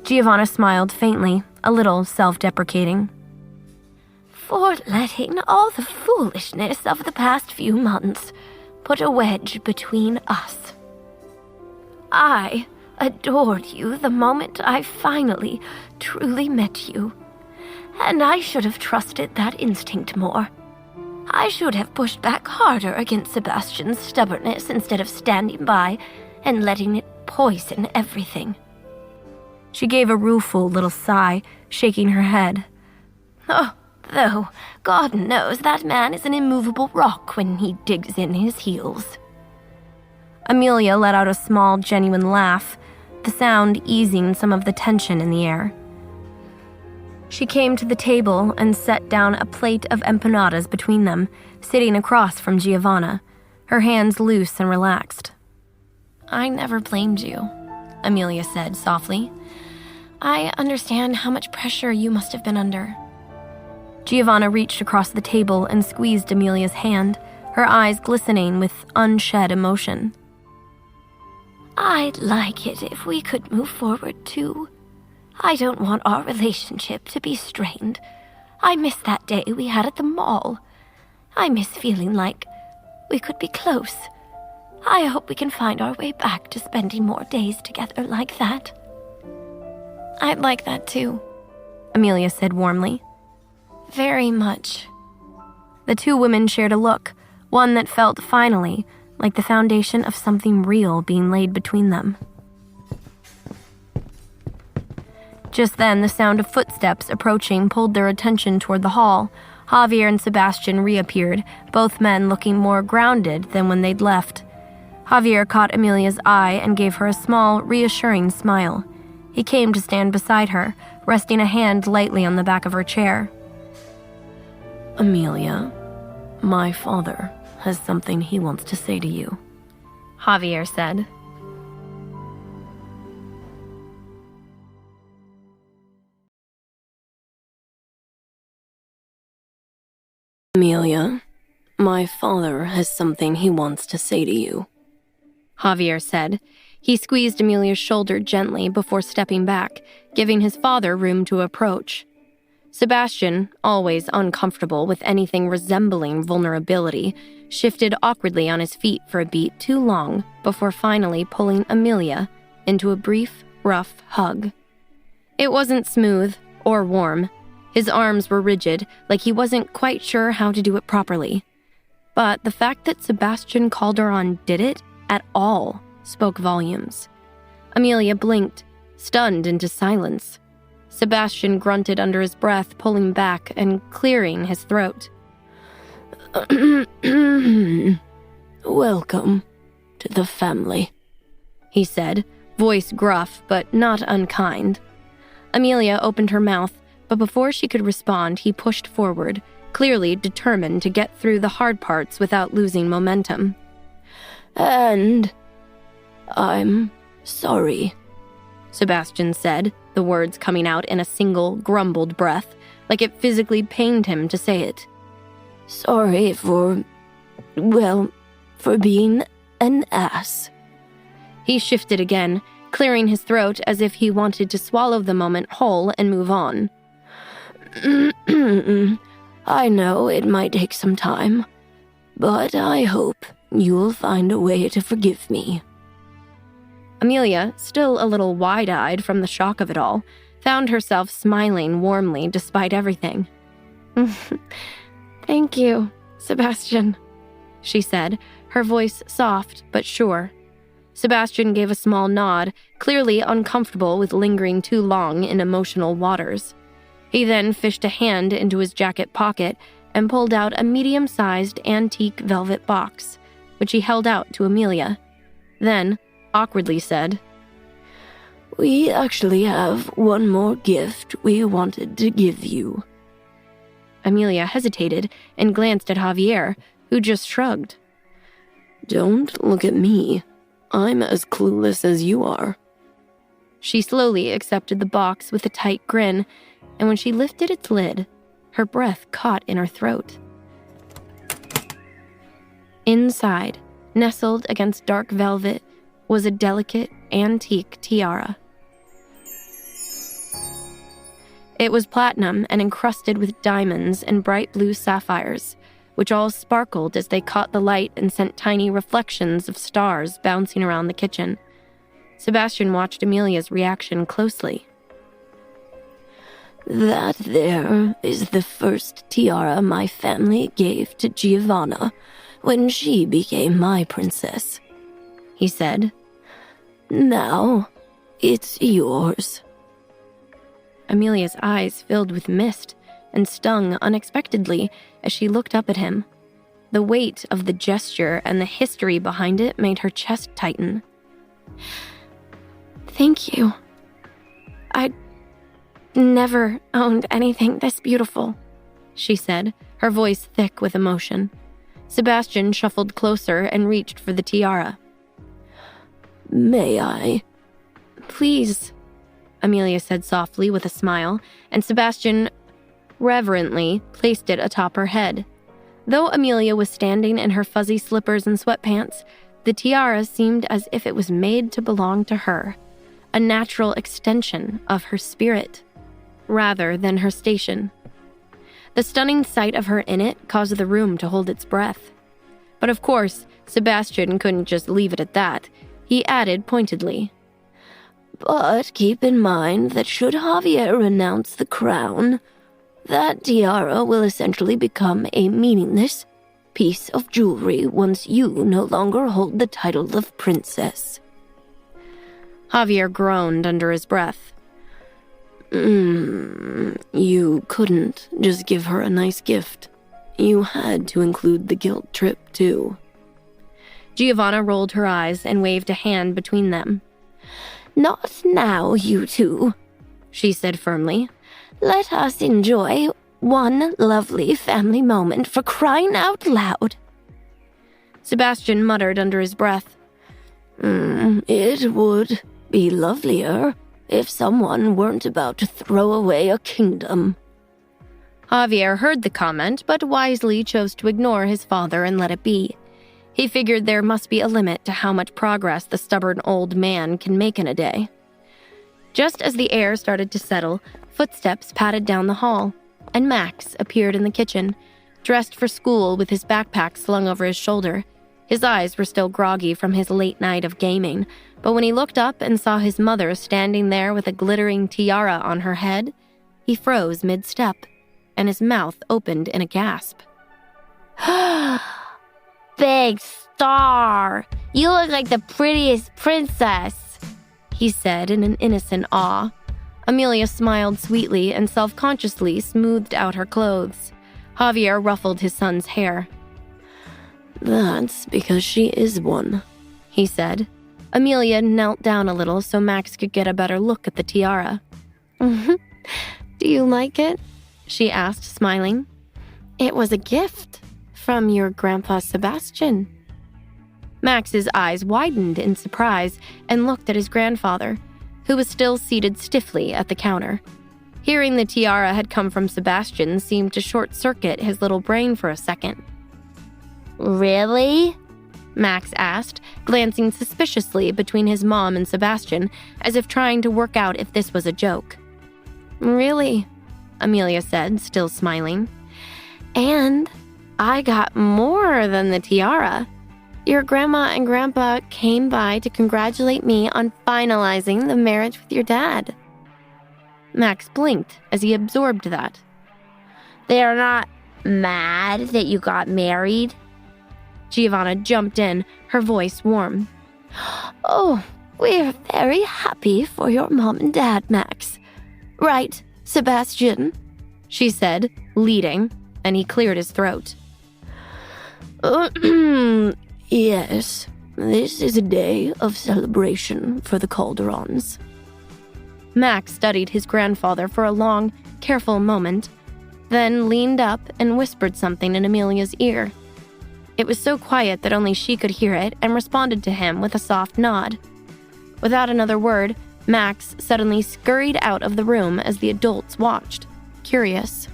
Giovanna smiled faintly, a little self-deprecating. "For letting all the foolishness of the past few months put a wedge between us. I adored you the moment I finally, truly met you, and I should have trusted that instinct more. I should have pushed back harder against Sebastian's stubbornness instead of standing by and letting it poison everything." She gave a rueful little sigh, shaking her head. Oh, though, God knows that man is an immovable rock when he digs in his heels. Amelia let out a small, genuine laugh, the sound easing some of the tension in the air. She came to the table and set down a plate of empanadas between them, sitting across from Giovanna, her hands loose and relaxed. I never blamed you, Amelia said softly. I understand how much pressure you must have been under. Giovanna reached across the table and squeezed Amelia's hand, her eyes glistening with unshed emotion. I'd like it if we could move forward, too. I don't want our relationship to be strained. I miss that day we had at the mall. I miss feeling like we could be close. I hope we can find our way back to spending more days together like that. I'd like that too, Amelia said warmly. Very much. The two women shared a look, one that felt, finally, like the foundation of something real being laid between them. Just then, the sound of footsteps approaching pulled their attention toward the hall. Javier and Sebastian reappeared, both men looking more grounded than when they'd left. Javier caught Amelia's eye and gave her a small, reassuring smile. He came to stand beside her, resting a hand lightly on the back of her chair. Amelia, my father has something he wants to say to you, Javier said. Amelia, my father has something he wants to say to you, Javier said. He squeezed Amelia's shoulder gently before stepping back, giving his father room to approach. Sebastian, always uncomfortable with anything resembling vulnerability, shifted awkwardly on his feet for a beat too long before finally pulling Amelia into a brief, rough hug. It wasn't smooth or warm. His arms were rigid, like he wasn't quite sure how to do it properly. But the fact that Sebastian Calderon did it at all spoke volumes. Amelia blinked, stunned into silence. Sebastian grunted under his breath, pulling back and clearing his throat. Welcome to the family, he said, voice gruff but not unkind. Amelia opened her mouth, but before she could respond, he pushed forward, clearly determined to get through the hard parts without losing momentum. And I'm sorry, Sebastian said, the words coming out in a single, grumbled breath, like it physically pained him to say it. Sorry for being an ass. He shifted again, clearing his throat as if he wanted to swallow the moment whole and move on. I know it might take some time, but I hope you'll find a way to forgive me. Amelia, still a little wide-eyed from the shock of it all, found herself smiling warmly despite everything. Thank you, Sebastian, she said, her voice soft but sure. Sebastian gave a small nod, clearly uncomfortable with lingering too long in emotional waters. He then fished a hand into his jacket pocket and pulled out a medium-sized antique velvet box, which he held out to Amelia. Then, awkwardly said, We actually have one more gift we wanted to give you. Amelia hesitated and glanced at Javier, who just shrugged. Don't look at me. I'm as clueless as you are. She slowly accepted the box with a tight grin, and when she lifted its lid, her breath caught in her throat. Inside, nestled against dark velvet, was a delicate, antique tiara. It was platinum and encrusted with diamonds and bright blue sapphires, which all sparkled as they caught the light and sent tiny reflections of stars bouncing around the kitchen. Sebastian watched Amelia's reaction closely. That there is the first tiara my family gave to Giovanna when she became my princess, he said. Now, it's yours. Amelia's eyes filled with mist and stung unexpectedly as she looked up at him. The weight of the gesture and the history behind it made her chest tighten. Thank you. I'd never owned anything this beautiful, she said, her voice thick with emotion. Sebastian shuffled closer and reached for the tiara. May I? Please, Amelia said softly with a smile, and Sebastian reverently placed it atop her head. Though Amelia was standing in her fuzzy slippers and sweatpants, the tiara seemed as if it was made to belong to her, a natural extension of her spirit, rather than her station. The stunning sight of her in it caused the room to hold its breath. But of course, Sebastian couldn't just leave it at that. He added pointedly, "But keep in mind that should Javier renounce the crown, that tiara will essentially become a meaningless piece of jewelry once you no longer hold the title of princess." Javier groaned under his breath. You couldn't just give her a nice gift. You had to include the guilt trip, too. Giovanna rolled her eyes and waved a hand between them. Not now, you two, she said firmly. Let us enjoy one lovely family moment for crying out loud. Sebastian muttered under his breath. It would be lovelier if someone weren't about to throw away a kingdom. Javier heard the comment, but wisely chose to ignore his father and let it be. He figured there must be a limit to how much progress the stubborn old man can make in a day. Just as the air started to settle, footsteps padded down the hall, and Max appeared in the kitchen, dressed for school with his backpack slung over his shoulder. His eyes were still groggy from his late night of gaming, but when he looked up and saw his mother standing there with a glittering tiara on her head, he froze mid-step, and his mouth opened in a gasp. Big star! You look like the prettiest princess, he said in an innocent awe. Amelia smiled sweetly and self-consciously smoothed out her clothes. Javier ruffled his son's hair. That's because she is one, he said. Amelia knelt down a little so Max could get a better look at the tiara. Do you like it? She asked, smiling. It was a gift from your grandpa Sebastian. Max's eyes widened in surprise and looked at his grandfather, who was still seated stiffly at the counter. Hearing the tiara had come from Sebastian seemed to short-circuit his little brain for a second. Really? Max asked, glancing suspiciously between his mom and Sebastian, as if trying to work out if this was a joke. Really? Amelia said, still smiling. And I got more than the tiara. Your grandma and grandpa came by to congratulate me on finalizing the marriage with your dad. Max blinked as he absorbed that. They're not mad that you got married? Giovanna jumped in, her voice warm. Oh, we're very happy for your mom and dad, Max. Right, Sebastian? She said, leading, and he cleared his throat. Yes, this is a day of celebration for the Calderons. Max studied his grandfather for a long, careful moment, then leaned up and whispered something in Amelia's ear. It was so quiet that only she could hear it and responded to him with a soft nod. Without another word, Max suddenly scurried out of the room as the adults watched, curious.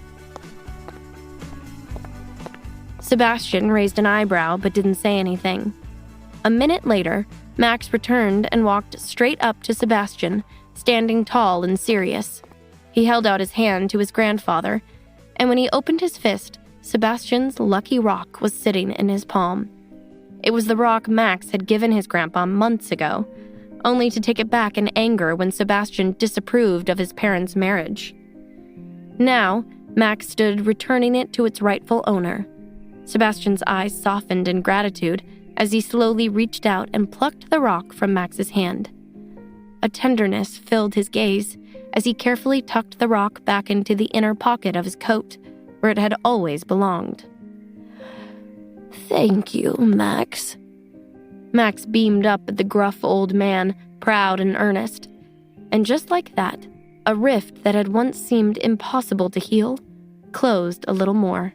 Sebastian raised an eyebrow but didn't say anything. A minute later, Max returned and walked straight up to Sebastian, standing tall and serious. He held out his hand to his grandfather, and when he opened his fist, Sebastian's lucky rock was sitting in his palm. It was the rock Max had given his grandpa months ago, only to take it back in anger when Sebastian disapproved of his parents' marriage. Now, Max stood returning it to its rightful owner. Sebastian's eyes softened in gratitude as he slowly reached out and plucked the rock from Max's hand. A tenderness filled his gaze, as he carefully tucked the rock back into the inner pocket of his coat, where it had always belonged. "Thank you, Max." Max beamed up at the gruff old man, proud and earnest. And just like that, a rift that had once seemed impossible to heal closed a little more.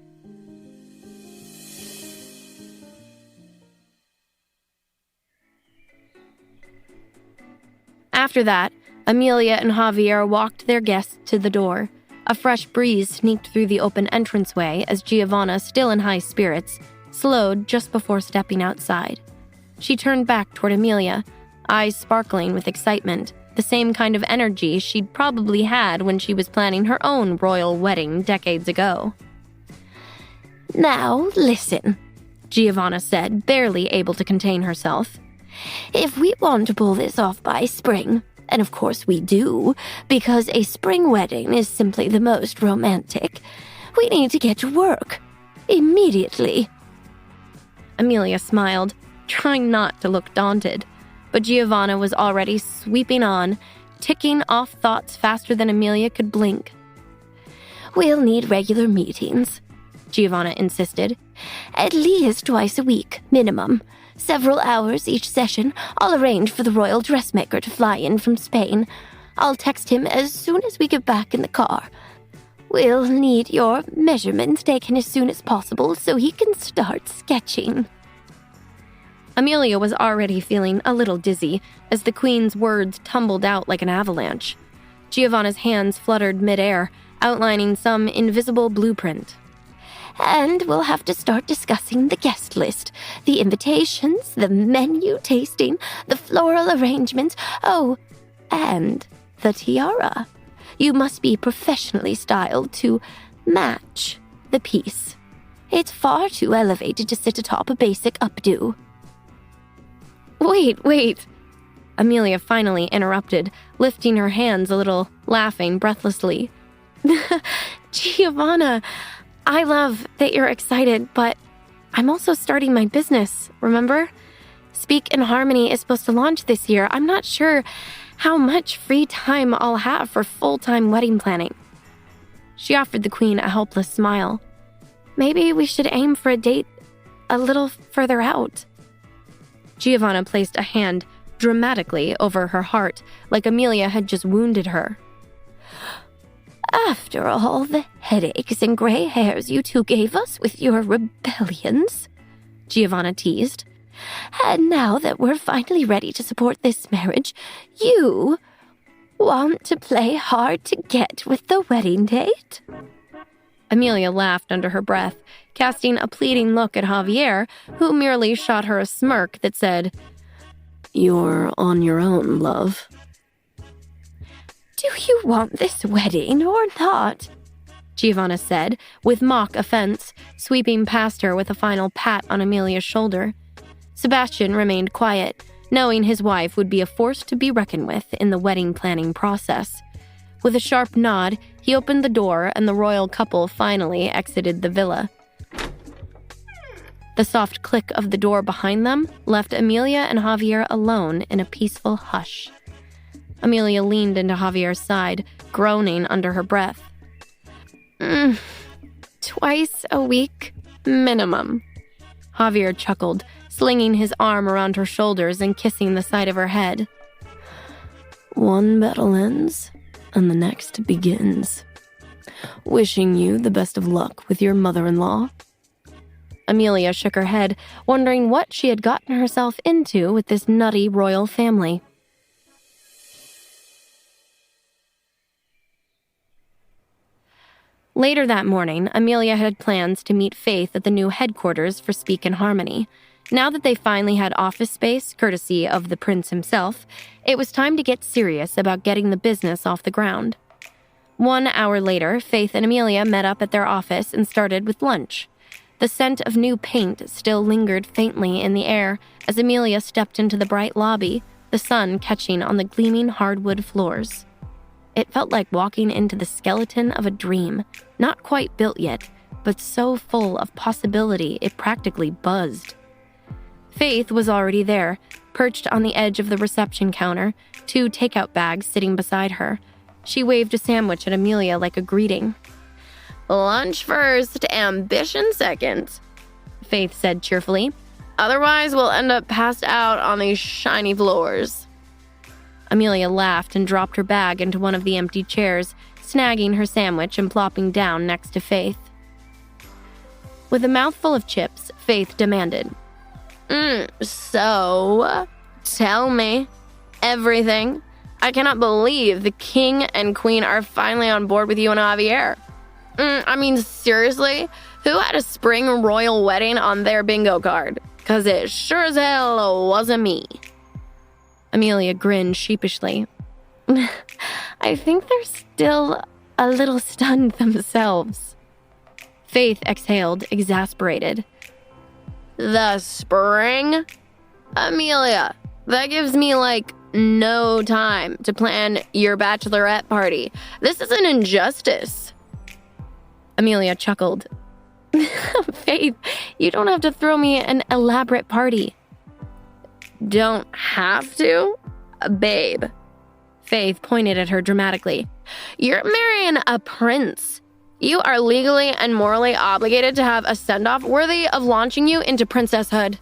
After that, Amelia and Javier walked their guests to the door. A fresh breeze sneaked through the open entranceway as Giovanna, still in high spirits, slowed just before stepping outside. She turned back toward Amelia, eyes sparkling with excitement, the same kind of energy she'd probably had when she was planning her own royal wedding decades ago. "Now, listen," Giovanna said, barely able to contain herself. "If we want to pull this off by spring, and of course we do, because a spring wedding is simply the most romantic, we need to get to work. Immediately." Amelia smiled, trying not to look daunted, but Giovanna was already sweeping on, ticking off thoughts faster than Amelia could blink. "We'll need regular meetings," Giovanna insisted. "At least twice a week, minimum. Several hours each session. I'll arrange for the royal dressmaker to fly in from Spain. I'll text him as soon as we get back in the car. We'll need your measurements taken as soon as possible so he can start sketching." Amelia was already feeling a little dizzy as the Queen's words tumbled out like an avalanche. Giovanna's hands fluttered midair, outlining some invisible blueprint. "And we'll have to start discussing the guest list, the invitations, the menu tasting, the floral arrangements. Oh, and the tiara. You must be professionally styled to match the piece. It's far too elevated to sit atop a basic updo." Wait. Amelia finally interrupted, lifting her hands a little, laughing breathlessly. "Giovanna, I love that you're excited, but I'm also starting my business, remember? Speak in Harmony is supposed to launch this year. I'm not sure how much free time I'll have for full-time wedding planning." She offered the Queen a helpless smile. "Maybe we should aim for a date a little further out." Giovanna placed a hand dramatically over her heart, like Amelia had just wounded her. "After all the headaches and gray hairs you two gave us with your rebellions," Giovanna teased, "and now that we're finally ready to support this marriage, you want to play hard to get with the wedding date?" Amelia laughed under her breath, casting a pleading look at Javier, who merely shot her a smirk that said, "You're on your own, love." "Do you want this wedding or not?" Giovanna said, with mock offense, sweeping past her with a final pat on Amelia's shoulder. Sebastian remained quiet, knowing his wife would be a force to be reckoned with in the wedding planning process. With a sharp nod, he opened the door and the royal couple finally exited the villa. The soft click of the door behind them left Amelia and Javier alone in a peaceful hush. Amelia leaned into Javier's side, groaning under her breath. "Twice a week, minimum." Javier chuckled, slinging his arm around her shoulders and kissing the side of her head. "One battle ends, and the next begins. Wishing you the best of luck with your mother-in-law." Amelia shook her head, wondering what she had gotten herself into with this nutty royal family. Later that morning, Amelia had plans to meet Faith at the new headquarters for Speak in Harmony. Now that they finally had office space, courtesy of the prince himself, it was time to get serious about getting the business off the ground. 1 hour later, Faith and Amelia met up at their office and started with lunch. The scent of new paint still lingered faintly in the air as Amelia stepped into the bright lobby, the sun catching on the gleaming hardwood floors. It felt like walking into the skeleton of a dream, not quite built yet, but so full of possibility it practically buzzed. Faith was already there, perched on the edge of the reception counter, 2 takeout bags sitting beside her. She waved a sandwich at Amelia like a greeting. Lunch first, ambition second, Faith said cheerfully. Otherwise, we'll end up passed out on these shiny floors. Amelia laughed and dropped her bag into one of the empty chairs, snagging her sandwich and plopping down next to Faith. With a mouthful of chips, Faith demanded, So, tell me everything. I cannot believe the king and queen are finally on board with you and Javier. I mean, seriously, who had a spring royal wedding on their bingo card? 'Cause it sure as hell wasn't me. Amelia grinned sheepishly. I think they're still a little stunned themselves. Faith exhaled, exasperated. The spring? Amelia, that gives me, no time to plan your bachelorette party. This is an injustice. Amelia chuckled. Faith, you don't have to throw me an elaborate party. Don't have to? Babe. Faith pointed at her dramatically. You're marrying a prince. You are legally and morally obligated to have a send-off worthy of launching you into princesshood.